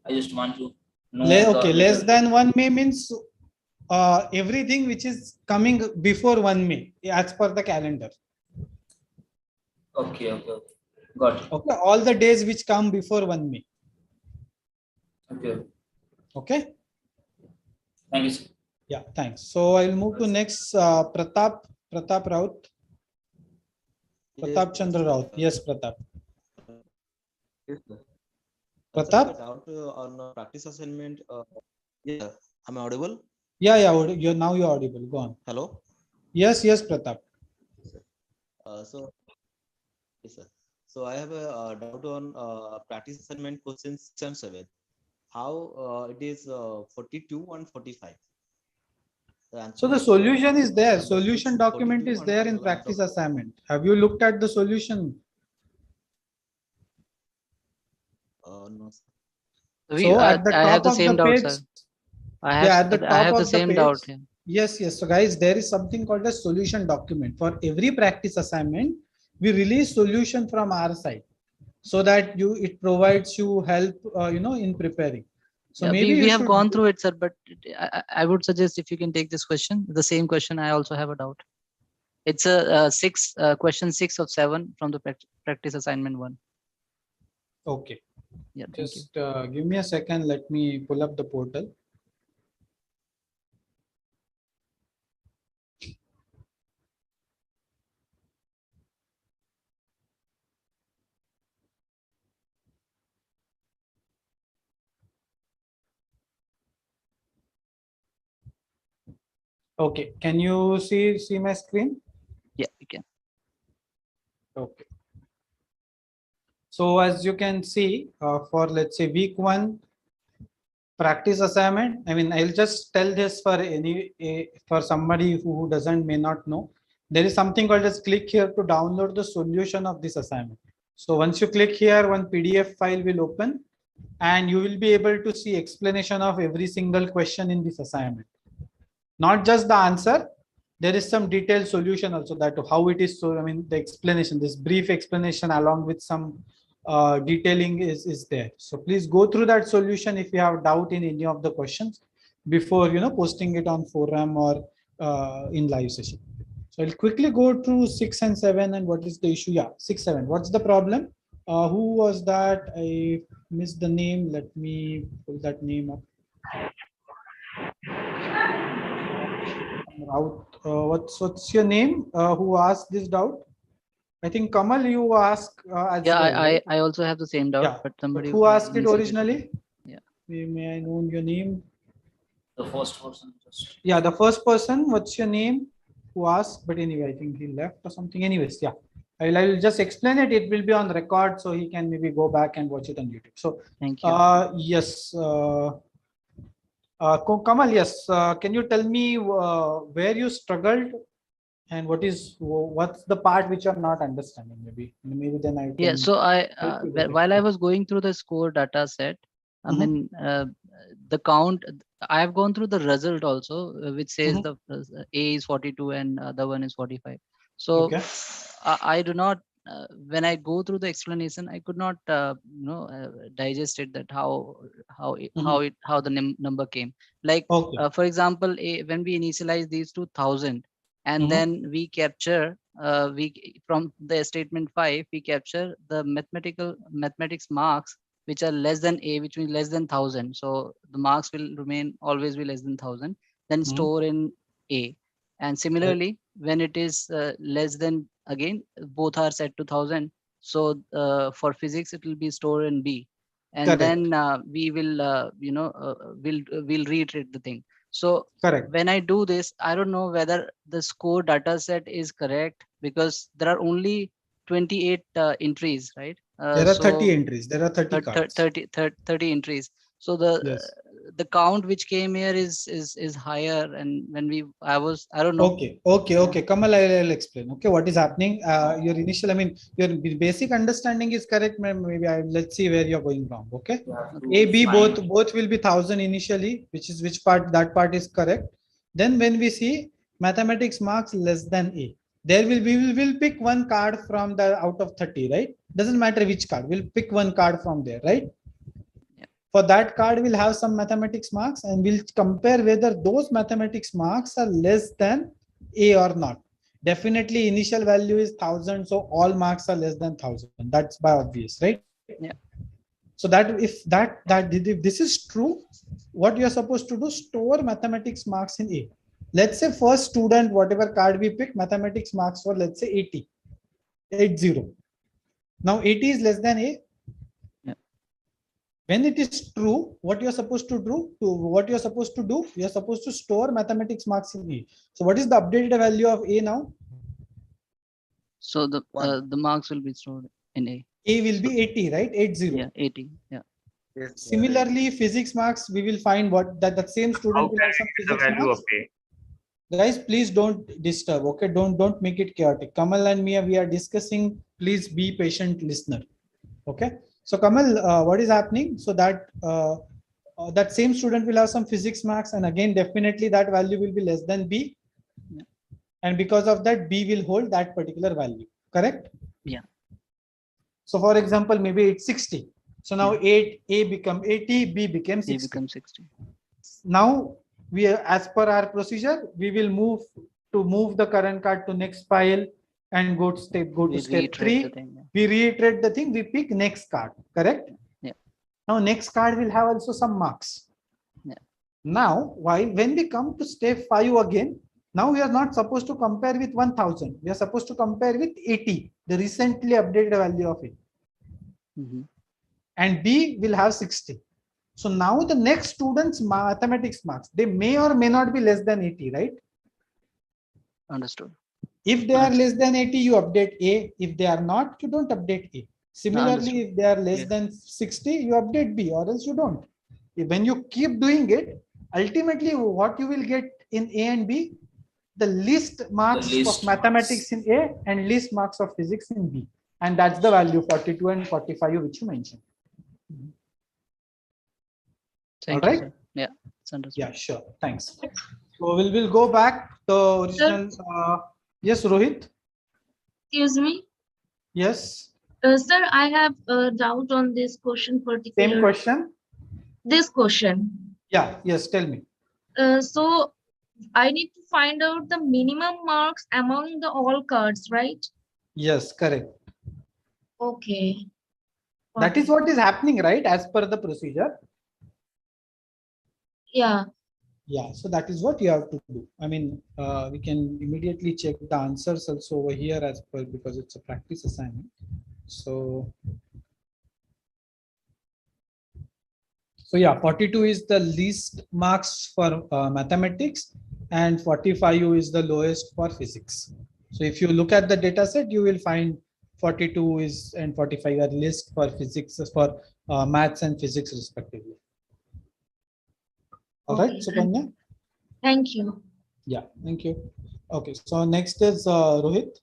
I just want to know. Okay, less than 1 May means everything which is coming before 1 May as per the calendar. Okay. Got it. Okay, all the days which come before 1 May. Okay. Thank you, sir. Yeah, thanks. So I'll move to next Pratap Raut. Pratap Chandra Raut. Yes, Pratap. Yes, sir. Pratap? Doubt on practice assignment. Yeah, am I audible? Yeah. You're audible. Go on. Hello. Yes, Pratap. So, yes, sir. So I have a doubt on practice assignment questions 6 and 7. How it is 42 and 45. So the solution is there. Solution document is there in practice assignment. Have you looked at the solution? No, sir. So at the I have top the of the same doubt, page, sir. at the I top have the of the same page. doubt. Yeah. Yes. So guys, there is something called a solution document. For every practice assignment, we release solution from our side, so that it provides you help, in preparing. So Yeah, maybe we you have should. gone through it, sir, but I would suggest if you can take this question, the same question. I also have a doubt. It's a question 6 of 7 from the practice assignment 1. Okay. Yeah, thank you. Just give me a second. Let me pull up the portal. Okay. Can you see my screen? Yeah, you can. Okay. So as you can see, for let's say week 1 practice assignment, I mean, I'll just tell this for for somebody who may not know. There is something called as click here to download the solution of this assignment. So once you click here, one PDF file will open, and you will be able to see explanation of every single question in this assignment. Not just the answer, there is some detailed solution also, that how it is. So I mean, the explanation, this brief explanation along with some detailing is there. So please go through that solution if you have doubt in any of the questions before posting it on forum or in live session. So I'll quickly go through 6 and 7 and what is the issue. Yeah, 6, 7. What's the problem? Who was that? I missed the name. Let me pull that name up. What's your name? Who asked this doubt? I think Kamal, you asked as Yeah, well. Right? I also have the same doubt, Yeah. but somebody Who asked it initiated originally? Yeah. May I know your name? The first person. Yeah, the first person. What's your name? Who asked? But anyway, I think he left or something. Anyways, yeah. I'll just explain it. It will be on record, so he can maybe go back and watch it on YouTube. So thank you. Yes. Kamal, yes. Can you tell me where you struggled and what's the part which you're not understanding? Maybe then I can. Yeah. So while I was going through the score data set, I mean the count. I have gone through the result also, which says the A is 42 and the one is 45. So okay. I do not. When I go through the explanation, I could not, digest it, that how the number came. Like for example, when we initialize these 2,000, and then we capture from the statement 5, we capture the mathematics marks which are less than A, which means less than 1,000. So the marks will always be less than 1,000. Then store in A. And similarly, when it is less than, again, both are set to 1,000. So for physics, it will be stored in B. And then we will, we'll reiterate the thing. So when I do this, I don't know whether the score data set is correct, because there are only 28 entries, right? There are 30 entries. There are 30 cards. 30 entries. So the count which came here is higher, and when I don't know. Okay. Kamal, I'll explain. Okay, what is happening? Your initial, I mean, your basic understanding is correct. Maybe let's see where you're going wrong. Okay. A, B, both will be 1,000 initially, which part, that part is correct. Then when we see mathematics marks less than A, we will pick one card from the out of 30, right? Doesn't matter which card, we'll pick one card from there, right? For that card, we'll have some mathematics marks, and we'll compare whether those mathematics marks are less than A or not. Definitely initial value is 1,000, so all marks are less than 1,000. That's by obvious, right? Yeah. So that if this is true, what you're supposed to do, store mathematics marks in A. Let's say first student, whatever card we pick, mathematics marks for, let's say 80. Now 80 is less than A. Yeah. When it is true, what you're supposed to do, you're supposed to store mathematics marks in A. So what is the updated value of A now? So the marks will be stored in A. A will be 80, right? 80. Yeah, 80. Yeah. Yes, Similarly, physics marks, we will find what that same student will have some physics marks. Guys, please don't disturb. Okay, don't make it chaotic. Kamal and Mia, we are discussing. Please be patient listener. Okay. So Kamal, what is happening? So that that same student will have some physics marks, and again, definitely that value will be less than B. And because of that, B will hold that particular value. Correct? Yeah. So for example, maybe it's 60. So now A become 80, B became 60. A becomes 60. Now we are, as per our procedure, we will move the current card to next file and go to step 3. We reiterate the thing, we pick next card, correct? Yeah. Now next card will have also some marks. Yeah. Now when we come to step 5 again, now we are not supposed to compare with 1000. We are supposed to compare with 80, the recently updated value of it. And B will have 60. So now the next student's mathematics marks, they may or may not be less than 80, right? Understood. If they are less than 80, you update A. If they are not, you don't update A. Similarly, if they are less than 60, you update B, or else you don't. When you keep doing it, ultimately what you will get in A and B, the least marks of mathematics in A and least marks of physics in B. And that's the value 42 and 45 which you mentioned. Thank All you, right? sir. Yeah, it's understood. Yeah, sure. Thanks. So we'll go back to original. Yes, Rohit. Excuse me. Yes. Sir, I have a doubt on this question particular. Same question. This question. Yeah. Yes. Tell me. So I need to find out the minimum marks among the all cards, right? Yes, correct. Okay. That is what is happening, right? As per the procedure. Yeah. Yeah. So that is what you have to do. I mean, we can immediately check the answers also over here as per, because it's a practice assignment. So yeah, 42 is the least marks for mathematics and 45 is the lowest for physics. So if you look at the data set, you will find 42 is and 45 are least for physics, for maths and physics respectively. All right, Sukanya? Thank you. Yeah, thank you. Okay, so next is Rohit.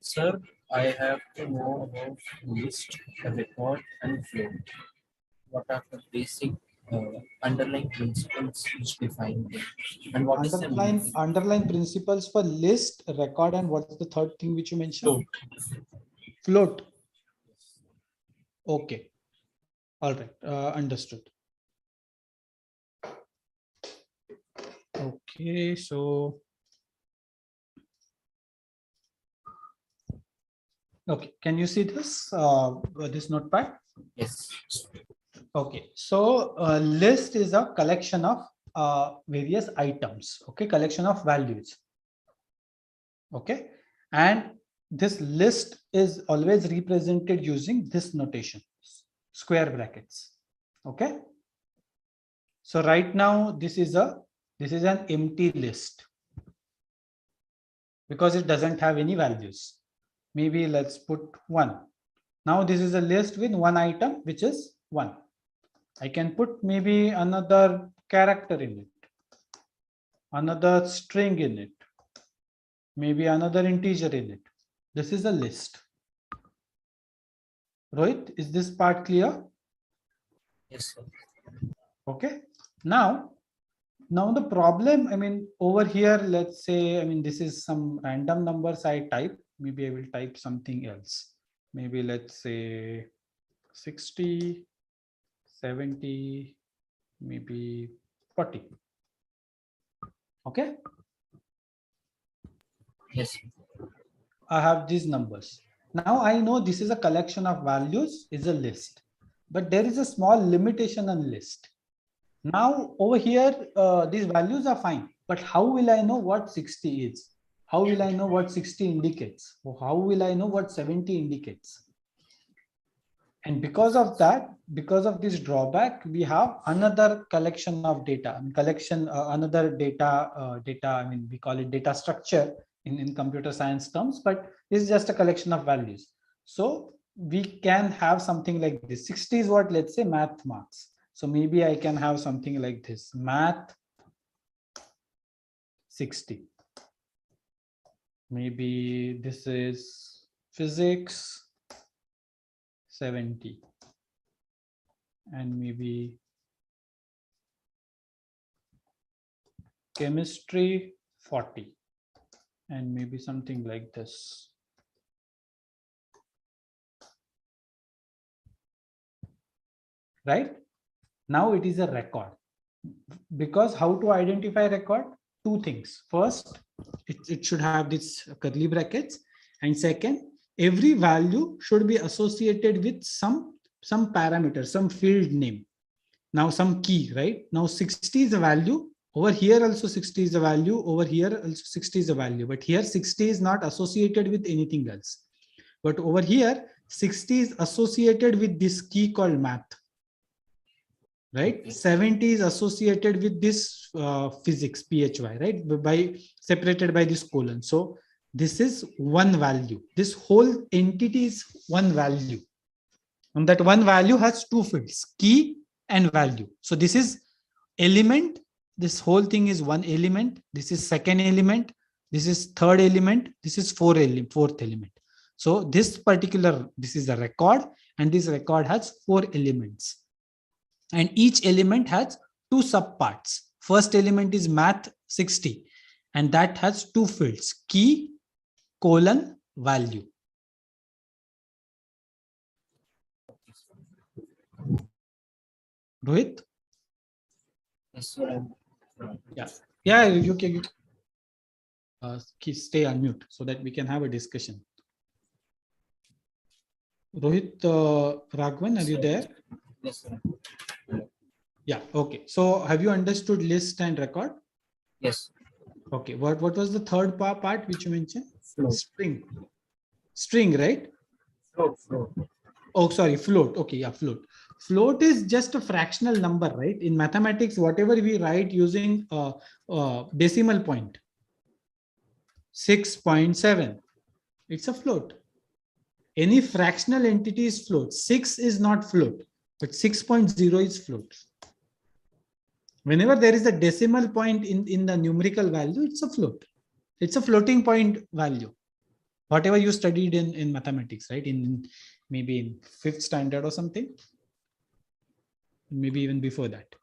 Sir, I have to know about list, record, and float. What are the basic underlying principles which define them? And what is the underlying principles for list, record, and what's the third thing which you mentioned? Float. Okay. All right. Understood. Okay. So. Okay. Can you see this? This notepad? Yes. Okay. So list is a collection of various items. Okay. Collection of values. Okay. And this list is always represented using this notation, square brackets. Okay. So right now this is an empty list because it doesn't have any values. Maybe let's put 1. Now this is a list with one item, which is 1. I can put maybe another character in it, another string in it, maybe another integer in it. This is a list. Rohit, is this part clear? Yes, sir. Okay. Now the problem, I mean, over here, let's say, I mean, this is some random numbers I type. Maybe I will type something else. Maybe let's say 60, 70, maybe 40. Okay. Yes. I have these numbers. Now I know this is a collection of values, is a list, but there is a small limitation on list. Now over here, these values are fine, but how will I know what 60 is? How will I know what 60 indicates? Or how will I know what 70 indicates? And because of that, because of this drawback, we have another collection of data, another data, I mean, we call it data structure in computer science terms, but it's just a collection of values. So we can have something like this. 60 is what, let's say, math marks. So maybe I can have something like this, math 60. Maybe this is physics 70. And maybe chemistry 40. And maybe something like this. Right? Now it is a record. Because how to identify record? Two things. First, it should have this curly brackets. And second, every value should be associated with some parameter, some field name. Now some key, right? Now 60 is a value. Over here also 60 is a value. Over here also 60 is a value. But here 60 is not associated with anything else. But over here 60 is associated with this key called math. Right? 70 is associated with this physics, PHY, right? By separated by this colon. So this is one value. This whole entity is one value. And that one value has two fields, key and value. So this is element. This whole thing is one element. This is second element. This is third element. This is fourth element. So this is a record, and this record has 4 elements. And each element has 2 subparts. First element is math 60, and that has 2 fields, key, colon, value. Rohit? Yes, sir. Yeah, you can stay on mute so that we can have a discussion. Rohit, Raghavan, are you there? Yes, sir. Yeah, okay. So have you understood list and record? Yes. Okay, what was the third part which you mentioned? Float. String, right? Float. Oh, sorry, float. Okay, yeah, float. Float is just a fractional number, right? In mathematics, whatever we write using decimal point, 6.7, it's a float. Any fractional entity is float. 6 is not float, but 6.0 is float. Whenever there is a decimal point in the numerical value, it's a float. It's a floating point value. Whatever you studied in mathematics, right? Maybe in 5th standard or something. Maybe even before that.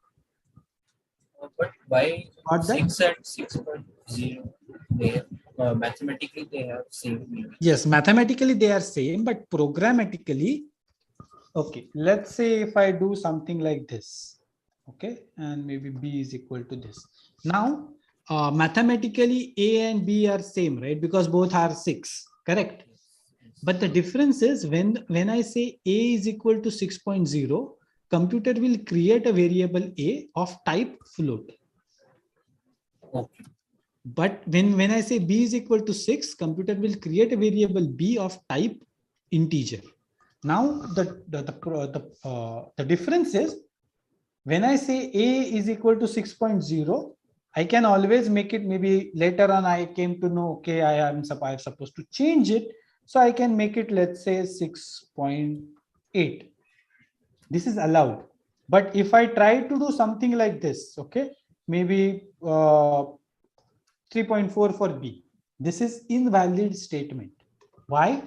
But why Got that? 6 and 6.0? They mathematically they have same meaning. Yes, mathematically they are same, but programmatically, okay, let's say if I do something like this, okay, and maybe B is equal to this. Now, mathematically A and B are same, right? Because both are 6, correct? But the difference is when I say A is equal to 6.0, computer will create a variable A of type float. Okay. But when I say B is equal to 6, computer will create a variable B of type integer. Now the difference is when I say A is equal to 6.0, I can always make it, maybe later on I came to know, okay, I'm supposed to change it. So I can make it, let's say 6.8. This is allowed. But if I try to do something like this, okay, maybe 3.4 for B, this is invalid statement. Why?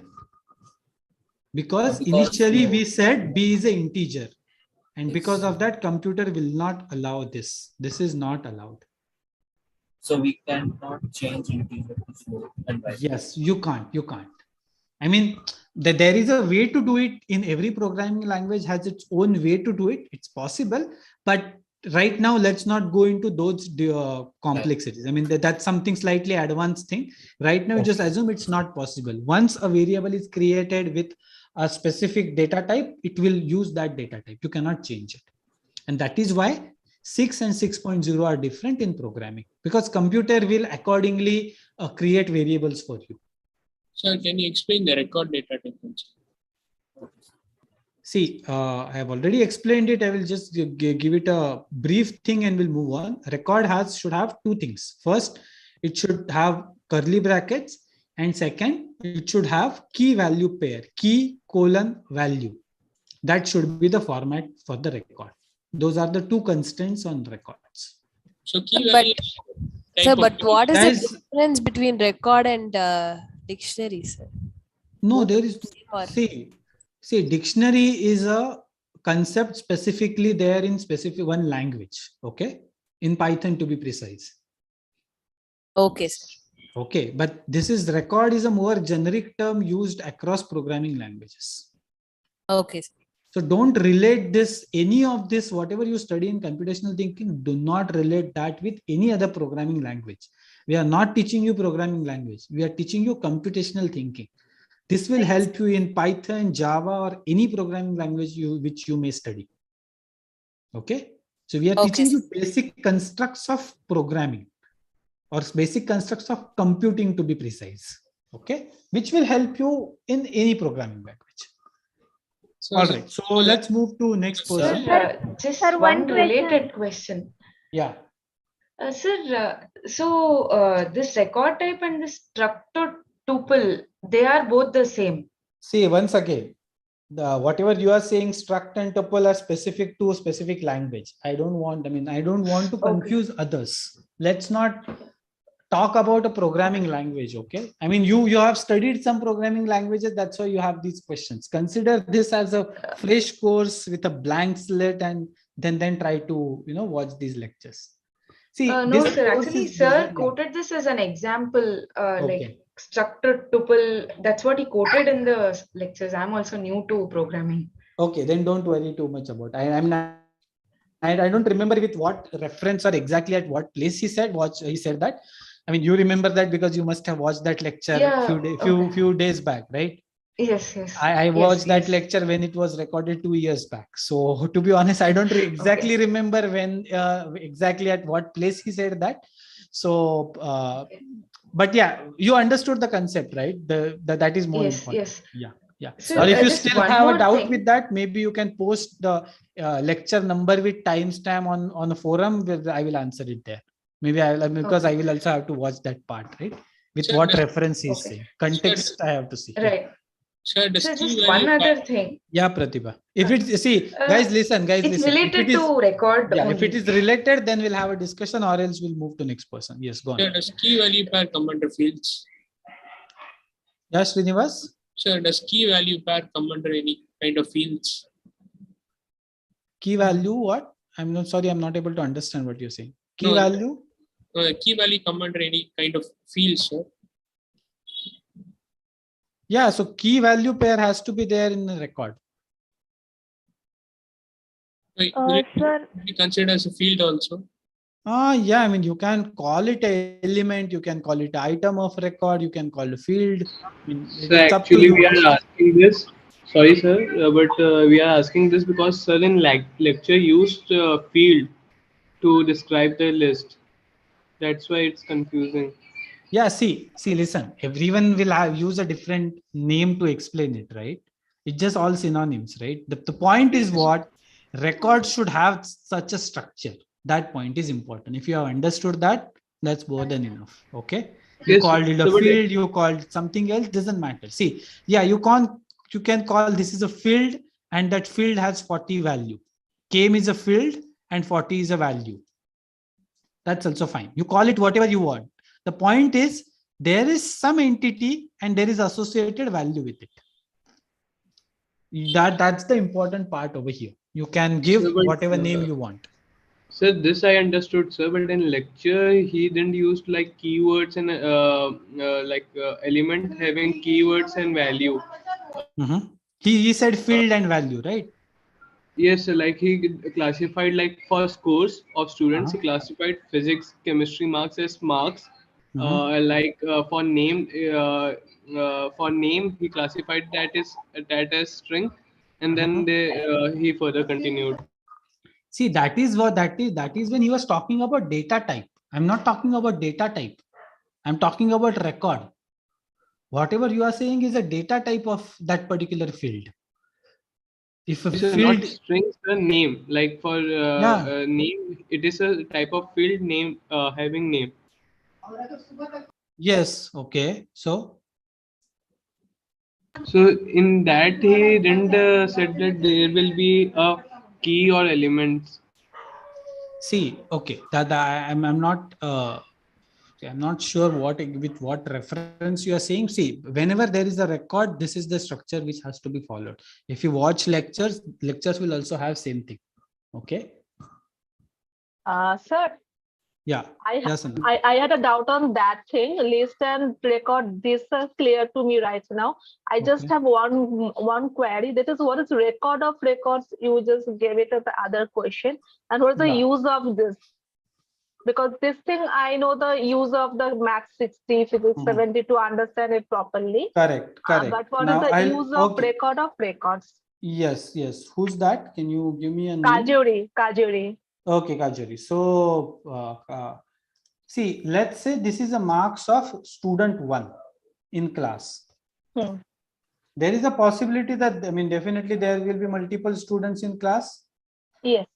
Because initially we said B is an integer. And because of that, computer will not allow this. This is not allowed. So we cannot change integer to float. Yes, you can't. I mean, there is a way to do it. In every programming language has its own way to do it. It's possible, but right now let's not go into those complexities. I mean, that's something slightly advanced thing. Right now, you just assume it's not possible. Once a variable is created with a specific data type, it will use that data type. You cannot change it. And that is why 6 and 6.0 are different in programming, because computer will accordingly create variables for you. Sir, can you explain the record data type? See, I have already explained it. I will just give it a brief thing and we'll move on. Record should have two things. First, it should have curly brackets, and second, it should have key value pair, key colon value. That should be the format for the record. Those are the two constraints on records. So key But, value. sir, but what is Guys, the difference between record and dictionary, sir? No, Both there are is. same or- See, dictionary is a concept specifically there in specific one language. Okay, in Python to be precise. Okay, sir. Okay, but this is record is a more generic term used across programming languages. Okay, sir. So don't relate this, any of this, whatever you study in computational thinking, do not relate that with any other programming language. We are not teaching you programming language. We are teaching you computational thinking. This will help you in Python, Java, or any programming language which you may study. Okay. So we are teaching you basic constructs of programming or basic constructs of computing to be precise. Okay. Which will help you in any programming language. All right, so let's move to next person. Just Sir, one one question. related question. Yeah. Sir, this record type and this structure tuple, they are both the same. See, once again, whatever you are saying, struct and tuple are specific to a specific language. I don't want to confuse others. Let's not talk about a programming language. Okay. I mean, you have studied some programming languages. That's why you have these questions. Consider this as a fresh course with a blank slate, and then try to, watch these lectures. See, No, sir. Actually, sir quoted this as an example, like structured tuple. That's what he quoted in the lectures. I'm also new to programming. Okay, then don't worry too much about it. I don't remember with what reference or exactly at what place he said that. I mean, you remember that because you must have watched that lecture few days back, right? Yes, yes. I watched that lecture when it was recorded 2 years back. So to be honest, I don't exactly remember when exactly at what place he said that. So, but yeah, you understood the concept, right? That is more important. Yes. Yeah. So, or if you just still one have a more doubt thing. with that, maybe you can post the lecture number with timestamp on the forum where I will answer it there. Maybe I will, because I will also have to watch that part, right? With Sure, what reference he's saying. Context I have to see. Right. Sure, So just one other thing. Yeah, Pratibha. If it's guys, listen. It's related to record. Yeah, only. if it is related, then we'll have a discussion, or else we'll move to next person. Yes, go on. Sure, does key value pair come under fields? Yeah, Srinivas. Sure, does key value pair come under any kind of fields? Key value what? I'm not sorry, I'm not able to understand what you're saying. Key value? Key value come under any kind of fields, sir? Yeah, so key value pair has to be there in the record. Will it be considered as a field also? Yeah, I mean, you can call it an element, you can call it an item of record, you can call it a field. I mean, So actually, we are asking this. Sorry, sir, but we are asking this because sir in lecture used field to describe the list. That's why it's confusing. Yeah, see, listen, everyone will use a different name to explain it, right? It's just all synonyms, right? The point is what? Record should have such a structure. That point is important. If you have understood that, that's more than enough. Okay. You called it a field, you called something else, doesn't matter. See, yeah, you can call this is a field, and that field has 40 value. Came is a field and 40 is a value. That's also fine. You call it whatever you want. The point is there is some entity and there is associated value with it. That's the important part over here. You can give whatever name you want. Sir, this I understood, sir, but in lecture he didn't use like keywords and element having keywords and value. He said field and value, right? Yes, sir, like he classified like for scores of students, he classified physics, chemistry marks as marks. For name, he classified that as string, and then he further continued. See, that is when he was talking about data type. I'm not talking about data type. I'm talking about record. Whatever you are saying is a data type of that particular field. If a So field not strings, the name, like for name, it is a type of field name having name. Yes. Okay. So In that he didn't said that there will be a key or elements. see, okay, that I'm not I'm not sure with what reference you are saying. See, whenever there is a record, this is the structure which has to be followed. If you watch lectures will also have same thing. Okay. Sir. Yeah. Yes, Anna. I had a doubt on that thing. List and record. This is clear to me right now. I just have one query. That is, what is record of records? You just gave it as the other question. And what is the use of this? Because this thing, I know the use of the max 60, physics 70 to understand it properly. Correct. But what is the use of record of records? Yes. Who's that? Can you give me a name? Kajuri. Okay, Kajuri. So see, let's say this is a marks of student 1 in class. There is a possibility that, I mean, definitely there will be multiple students in class. Yes.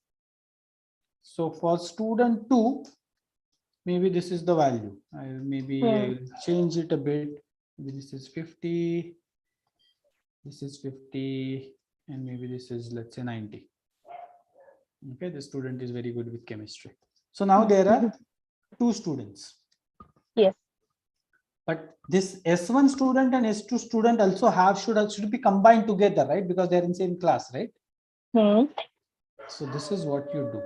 So for student 2, maybe this is the value. I'll change it a bit. Maybe this is 50. This is 50. And maybe this is, let's say, 90. Okay, the student is very good with chemistry. So now there are 2 students. Yes. But this S1 student and S2 student also should be combined together, right? Because they're in same class, right? So this is what you do.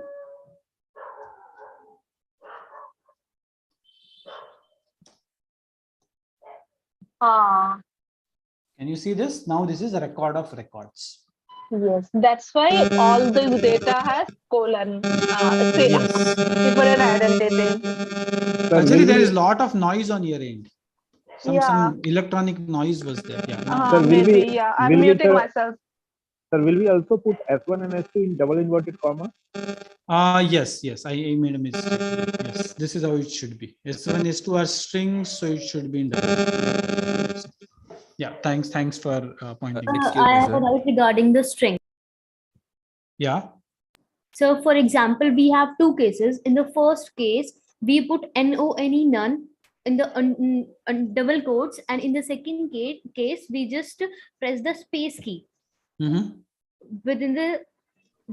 Can you see this? Now this is a record of records. Yes, that's why all this data has colon. Different identity. Actually, there is a lot of noise on your end. Some electronic noise was there. Yeah. Maybe. I'm muting myself. Sir, will we also put S1 and S2 in double inverted comma? Yes. I made a mistake. Yes, this is how it should be. S1, S2 are strings, so it should be in double. Yeah, thanks for pointing. I have a doubt regarding the string. Yeah. So for example, we have 2 cases. In the first case, we put NONE, none, in the double quotes, and in the second case, we just press the space key within the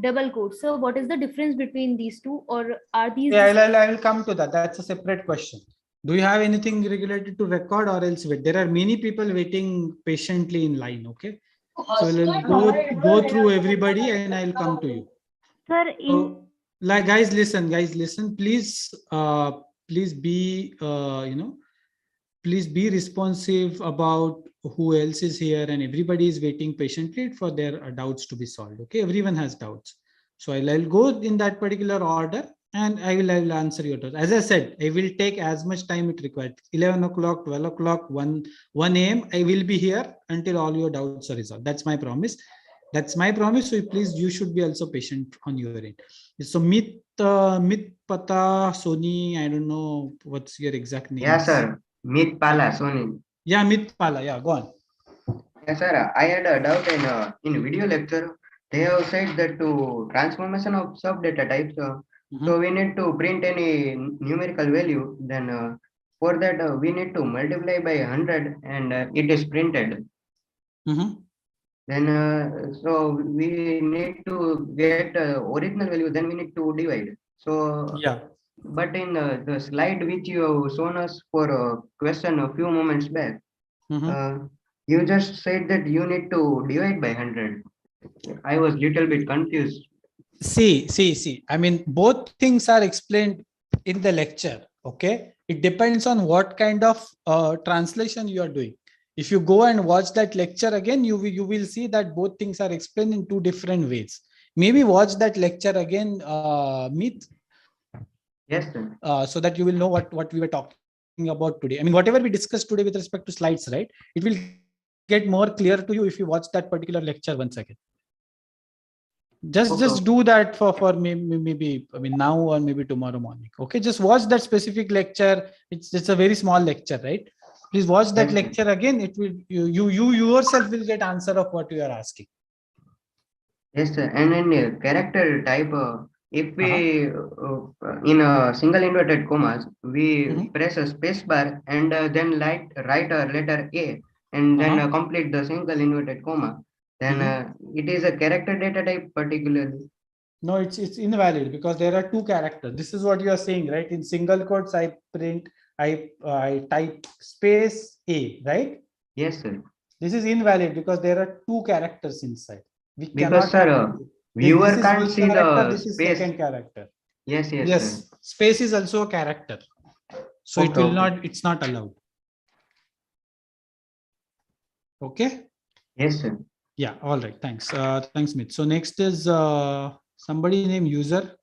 double quotes. So what is the difference between these two, or are these? Yeah, I will come to that. That's a separate question. Do you have anything related to record, or else wait? There are many people waiting patiently in line. Okay, so we'll go through everybody, and I'll come to you. Sir, Guys, listen. Please be please be responsive about who else is here, and everybody is waiting patiently for their doubts to be solved. Okay, everyone has doubts, so I'll go in that particular order, and I will answer your doubts. As I said, I will take as much time it required. 11 o'clock, 12 o'clock, 1 a.m. I will be here until all your doubts are resolved. That's my promise. So please, you should be also patient on your end. So Mit Pata Sony, I don't know what's your exact name. Yeah, sir. Mit Pala Sony. Yeah, Mit Pala. Yeah, go on. Yes, sir. I had a doubt in video lecture. They have said that to transformation of sub data types, so we need to print any numerical value. Then for that we need to multiply by 100, and it is printed. Then so we need to get original value. Then we need to divide. So yeah. But in the slide which you have shown us for a question a few moments back, you just said that you need to divide by 100. I was little bit confused. See. I mean, both things are explained in the lecture. Okay, it depends on what kind of translation you are doing. If you go and watch that lecture again, you will see that both things are explained in 2 different ways. Maybe watch that lecture again, Meet. Yes, sir. So that you will know what we were talking about today. I mean, whatever we discussed today with respect to slides, right? It will get more clear to you if you watch that particular lecture once again. Just do that for maybe I mean now or maybe tomorrow morning. Okay, just watch that specific lecture. It's a very small lecture, right? Please watch that lecture again. It will you yourself will get answer of what you are asking. Yes, sir. And in character type, if we in a single inverted commas, we press a space bar and then write a letter A and then complete the single inverted comma, then it is a character data type particularly. No, it's invalid because there are two characters. This is what you are saying, right? In single quotes, I type space A, right? Yes, sir. This is invalid because there are two characters inside. We Because cannot have viewer this is can't one see character, the this is space. second character. Yes, yes, Yes, sir. space is also a character. So it Okay, will okay. not, it's not allowed. Okay. Yes, sir. Yeah, all right. Thanks. Thanks, Smith. So next is somebody named user.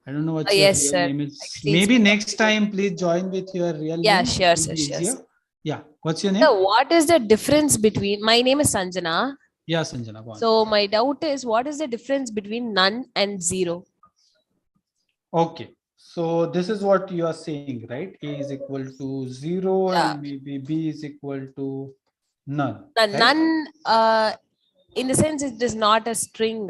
I don't know what your Yes, real sir. name is. Please Maybe go. next time, please join with your real Yeah, name. sure, It will sir, be sure, easier. sir. Yeah. What's your name? So what is the difference between, my name is Sanjana. Yeah, Sanjana. Go on. So my doubt is, what is the difference between none and zero? Okay. So this is what you are saying, right? A is equal to 0 and maybe B is equal to none. Now, Right? none, in the sense, it is not a string.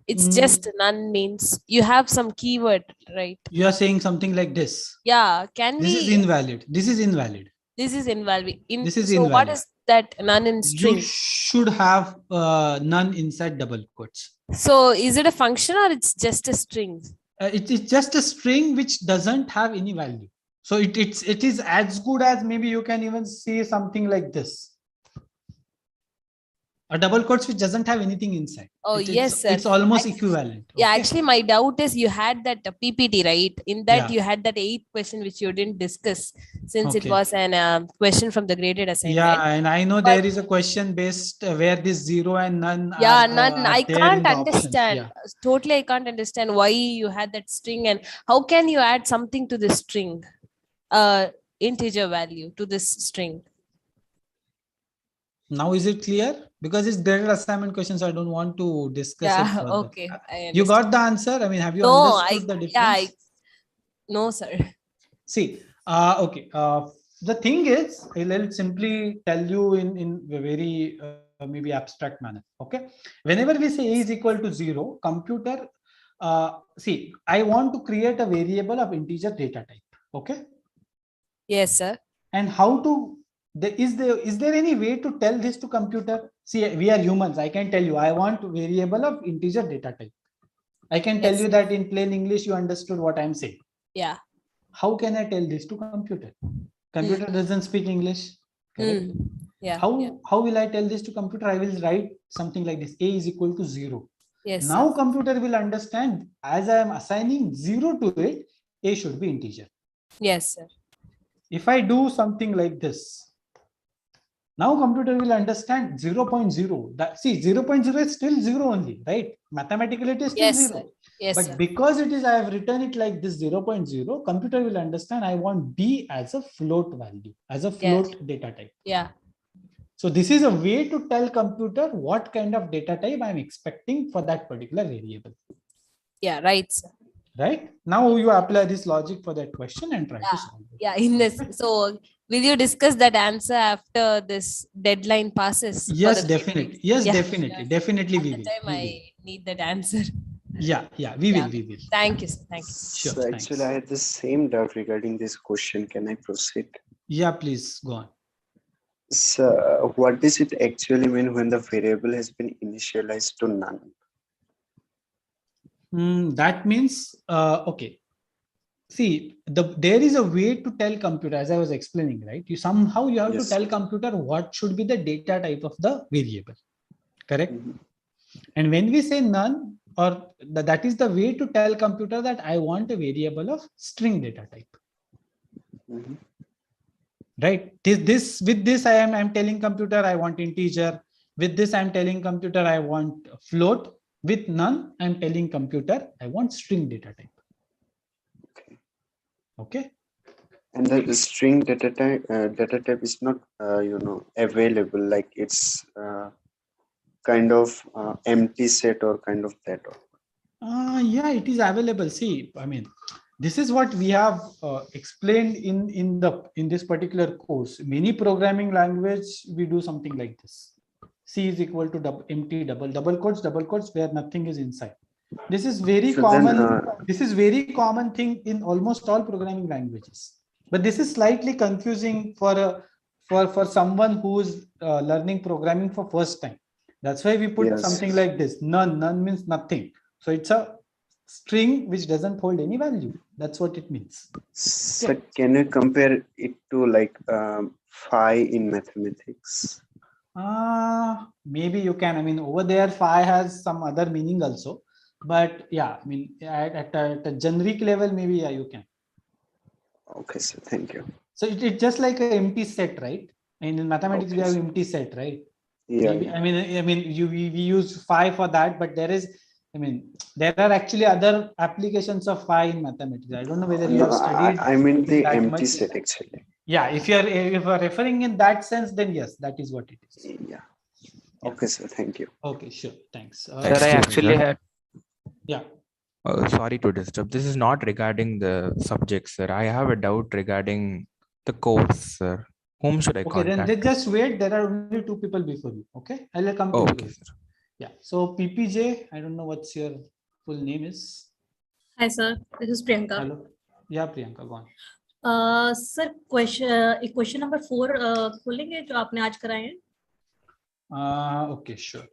It's just none means you have some keyword, right? You are saying something like this. Yeah. Can This is we? invalid. This is invalid. This is invalid. This is So invalid. what is that none in string? You should have none inside double quotes. So is it a function or it's just a string? It is just a string which doesn't have any value. So it is as good as, maybe you can even say something like this. A double quotes which doesn't have anything inside. Oh, yes, sir. It's almost equivalent. Yeah, Okay? actually, my doubt is you had that PPT, right? In that, Yeah. you had that 8th question which you didn't discuss, since it Okay. was an question from the graded assignment. Yeah, and I know But- there is a question based where this 0 and none Yeah, are, none. are I there can't in the options. understand. Yeah. Totally, I can't understand why you had that string, and how can you add something to this string, integer value to this string? Now is it clear? Because it's graded assignment questions, I don't want to discuss it Yeah, further. okay. You got the answer? I mean, have you No, understood the difference? no, sir. See, okay. The thing is, I'll simply tell you in a very maybe abstract manner. Okay. Whenever we say A is equal to 0, computer, see, I want to create a variable of integer data type. Okay. Yes, sir. And how to, is there any way to tell this to computer? See, we are humans. I can tell you, I want variable of integer data type. I can tell you that in plain English, you understood what I'm saying. Yeah. How can I tell this to computer? Computer doesn't speak English. Correct? Yeah. How will I tell this to computer? I will write something like this: A is equal to 0. Yes. Now Sir. computer will understand, as I am assigning 0 to it, A should be integer. Yes, sir. If I do something like this, now computer will understand 0.0. That, see, 0.0 is still 0 only, right? Mathematically it is still 0. Sir. Yes, but sir. because it is, I have written it like this 0.0, computer will understand I want B as a float value, as a float data type. Yeah. So this is a way to tell computer what kind of data type I'm expecting for that particular variable. Yeah, right, sir. Right? Now you apply this logic for that question and try to solve it. Yeah, in this. So will you discuss that answer after this deadline passes? Yes, definitely. Yes, definitely. Definitely we will. I need that answer. Yeah, we will. Thank you, sir. Thank you. Sure. So actually, I had the same doubt regarding this question. Can I proceed? Yeah, please go on. So, what does it actually mean when the variable has been initialized to none? That means, okay. See, there is a way to tell computer, as I was explaining, right? You somehow you have to tell computer what should be the data type of the variable. Correct? And when we say none, or that is the way to tell computer that I want a variable of string data type. Right? With this I am telling computer I want integer. With this I'm telling computer I want float. With none I'm telling computer I want string data type. Okay. And the string data type is not available, like it's kind of empty set or kind of that. Yeah, it is available. See, I mean, this is what we have explained in this particular course. Many programming language we do something like this. C is equal to empty double quotes where nothing is inside. This is very So common. then, This is very common thing in almost all programming languages. But this is slightly confusing for someone who is learning programming for first time. That's why we put Yes. something like this. None. None means nothing. So it's a string which doesn't hold any value. That's what it means. So can you compare it to like phi in mathematics? Maybe you can. I mean, over there, phi has some other meaning also. But yeah, I mean, at a generic level, maybe yeah, you can. Okay, so thank you. So it's just like an empty set, right? And in mathematics, Okay, we have empty set, right? Yeah, Maybe, yeah. I mean, we use phi for that, but there is, I mean, there are actually other applications of phi in mathematics. I don't know whether you No, have studied. I mean the that empty much. set actually. Yeah, if you're referring in that sense, then yes, that is what it is. Yeah. Okay, sir. Thank you. Okay, sure. Thanks. Sir, I actually had. Yeah. Sorry to disturb. This is not regarding the subject, sir. I have a doubt regarding the course, sir. Whom should I contact? Then just wait. There are only 2 people before you. Okay, I'll come to you. Okay, sir. Yeah. So PPJ, I don't know what's your full name is. Hi, sir. This is Priyanka. Hello. Yeah, Priyanka, go on. Sir question number 4 खोलेंगे जो आपने आज कराए हैं. Okay, sure.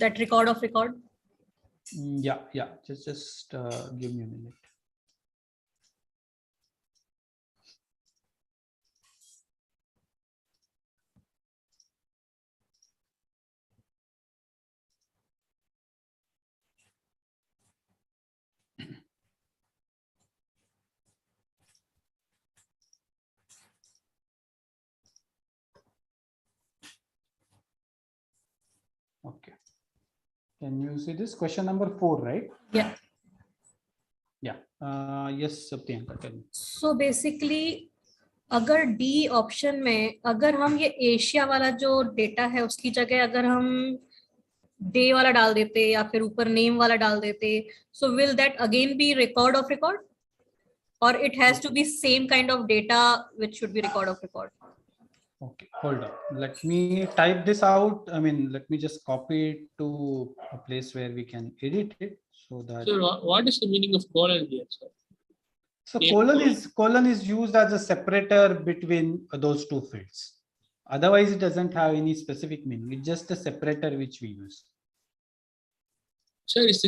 That record of record. Yeah. Just give me a minute. Okay. Can you see this question number 4, right? Yeah. Yeah. Yes, Priyanka, tell me. So basically, अगर D option में अगर हम ये एशिया वाला जो data है उसकी जगह अगर हम डे वाला डाल देते या फिर ऊपर नेम वाला डाल देते, so will that again be record of record, or it has to be same kind of data which should be record of record? Okay, hold on. Let me type this out. I mean, let me just copy it to a place where we can edit it so that. So what is the meaning of colon here, sir? So colon is used as a separator between those 2 fields. Otherwise, it doesn't have any specific meaning. It's just a separator which we use. Sir, is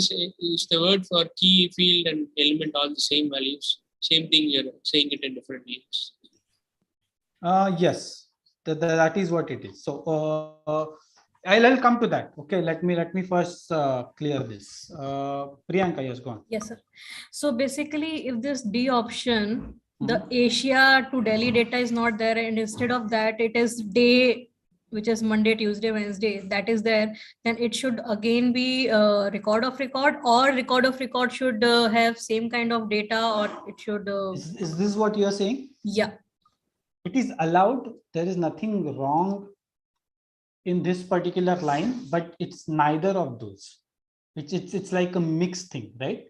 the word for key, field, and element all the same values? Same thing, you're saying it in different names. Yes, that is what it is. So I'll come to that. Okay, let me first clear this. Priyanka, yes, go on. Yes, sir. So basically, if this D option, the Asia to Delhi data is not there, and instead of that, it is day, which is Monday, Tuesday, Wednesday, that is there, then it should again be record of record, or record of record should have same kind of data, or it should. Is this what you are saying? Yeah. It is allowed. There is nothing wrong in this particular line, but it's neither of those. It's like a mixed thing, right?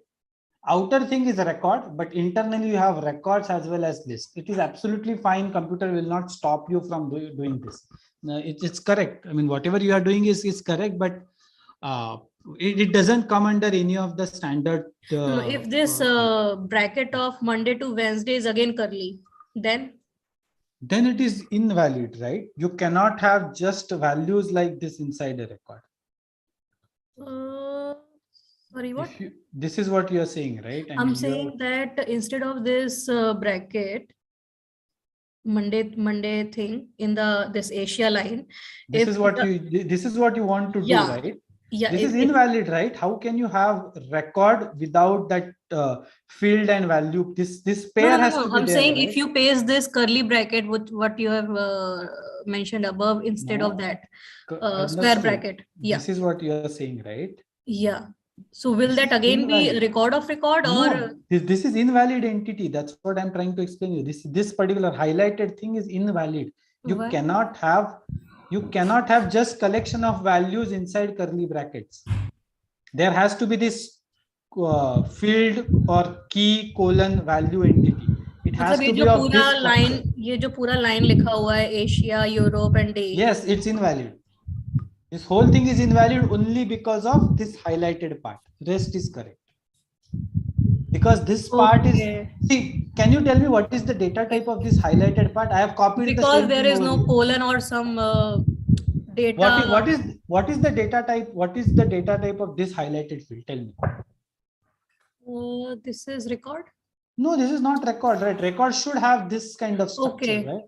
Outer thing is a record, but internally you have records as well as lists. It is absolutely fine. Computer will not stop you from doing this. It's correct. I mean, whatever you are doing is correct, but it doesn't come under any of the standard. No, if this bracket of Monday to Wednesday is again curly, then it is invalid, right? You cannot have just values like this inside a record. Sorry, what? This is what you are saying, right? I'm saying that instead of this bracket, Monday thing in this Asia line. This is what you want to do, right? Yeah. This is invalid, right? How can you have record without that field and value? This pair has to be I'm there, saying right? if you paste this curly bracket with what you have mentioned above instead of that square bracket. Yeah. This is what you are saying, right? Yeah. So will that again be record of record, or no, this is invalid entity? That's what I'm trying to explain you. This particular highlighted thing is invalid. You Why? cannot have just collection of values inside curly brackets. There has to be this field or key colon value entity. It has to be of this structure. ये जो पूरा line लिखा हुआ है Asia, Europe and day. Yes, it's invalid. This whole thing is invalid only because of this highlighted part. Rest is correct. Because this part is, see, can you tell me what is the data type of this highlighted part? I have copied because the same there thing is over no here. colon or some data. What is the data type? What is the data type of this highlighted field? Tell me. This is record. No, this is not record, right? Record should have this kind of structure, right?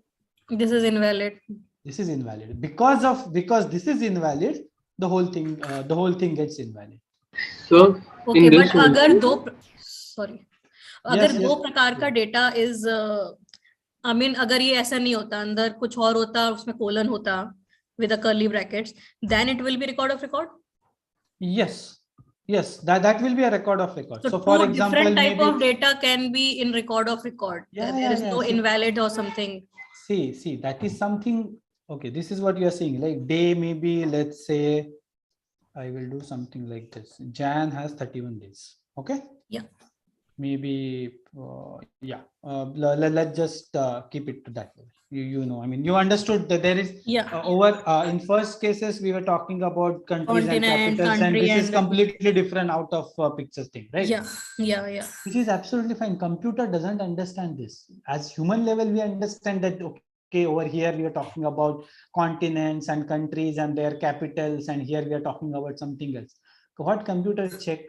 This is invalid. This is invalid because this is invalid. The whole thing gets invalid. So Okay, but अगर दो Yes, प्रकार का data is I mean अगर ये ऐसा नहीं होता, अंदर कुछ और होता, उसमें कोलन होता with a curly brackets, then it will be record of record. Yes, that will be a record of record. So for example, different type maybe of data can be in record of record. There is no invalid or something. See, that is something. Okay, this is what you are saying. Like day, maybe let's say I will do something like this. Jan has 31 days. Okay. Yeah. Maybe let's just keep it to that level. You know, I mean, you understood that there is in first cases we were talking about countries and capitals, and this is completely different out of pictures thing, right? Yeah. Which is absolutely fine. Computer doesn't understand this. As human level, we understand that okay, over here we are talking about continents and countries and their capitals, and here we are talking about something else. So what computer check?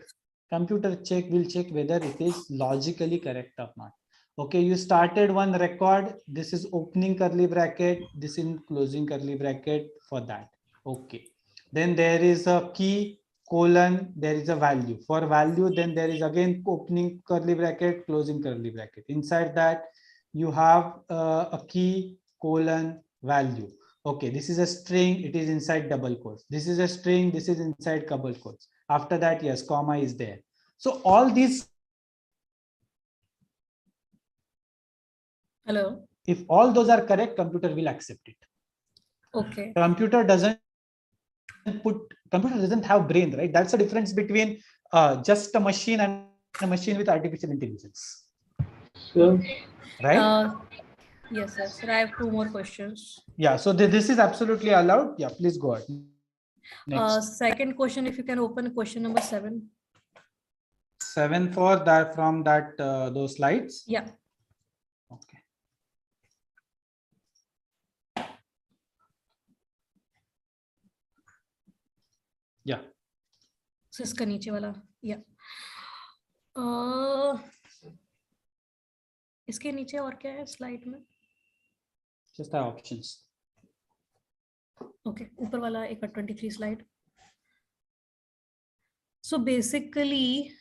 Computer will check whether it is logically correct or not. Okay, you started one record. This is opening curly bracket. This is closing curly bracket for that. Okay. Then there is a key, colon, there is a value. For value, then there is again opening curly bracket, closing curly bracket. Inside that, you have a key, colon, value. Okay, this is a string. It is inside double quotes. This is a string. This is inside double quotes. After that, yes, comma is there. So all these. Hello. If all those are correct, computer will accept it. Okay. Computer doesn't have brain, right? That's the difference between just a machine and a machine with artificial intelligence. So, right? Yes, sir. I have 2 more questions. Yeah, so this is absolutely allowed. Yeah, please go ahead. Next. Second question, if you can open question number 7. 7 for that from that those slides. Yeah. Okay. Yeah. So इसका नीचे वाला. Yeah. इसके नीचे और क्या है slide में? Just the options. Okay, ऊपर वाला एक 23 स्लाइड. So basically,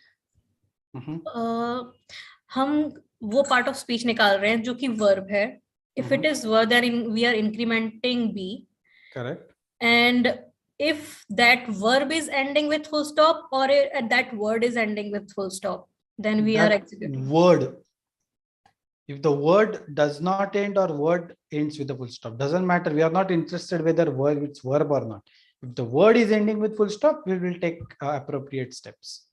हम वो part of speech निकाल रहे हैं जो कि verb है. If it is verb, then we are incrementing B. Correct. And if that verb is ending with full stop or that word is ending with full stop, then we are executing. Word. If the word does not end or word ends with a full stop, doesn't matter. We are not interested whether it's verb or not. If the word is ending with full stop, we will take appropriate steps.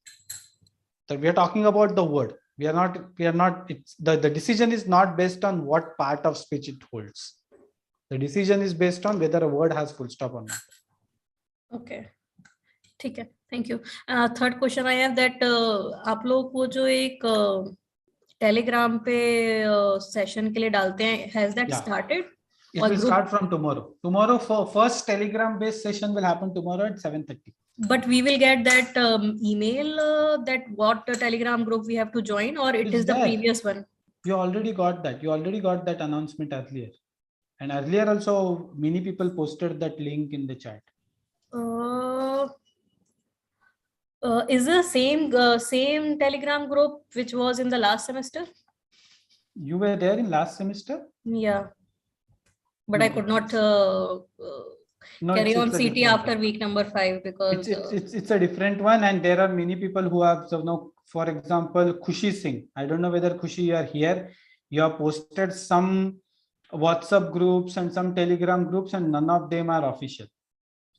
So we are talking about the word. We are not. The decision is not based on what part of speech it holds. The decision is based on whether a word has full stop or not. Okay. ठीक है. Thank you. Third question I have that आप लोग को जो एक Telegram पे session के लिए डालते हैं, has that started? It will start from tomorrow. Tomorrow, for first Telegram based session will happen tomorrow at 7:30. But we will get that email that what Telegram group we have to join, or it is the previous one? You already got that. You already got that announcement earlier. And earlier also, many people posted that link in the chat. Is the same Telegram group which was in the last semester? You were there in last semester? Yeah. But no, I could not carry on CT after week number 5 because it's a different one, and there are many people who have, so now, for example, Khushi Singh. I don't know whether Khushi you are here. You have posted some WhatsApp groups and some Telegram groups, and none of them are official.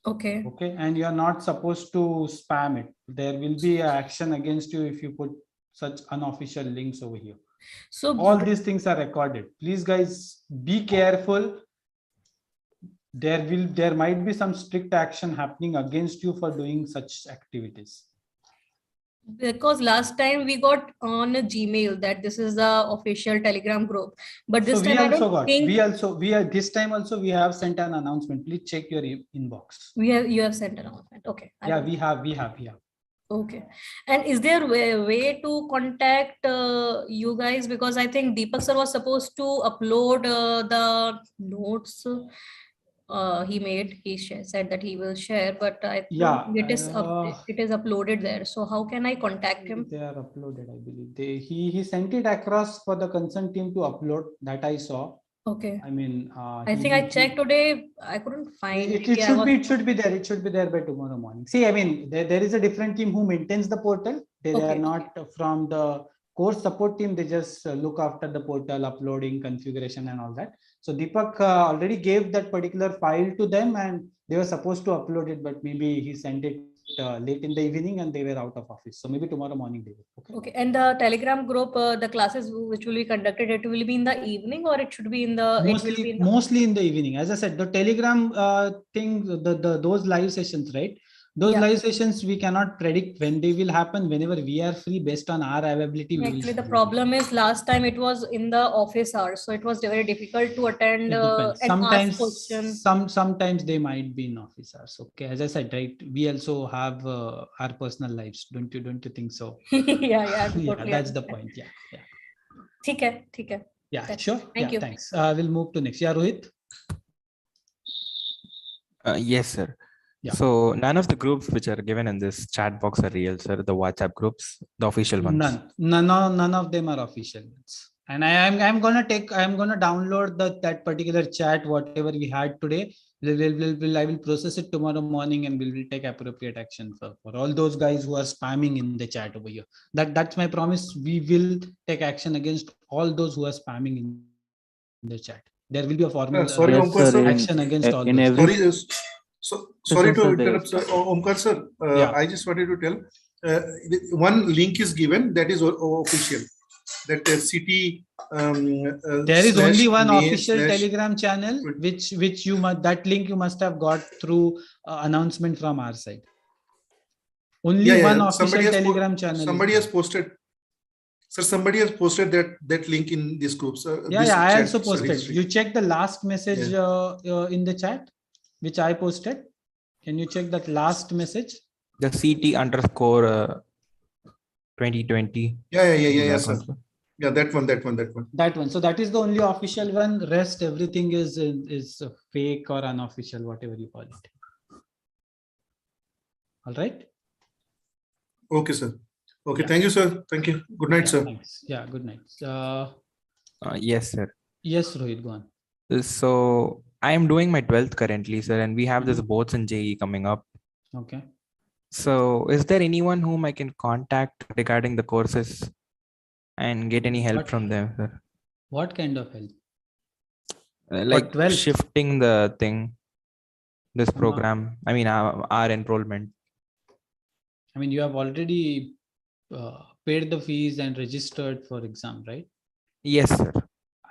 Okay. Okay, and you are not supposed to spam it. There will be an action against you if you put such unofficial links over here. So all these things are recorded. Please, guys, be careful. there might be some strict action happening against you for doing such activities. Because last time we got on a Gmail that this is the official Telegram group, but this So time I don't think this time also we have sent an announcement. Please check your inbox. you have sent an announcement. Okay. Yeah, we have. Okay. And is there a way to contact you guys? Because I think Deepak sir was supposed to upload the notes he said that he will share, but I think it is uploaded there. So how can I contact him? They are uploaded, I believe. He sent it across for the concerned team to upload, that I saw. Okay. I mean, I think I checked today. I couldn't find it. It should be there. It should be there by tomorrow morning. See, I mean, there is a different team who maintains the portal. They are not from the course support team. They just look after the portal, uploading, configuration, and all that. So Deepak already gave that particular file to them, and they were supposed to upload it, but maybe he sent it late in the evening, and they were out of office. So maybe tomorrow morning they will. Okay. And the Telegram group, the classes which will be conducted, it will be in the evening, or it should be in the mostly in the evening. As I said, the Telegram thing, those live sessions, right? Those live sessions we cannot predict when they will happen. Whenever we are free, based on our availability, actually the problem is last time it was in the office hours, so it was very difficult to attend and ask questions. Sometimes they might be in office hours. Okay, as I said, right, we also have our personal lives. Don't you think so? yeah, totally that's the point. Yeah. Okay. Yeah, that's sure. Thank you. Thanks. We'll move to next. Yeah, Rohit. Yes, sir. Yeah. So none of the groups which are given in this chat box are real, sir. The WhatsApp groups, the official ones. None of them are official ones. And I'm gonna download that particular chat, whatever we had today. I will process it tomorrow morning, and we will take appropriate action for all those guys who are spamming in the chat over here. That's my promise. We will take action against all those who are spamming in the chat. There will be a formal action against all those. Sorry to interrupt, sir. Omkar sir, I just wanted to tell, one link is given that is official. That city. There is only one official Telegram channel, which you must, that link you must have got through announcement from our side. Only one official Telegram channel. Somebody has posted. Sir, somebody has posted that link in this group. I also posted. You check the last message in the chat, which I posted. Can you check that last message? The CT_2020. Yeah, sir. Yeah, that one. So that is the only official one. Rest everything is fake or unofficial, whatever you call it. All right. Okay, sir. Okay, thank you, sir. Thank you. Good night, sir. Thanks. Yeah, good night. Yes, sir. Yes, Rohit, go on. So I am doing my 12th currently, sir, and we have this boards and JE coming up. Okay. So is there anyone whom I can contact regarding the courses and get any help from them, sir? What kind of help? Like shifting the thing, this program. I mean, our enrollment. I mean, you have already paid the fees and registered for exam, right? Yes, sir.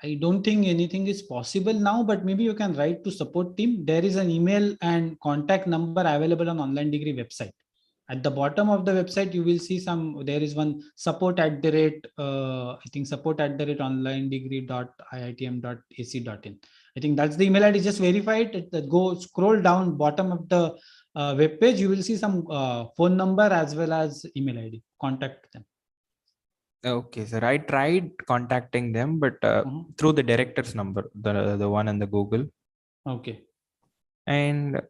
I don't think anything is possible now, but maybe you can write to support team. There is an email and contact number available on online degree website. At the bottom of the website, you will see there is one support@onlinedegree.iitm.ac.in. I think that's the email ID. Just verify it. Go scroll down bottom of the web page. You will see some phone number as well as email ID. Contact them. Okay, sir. I tried contacting them, but through the director's number, the one in the Google. Okay. And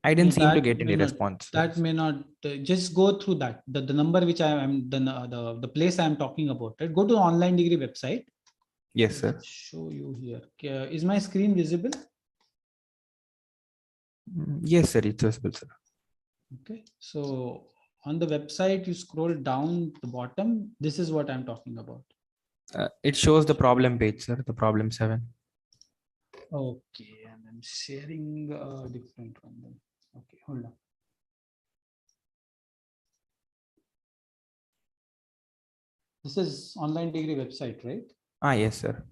I didn't seem to get any response. That may not. Just go through that. The number which I am the place I am talking about. Right? Go to the online degree website. Yes, sir. Let's show you here. Is my screen visible? Yes, sir. It's visible, sir. Okay. So on the website, you scroll down the bottom. This is what I'm talking about. It shows the problem page, sir. The problem 7. Okay, and I'm sharing a different one then. Okay, hold on. This is online degree website, right? Yes, sir.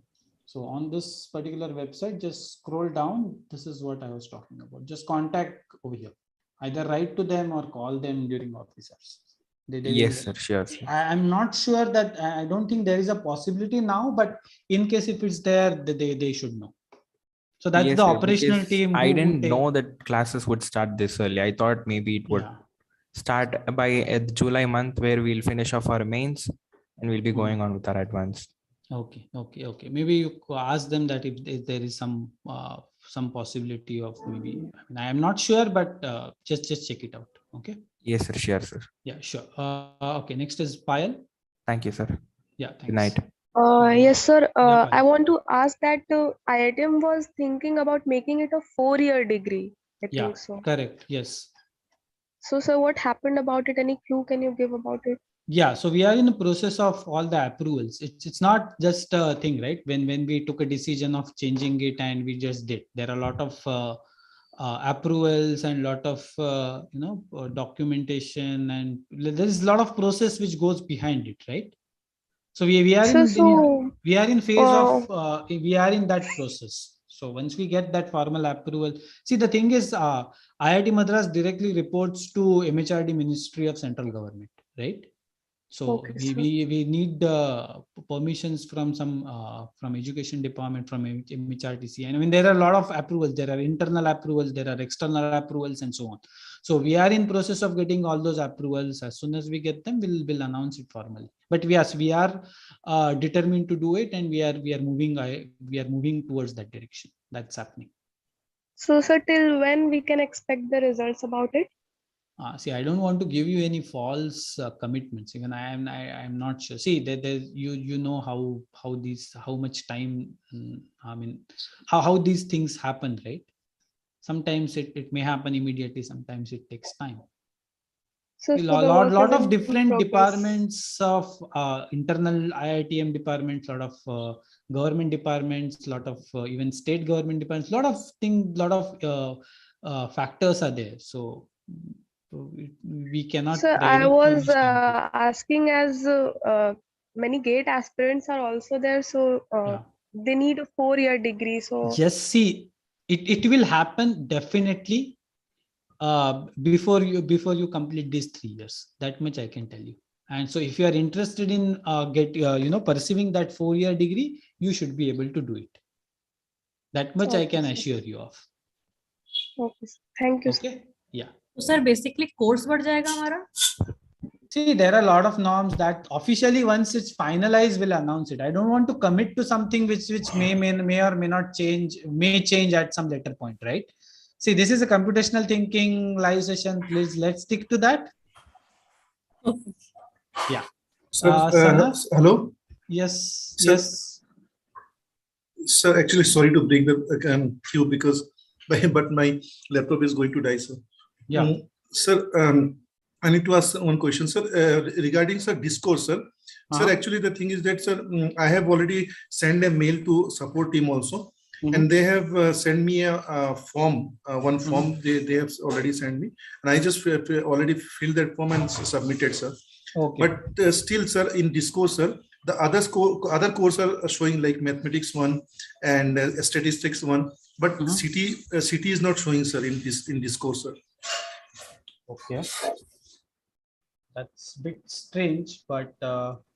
So on this particular website, just scroll down. This is what I was talking about. Just contact over here. Either write to them or call them during office hours. They Yes, will, sir. Sure, sir. I'm not sure that, I don't think there is a possibility now, but in case if it's there, they should know. So that's Yes, the sir, operational because team I who didn't take. know that classes would start this early. I thought maybe it would start by July month, where we'll finish off our mains and we'll be going on with our advanced. Okay. Maybe you could ask them that if there is some possibility of maybe. I am not sure, but just check it out. Okay. Yes, sir. Sure, sir. Yeah, sure. Okay. Next is Payal. Thank you, sir. Yeah. Thanks. Good night. Yes, sir. Yeah, I want to ask that IITM was thinking about making it a 4-year degree. I Yeah. think so. Correct. Yes. So, sir, what happened about it? Any clue can you give about it? Yeah, so we are in the process of all the approvals. It's not just a thing, right? When we took a decision of changing it and we just did, there are a lot of approvals and lot of documentation, and there is a lot of process which goes behind it, right? So we are Sir, we are in phase of we are in that process. So once we get that formal approval, see, the thing is, IIT Madras directly reports to MHRD, Ministry of Central Government, right? So we need permissions from from education department, from MHRTC, and I mean there are a lot of approvals. There are internal approvals, there are external approvals, and so on. So we are in process of getting all those approvals. As soon as we get them, we'll announce it formally. But yes, we are determined to do it, and we are moving towards that direction. That's happening. So, sir, till when we can expect the results about it? See, I don't want to give you any false commitments. Even I am not sure. See, you know how much time. I mean, how these things happen, right? Sometimes it may happen immediately. Sometimes it takes time. So, A lot of different departments of internal IITM departments, lot of government departments, lot of even state government departments. Lot of things, lot of factors are there. So we cannot. Sir, I was asking as many GATE aspirants are also there, so they need a 4-year degree. So just see, it will happen definitely before you complete these 3 years. That much I can tell you. And so if you are interested in pursuing that 4-year degree, you should be able to do it. That much I can assure you of. Okay, thank you. Okay. Yeah. तो sir basically course बढ़ जाएगा हमारा. See, there are a lot of norms that officially, once it's finalized, will announce it. I don't want to commit to something which may or may not change, may change at some later point, right? See, this is a computational thinking live session. Please, let's stick to that. Yeah. Hello. Yes. Sir, yes. Sir, actually, sorry to break the queue because, but my laptop is going to die, sir. Yeah. Sir, I need to ask one question, sir, regarding sir discourse, sir. Sir, actually, the thing is that, sir, I have already sent a mail to support team also, and they have sent me a form, one form they have already sent me, and I just already filled that form and submitted, sir. Okay. But still, sir, in discourse, sir, the other course are showing like mathematics 1 and statistics 1, but CT is not showing, sir, in this course, sir. Okay. That's a bit strange, but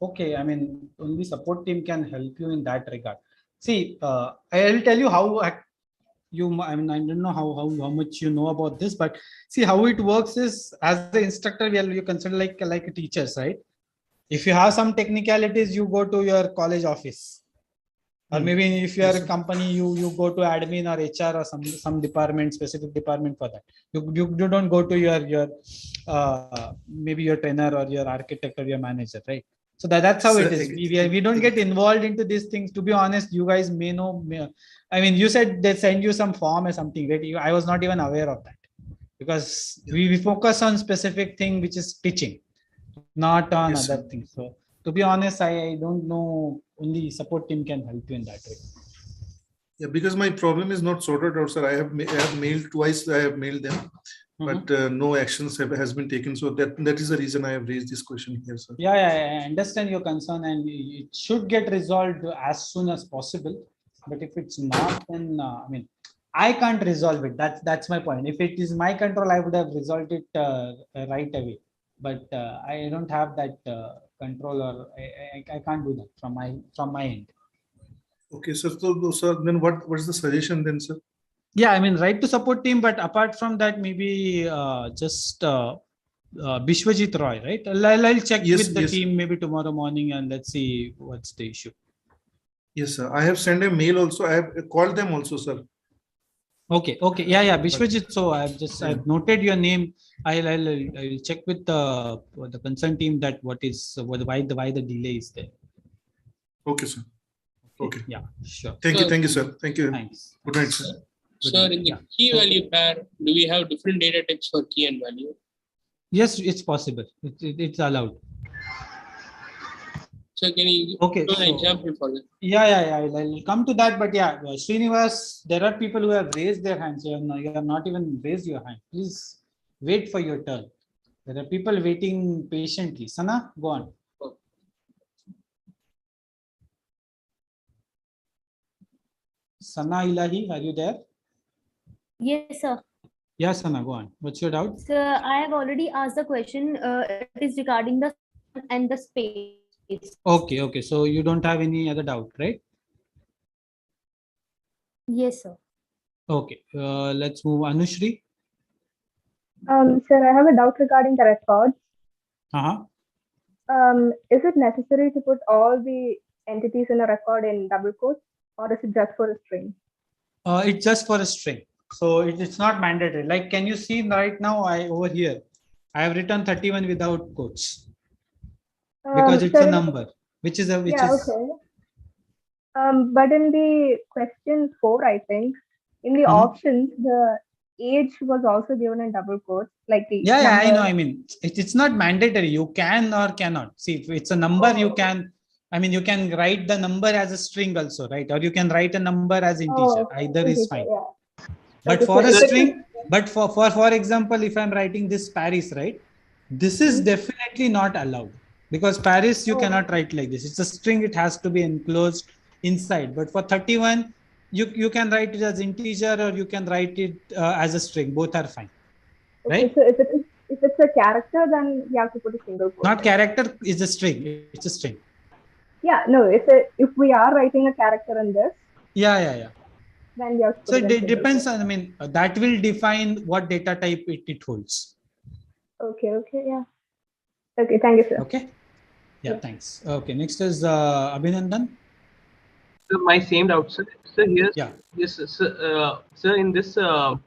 okay. I mean, only support team can help you in that regard. See, I'll tell you how you. I mean, I don't know how much you know about this, but see how it works is, as the instructor, you consider like a teachers, right? If you have some technicalities, you go to your college office, or maybe if you are a company, you go to admin or HR or some department, specific department for that. You don't go to your maybe your trainer or your architect or your manager, right? So that's how it is. We don't get involved into these things. To be honest, you guys may know. I mean, you said they send you some form or something, right? I was not even aware of that, because we focus on specific thing, which is teaching, not on other things. So to be honest, I don't know. Only support team can help you in that way. Yeah, because my problem is not sorted out, sir. I have mailed twice. I have mailed them, but no actions has been taken. So that is the reason I have raised this question here, sir. Yeah, I understand your concern, and it should get resolved as soon as possible. But if it's not, then I mean, I can't resolve it. That's my point. If it is my control, I would have resolved it right away. But I don't have that control, or I can't do that from my end. Okay, sir. So, sir, then what's the suggestion then, sir? Yeah, I mean, write to support team, but apart from that, maybe just Bishwajit Roy, right? I'll check with the team maybe tomorrow morning, and let's see what's the issue. Yes, sir. I have sent a mail also. I have called them also, sir. Okay. Yeah, Bishwajit. So I've noted your name. I'll check with the concerned team that why the delay is there. Okay, sir. Okay. Yeah, sure. Thank you, sir. Thank you. Thanks. Good night, sir. Sir, in the key value pair, do we have different data types for key and value? Yes, it's possible. It's allowed. So can you show an example for that? Yeah. I'll come to that. But yeah, Srinivas, there are people who have raised their hands. You have not even raised your hand. Please wait for your turn. There are people waiting patiently. Sana, go on. Sana Ilahi, are you there? Yes, sir. Yeah, Sana, go on. What's your doubt? Sir, I have already asked the question. It is regarding the sun and the space. Okay. So you don't have any other doubt, right? Yes, sir. Okay. Let's move. Anushri. Sir, I have a doubt regarding the records. Is it necessary to put all the entities in a record in double quotes, or is it just for a string? It's just for a string. So it's not mandatory. Like, can you see right now? Over here, I have written 31 without quotes because it's a number, which is. Okay. But in the question 4, I think, in the options, the age was also given in double quotes, like the number. I know. I mean, it's not mandatory. You can or cannot. See, if it's a number, you can. I mean, you can write the number as a string also, right? Or you can write a number as integer. Either is fine. Yeah. But for a string, but for example, if I'm writing this Paris, right? This is definitely not allowed, because Paris you cannot write like this. It's a string. It has to be enclosed inside. But for 31, you can write it as integer, or you can write it as a string. Both are fine. Okay, right? so if it's a character, then you have to put a single quote. Not character is a string. It's a string. Yeah, no. If we are writing a character in this. Yeah. Then we have to so it depends on. I mean, that will define what data type it holds. Okay. Yeah. Okay. Thank you, sir. Okay. Yeah. Thanks. Okay. Next is Abhinandan. So my same doubt, sir. So here, yes, sir, in this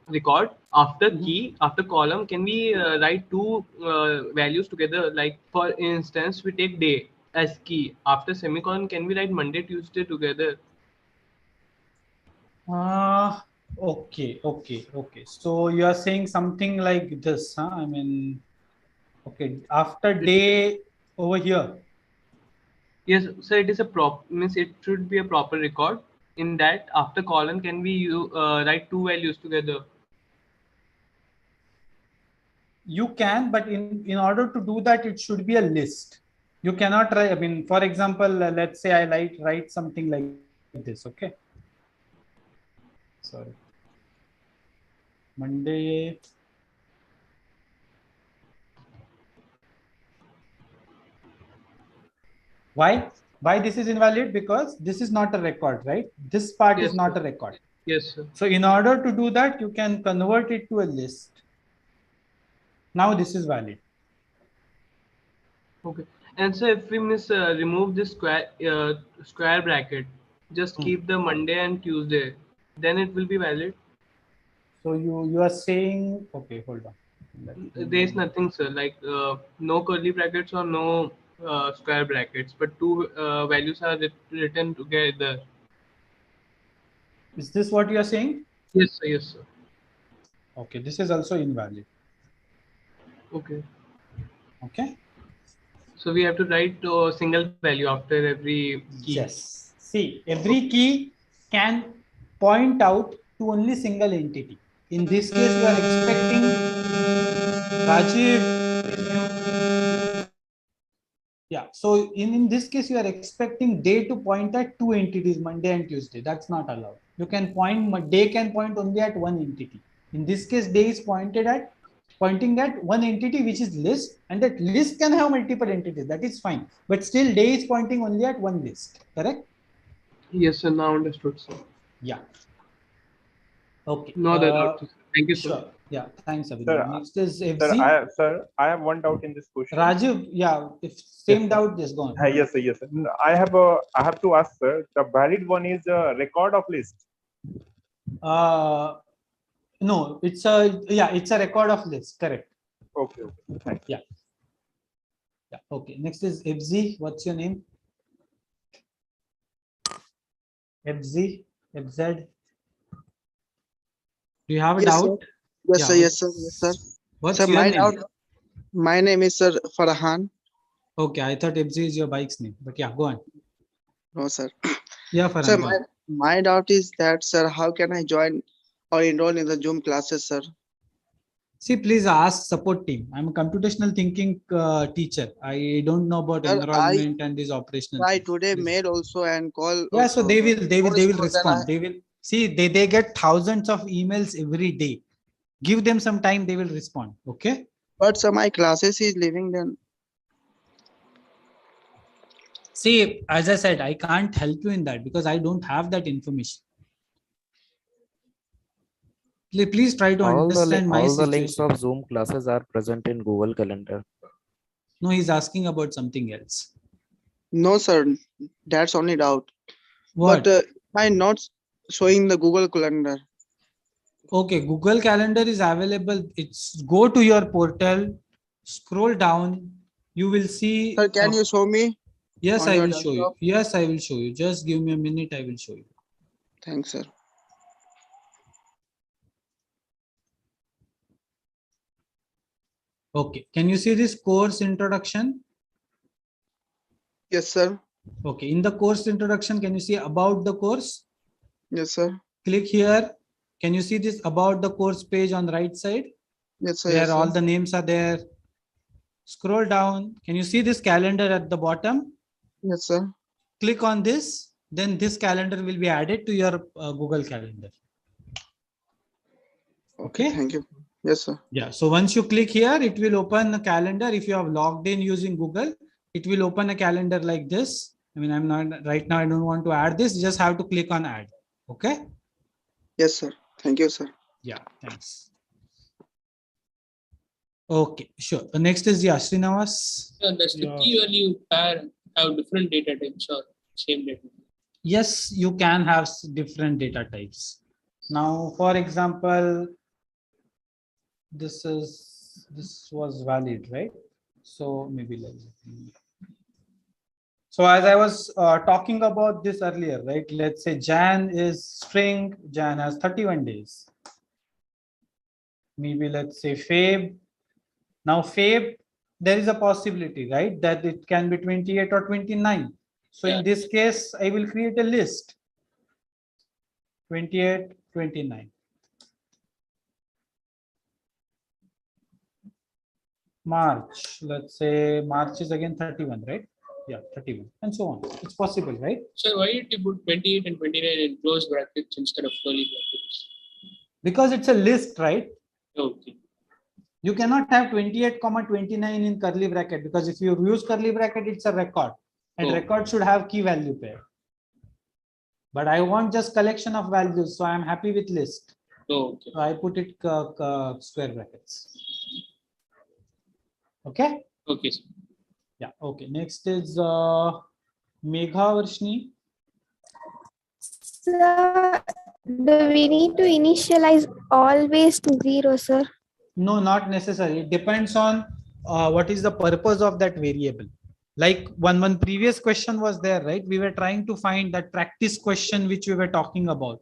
record, after key, after column, can we write two values together? Like, for instance, we take day as key. After semicolon, can we write Monday, Tuesday together? Okay. So you are saying something like this, huh? I mean, okay. After day over here. Yes, so it is a means it should be a proper record. In that, after column, can we write two values together? You can, but in order to do that, it should be a list. You cannot write. I mean, for example, let's say I write something like this. Okay. Sorry. Monday. Why this is invalid? Because this is not a record, right? This part is not a record. Yes, sir. So in order to do that, you can convert it to a list. Now this is valid. Okay. And so if we remove this square bracket, just keep the Monday and Tuesday, then it will be valid. So you are saying, okay, hold on. There is nothing, sir, like no curly brackets or no square brackets, but two values are written together. Is this what you are saying? Yes, sir. Yes, sir. Okay, this is also invalid. Okay. So we have to write a single value after every key. Yes. See, every key can point out to only single entity. In this case, we are expecting Rajiv. Yeah. So in this case, you are expecting day to point at two entities, Monday and Tuesday. That's not allowed. You can point, day can point only at one entity. In this case, day is pointing at one entity, which is list, and that list can have multiple entities. That is fine. But still, day is pointing only at one list. Correct? Yes, sir. Now understood, sir. Yeah. Okay. No other doubts. Thank you, sir. Sure. Yeah. Thanks, Sir, Abhinay. Next is FZ. sir, I have one doubt in this question. Rajiv, yeah, if same doubt, just go on. Yes, sir. Yes, sir. I have to ask, sir. The valid one is a record of list. No, it's a record of list. Correct. Okay. Thanks. Yeah. Okay. Next is FZ. What's your name? FZ. Do you have a doubt? Sir. Yes, sir. Yes, sir. Yes, sir. What's sir, your my name? doubt. My name is Sir Farhan. Okay, I thought FZ is your bike's name, but yeah, go on. No, sir. Yeah, Farhan. Sir, my doubt is that, sir, how can I join or enroll in the Zoom classes, sir? See, please ask support team. I'm a computational thinking teacher. I don't know about Sir, enrollment and these operational. I today mail also and call. Yeah, also, so they will respond. respond. They will see they get thousands of emails every day. Give them some time, they will respond. Okay. But sir, my classes is leaving then. See, as I said, I can't help you in that because I don't have that information. Please try to understand my situation. All the links of Zoom classes are present in Google Calendar. No, he's asking about something else. No, sir, that's only doubt. What? But I'm not showing the Google Calendar. Okay, Google Calendar is available. It's go to your portal, scroll down. You will see. Sir, can you show me? Yes, I will show you. Yes, I will show you. Just give me a minute. I will show you. Thanks, sir. Okay. Can you see this course introduction? Yes, sir. Okay. In the course introduction, can you see about the course? Yes, sir. Click here. Can you see this about the course page on the right side? Yes, sir. Where yes, all sir. the names are there. Scroll down. Can you see this calendar at the bottom? Yes, sir. Click on this. Then this calendar will be added to your Google Calendar. Okay. Thank you. Yes, sir. Yeah. So once you click here, it will open a calendar. If you have logged in using Google, it will open a calendar like this. I mean, I'm not right now. I don't want to add this. You just have to click on add. Okay. Yes, sir. Thank you, sir. Yeah. Thanks. Okay. Sure. The next is Srinivas. Does the key value pair have different data types or same data? Yes, you can have different data types. Now, for example, this was valid, right? So maybe let's. So as I was talking about this earlier, right? Let's say Jan is string. Jan has 31 days. Maybe let's say Feb. Now Feb, there is a possibility, right, that it can be 28 or 29. So in this case, I will create a list. 28, 29. March, let's say March is again 31, right? Yeah, 31 and so on. It's possible, right? So why did you put 28 and 29 in close brackets instead of curly brackets? Because it's a list, right? Okay. You cannot have 28, 29 in curly bracket because if you use curly bracket, it's a record and record should have key value pair. But I want just collection of values, so I'm happy with list. Okay. So I put it square brackets. Okay. Okay. Yeah. Okay. Next is Megha Varshni. Sir, do we need to initialize always to 0, sir? No, not necessary. It depends on what is the purpose of that variable. Like one previous question was there, right? We were trying to find that practice question which we were talking about.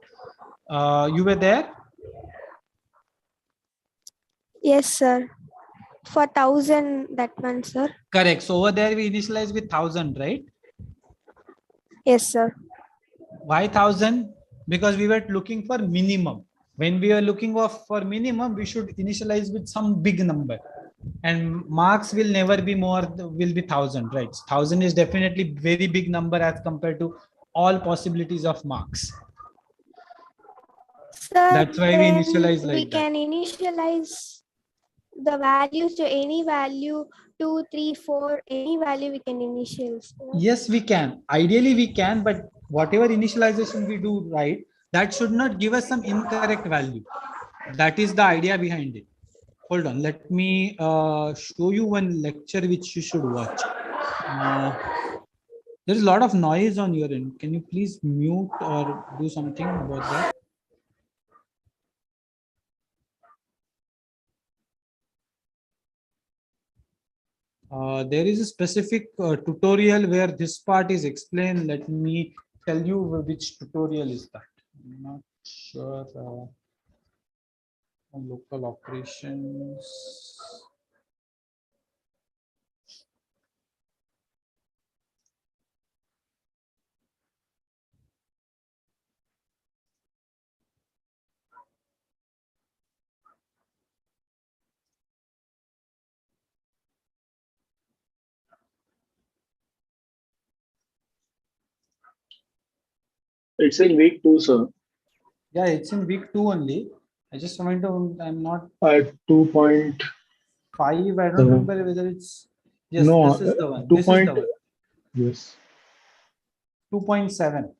You were there? Yes, sir. For 1000, that one, sir. Correct. So over there we initialize with 1000, right? Yes, sir. Why 1000? Because we were looking for minimum. When we are looking for minimum, we should initialize with some big number. And marks will never be more, will be 1000, right? 1000 is definitely very big number as compared to all possibilities of marks. Sir, That's why we then initialize we like that. can initialize the values to any value, 2, 3, 4, any value we can initialize. Yes, we can. Ideally, we can, but whatever initialization we do, right, that should not give us some incorrect value. That is the idea behind it. Hold on, let me show you one lecture which you should watch. There's a lot of noise on your end. Can you please mute or do something about that? There is a specific tutorial where this part is explained. Let me tell you which tutorial is that. I'm not sure. Local operations. It's in week 2, sir. Yeah, it's in week 2 only. I just wanted to, I'm not. 2.5. I don't remember whether it's. Yes, no, this is the one. 2. This is the one. Yes. 2.7.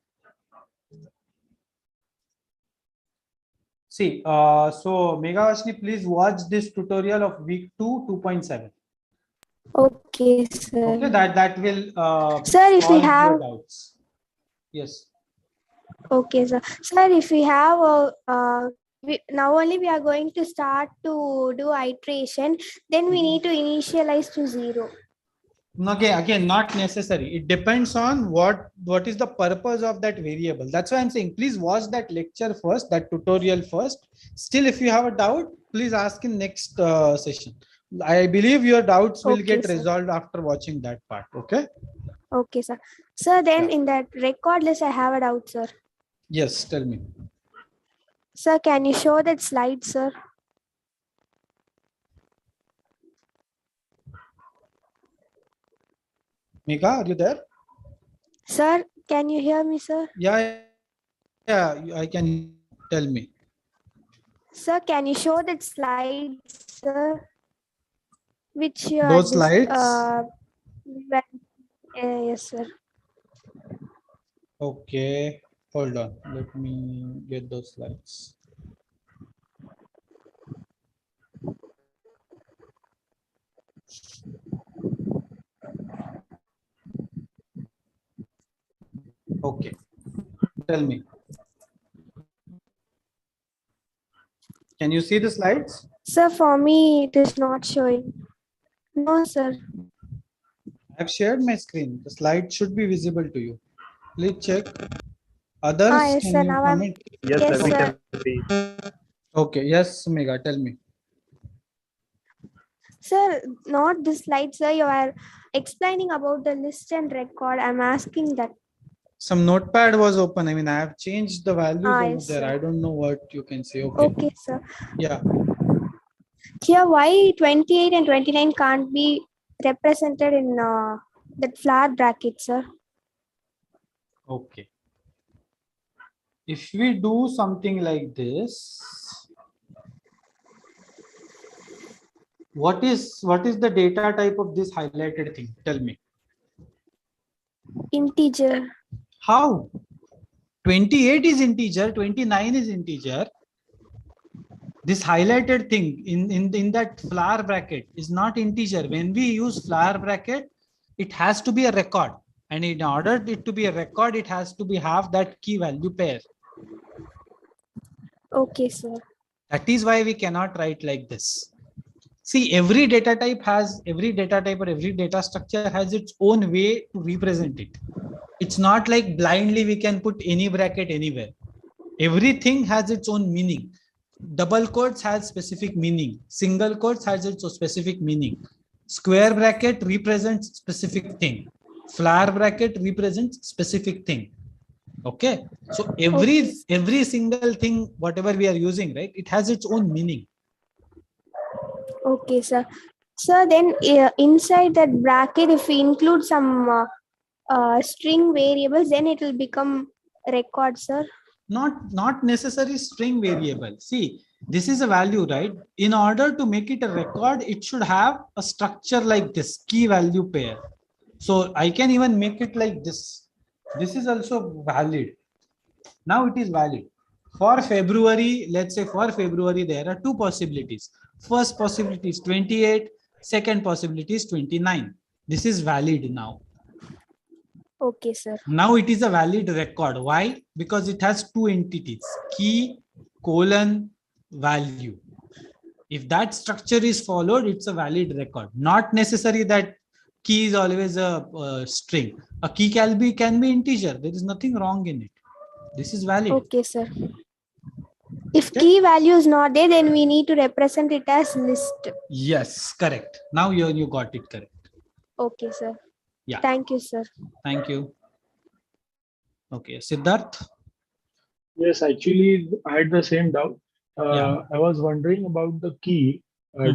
See, so Meghavashni, please watch this tutorial of week 2, 2.7. Okay, sir. Okay, that will sir, if we solve have your doubts. Yes. Okay, sir. Sir, if we have now only we are going to start to do iteration, then we need to initialize to 0. Okay, again, not necessary. It depends on what is the purpose of that variable. That's why I'm saying, please watch that lecture first, that tutorial first. Still, if you have a doubt, please ask in next session. I believe your doubts will get sir. resolved after watching that part. Okay. Okay, sir. Sir, then in that record list, I have a doubt, sir. Yes, tell me. Sir, can you show that slide, sir? Mika, are you there? Sir, can you hear me, sir? Yeah, I can. Tell me. Sir, can you show that slide, sir? Which you are Those slides? yes, sir. Okay, hold on. Let me get those slides. Okay, tell me. Can you see the slides? Sir, for me, it is not showing. No, sir. I've shared my screen. The slide should be visible to you. Please check. Others, yes, can sir. you Now comment? Yes, Yes, sir, we sir. can see. Okay, yes, Mega, tell me. Sir, not this slide, sir. You are explaining about the list and record. I'm asking that. Some notepad was open. I mean, I have changed the values over yes, there. sir. I don't know what you can say. Okay. Okay, sir. Yeah. Here, why 28 and 29 can't be represented in that flower bracket, sir? Okay. If we do something like this, what is the data type of this highlighted thing? Tell me. Integer. How? 28 is integer, 29 is integer. This highlighted thing in that flower bracket is not integer. When we use flower bracket, it has to be a record. And in order it to be a record, it has to be have that key value pair. Okay, sir. That is why we cannot write like this. See, every data type or every data structure has its own way to represent it. It's not like blindly we can put any bracket anywhere. Everything has its own meaning. Double quotes has specific meaning. Single quotes has its specific meaning. Square bracket represents specific thing. Flower bracket represents specific thing. Okay. So every single thing, whatever we are using, right, it has its own meaning. Okay, sir. So then inside that bracket, if we include some string variables, then it will become record, sir. Not necessary string variable. See, this is a value, right? In order to make it a record, it should have a structure like this, key value pair. So I can even make it like this. This is also valid. Now it is valid. For February, let's say for February, there are two possibilities. First possibility is 28, second possibility is 29. This is valid now. Okay, sir. Now it is a valid record. Why? Because it has two entities, key, colon, value. If that structure is followed, it's a valid record. Not necessary that key is always a string. A key can be integer. There is nothing wrong in it. This is valid. Okay, sir. If key value is not there, then we need to represent it as list. Yes, correct. Now you got it correct. Okay, sir. Yeah. Thank you, sir. Thank you. Okay, Siddharth. Yes, actually, I had the same doubt. Yeah. I was wondering about the key.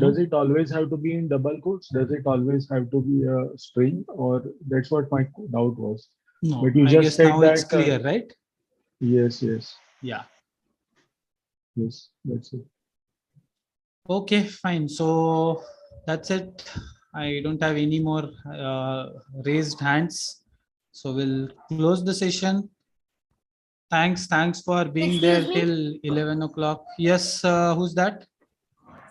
Does it always have to be in double quotes? Does it always have to be a string? Or that's what my doubt was. No, but you I just guess said now that, it's clear, right? Yes, yes. Yeah. Yes, that's it. Okay, fine. So that's it. I don't have any more raised hands. So we'll close the session. Thanks for being there till 11 o'clock. Yes, who's that?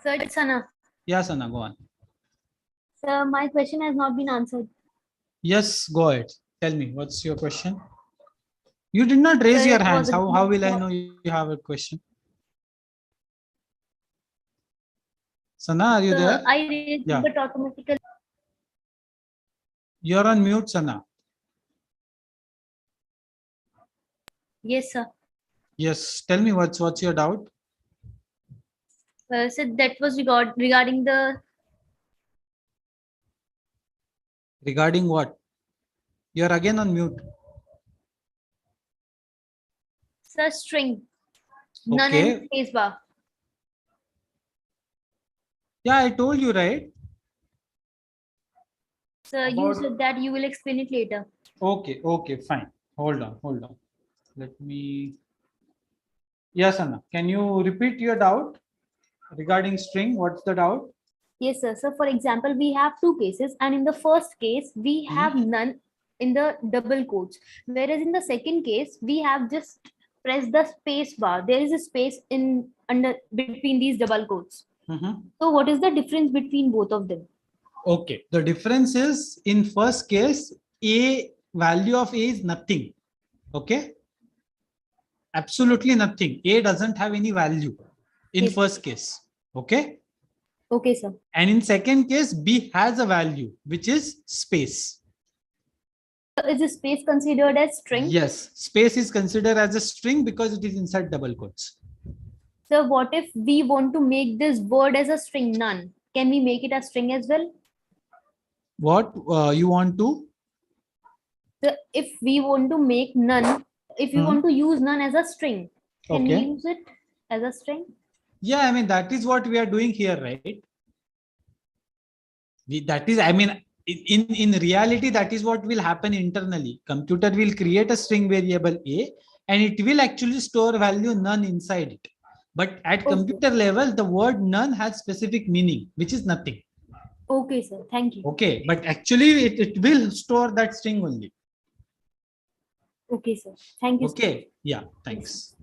Sir, it's Sana. Yeah, Sana, go on. Sir, my question has not been answered. Yes, go ahead. Tell me, what's your question? You did not raise Sir, your it hands. was a- How will I know you have a question? Sana, are you there? I raised Yeah. but automatically. You're on mute, Sana. Yes, sir. Yes, tell me what's your doubt? So that was regarding the Regarding what? You're again on mute. sir string. None Okay. and space bar. Yeah, I told you, right? Sir, you said that you will explain it later. Okay, fine. Hold on. Let me. Yes, Anna. Can you repeat your doubt regarding string? What's the doubt? Yes, sir. So, for example, we have two cases, and in the first case, we have none in the double quotes, whereas in the second case, we have just pressed the space bar. There is a space in under between these double quotes. So, what is the difference between both of them? Okay, the difference is in first case, a value of a is nothing. Okay, absolutely nothing. A doesn't have any value in first case. Okay. Okay, sir. And in second case, B has a value, which is space. Is the space considered as string? Yes, space is considered as a string because it is inside double quotes. So what if we want to make this word as a string none? Can we make it a string as well? What you want to? So if we want to make none, if we want to use none as a string, can we use it as a string? Yeah, I mean, that is what we are doing here, right? In reality, that is what will happen internally. Computer will create a string variable A and it will actually store value none inside it. But at computer level, the word none has specific meaning, which is nothing. Okay, sir. Thank you. Okay, but actually it will store that string only. Okay, sir. Thank you. Okay, sir. Yeah, thanks.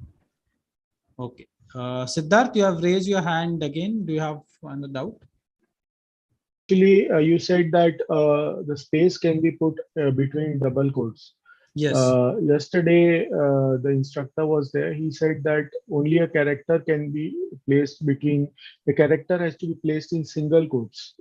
Okay. Siddharth, you have raised your hand again. Do you have another doubt? Actually, you said that the space can be put between double quotes. Yes. Yesterday, the instructor was there. He said that only a character can be placed between, the character has to be placed in single quotes.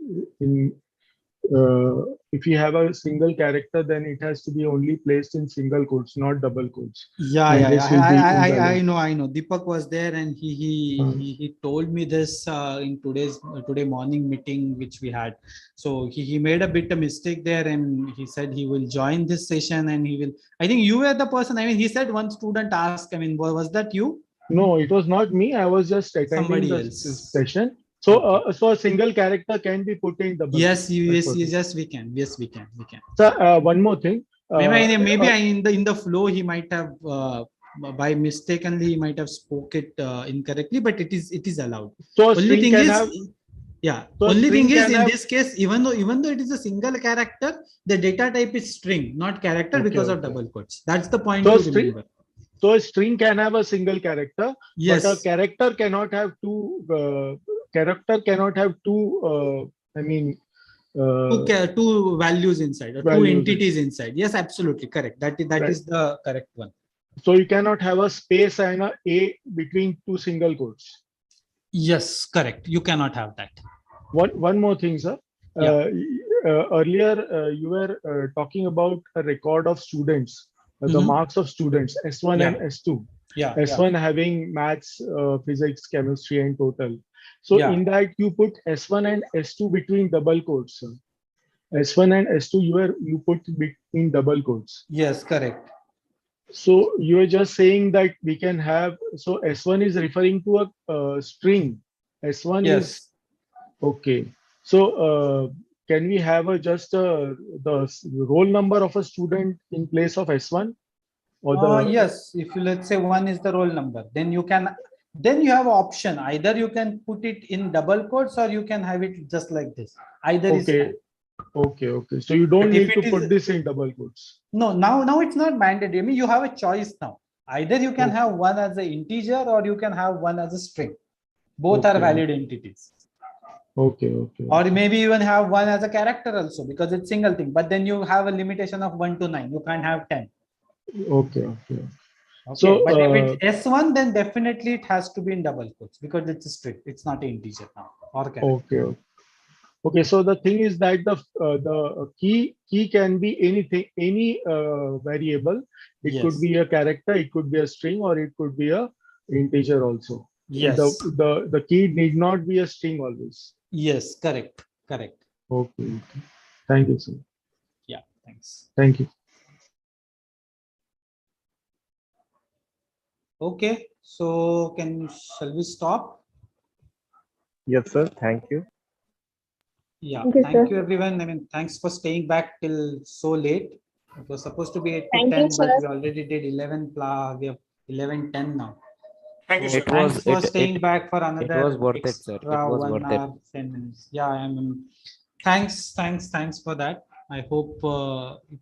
If you have a single character, then it has to be only placed in single quotes, not double quotes. Yeah, I know. Deepak was there and he told me this in today morning meeting which we had. So he made a bit of mistake there and he said he will join this session and he will. I think you were the person. I mean, he said one student asked. I mean, was that you? No, it was not me. I was just attending Somebody the else. session. So, so a single character can be put in double. Yes, quotes. yes, we can. Yes, we can. So, one more thing. Maybe in the flow he might have by mistakenly he might have spoke it incorrectly, but it is allowed. So a Only string thing can is, have. yeah. So Only thing is, in have, this case, even though it is a single character, the data type is string, not character, because of double quotes. That's the point So to remember. So a string can have a single character, Yes. but a character cannot have two. I mean, two values inside, or two entities inside. Yes, absolutely correct. That is the correct one. So you cannot have a space and a between two single quotes. Yes, correct. You cannot have that. One more thing, sir. Yeah. Earlier, you were talking about a record of students, the marks of students, S1 and S2. Yeah. S1 having maths, physics, chemistry, and total. So in that you put S1 and S2 between double quotes. Sir. S1 and S2 you put between double quotes. Yes, correct. So you are just saying that we can have, so S1 is referring to a string. S1 is okay. So can we have the roll number of a student in place of S1? Or yes, if you, let's say 1 is the roll number, then you have an option. Either you can put it in double quotes or you can have it just like this. Either is fine. Okay. So you don't need to put this in double quotes. No, now it's not mandatory. I mean, you have a choice now. Either you can have one as an integer or you can have one as a string. Both are valid entities. Okay. Or maybe even have one as a character also, because it's single thing. But then you have a limitation of 1 to 9. You can't have 10. Okay. So, but if it's S1, then definitely it has to be in double quotes because it's a string. It's not an integer now or character. Okay. So the thing is that the key can be anything, any variable. It could be a character, it could be a string, or it could be a integer also. Yes. The key need not be a string always. Yes, correct. Okay. Thank you, sir. Yeah, thanks. Thank you. Okay, so shall we stop? Yes, sir. Thank you. Yeah, thank you everyone. I mean, thanks for staying back till so late. It was supposed to be 8 to 10, but we already did 11. We have 11:10 now. Thank you, so sir. Thanks for staying back for another. It was worth it, sir. It was 1 worth hour, 10 minutes. Yeah, I mean, thanks for that. I hope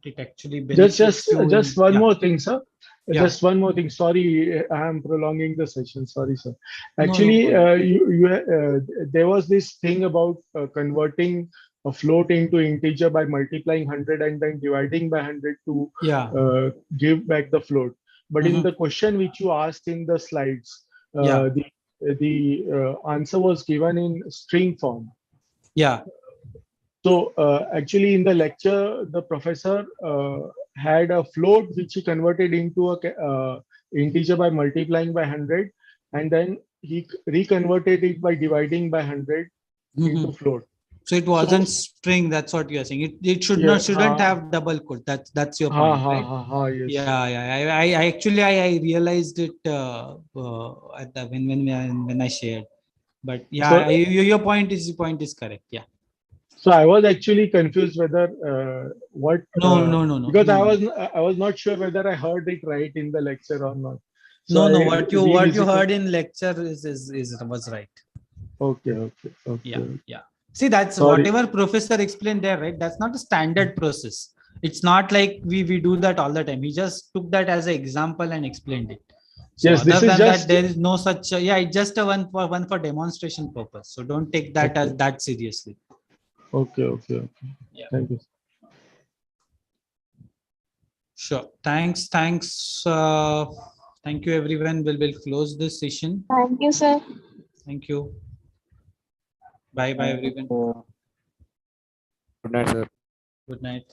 it actually benefits you. Just one more thing, sir. Yeah. Just one more thing. Sorry, I am prolonging the session. Sorry, sir. No, Actually, there was this thing about converting a float into integer by multiplying 100 and then dividing by 100 to give back the float. But in the question which you asked in the slides, the answer was given in string form. Yeah. So actually in the lecture, the professor had a float which he converted into a integer by multiplying by 100, and then he reconverted it by dividing by 100 into float. So it wasn't string. That's what you are saying. It shouldn't have double quote. That's your point, right? Yes. Yeah. I actually realized it when I shared. But yeah, So, your point is correct. Yeah. So I was actually confused whether No. Because I was not sure whether I heard it right in the lecture or not. So no. What you heard in lecture was right. Okay. Yeah. See, that's whatever professor explained there, right? That's not a standard process. It's not like we do that all the time. He just took that as an example and explained it. So yes, this is just that, there is no such. It's just a one for demonstration purpose. So don't take that as that seriously. Okay. Yeah. Thank you. Sure. Thanks. Thank you, everyone. We'll close this session. Thank you, sir. Thank you. Bye, everyone. Good night, sir. Good night.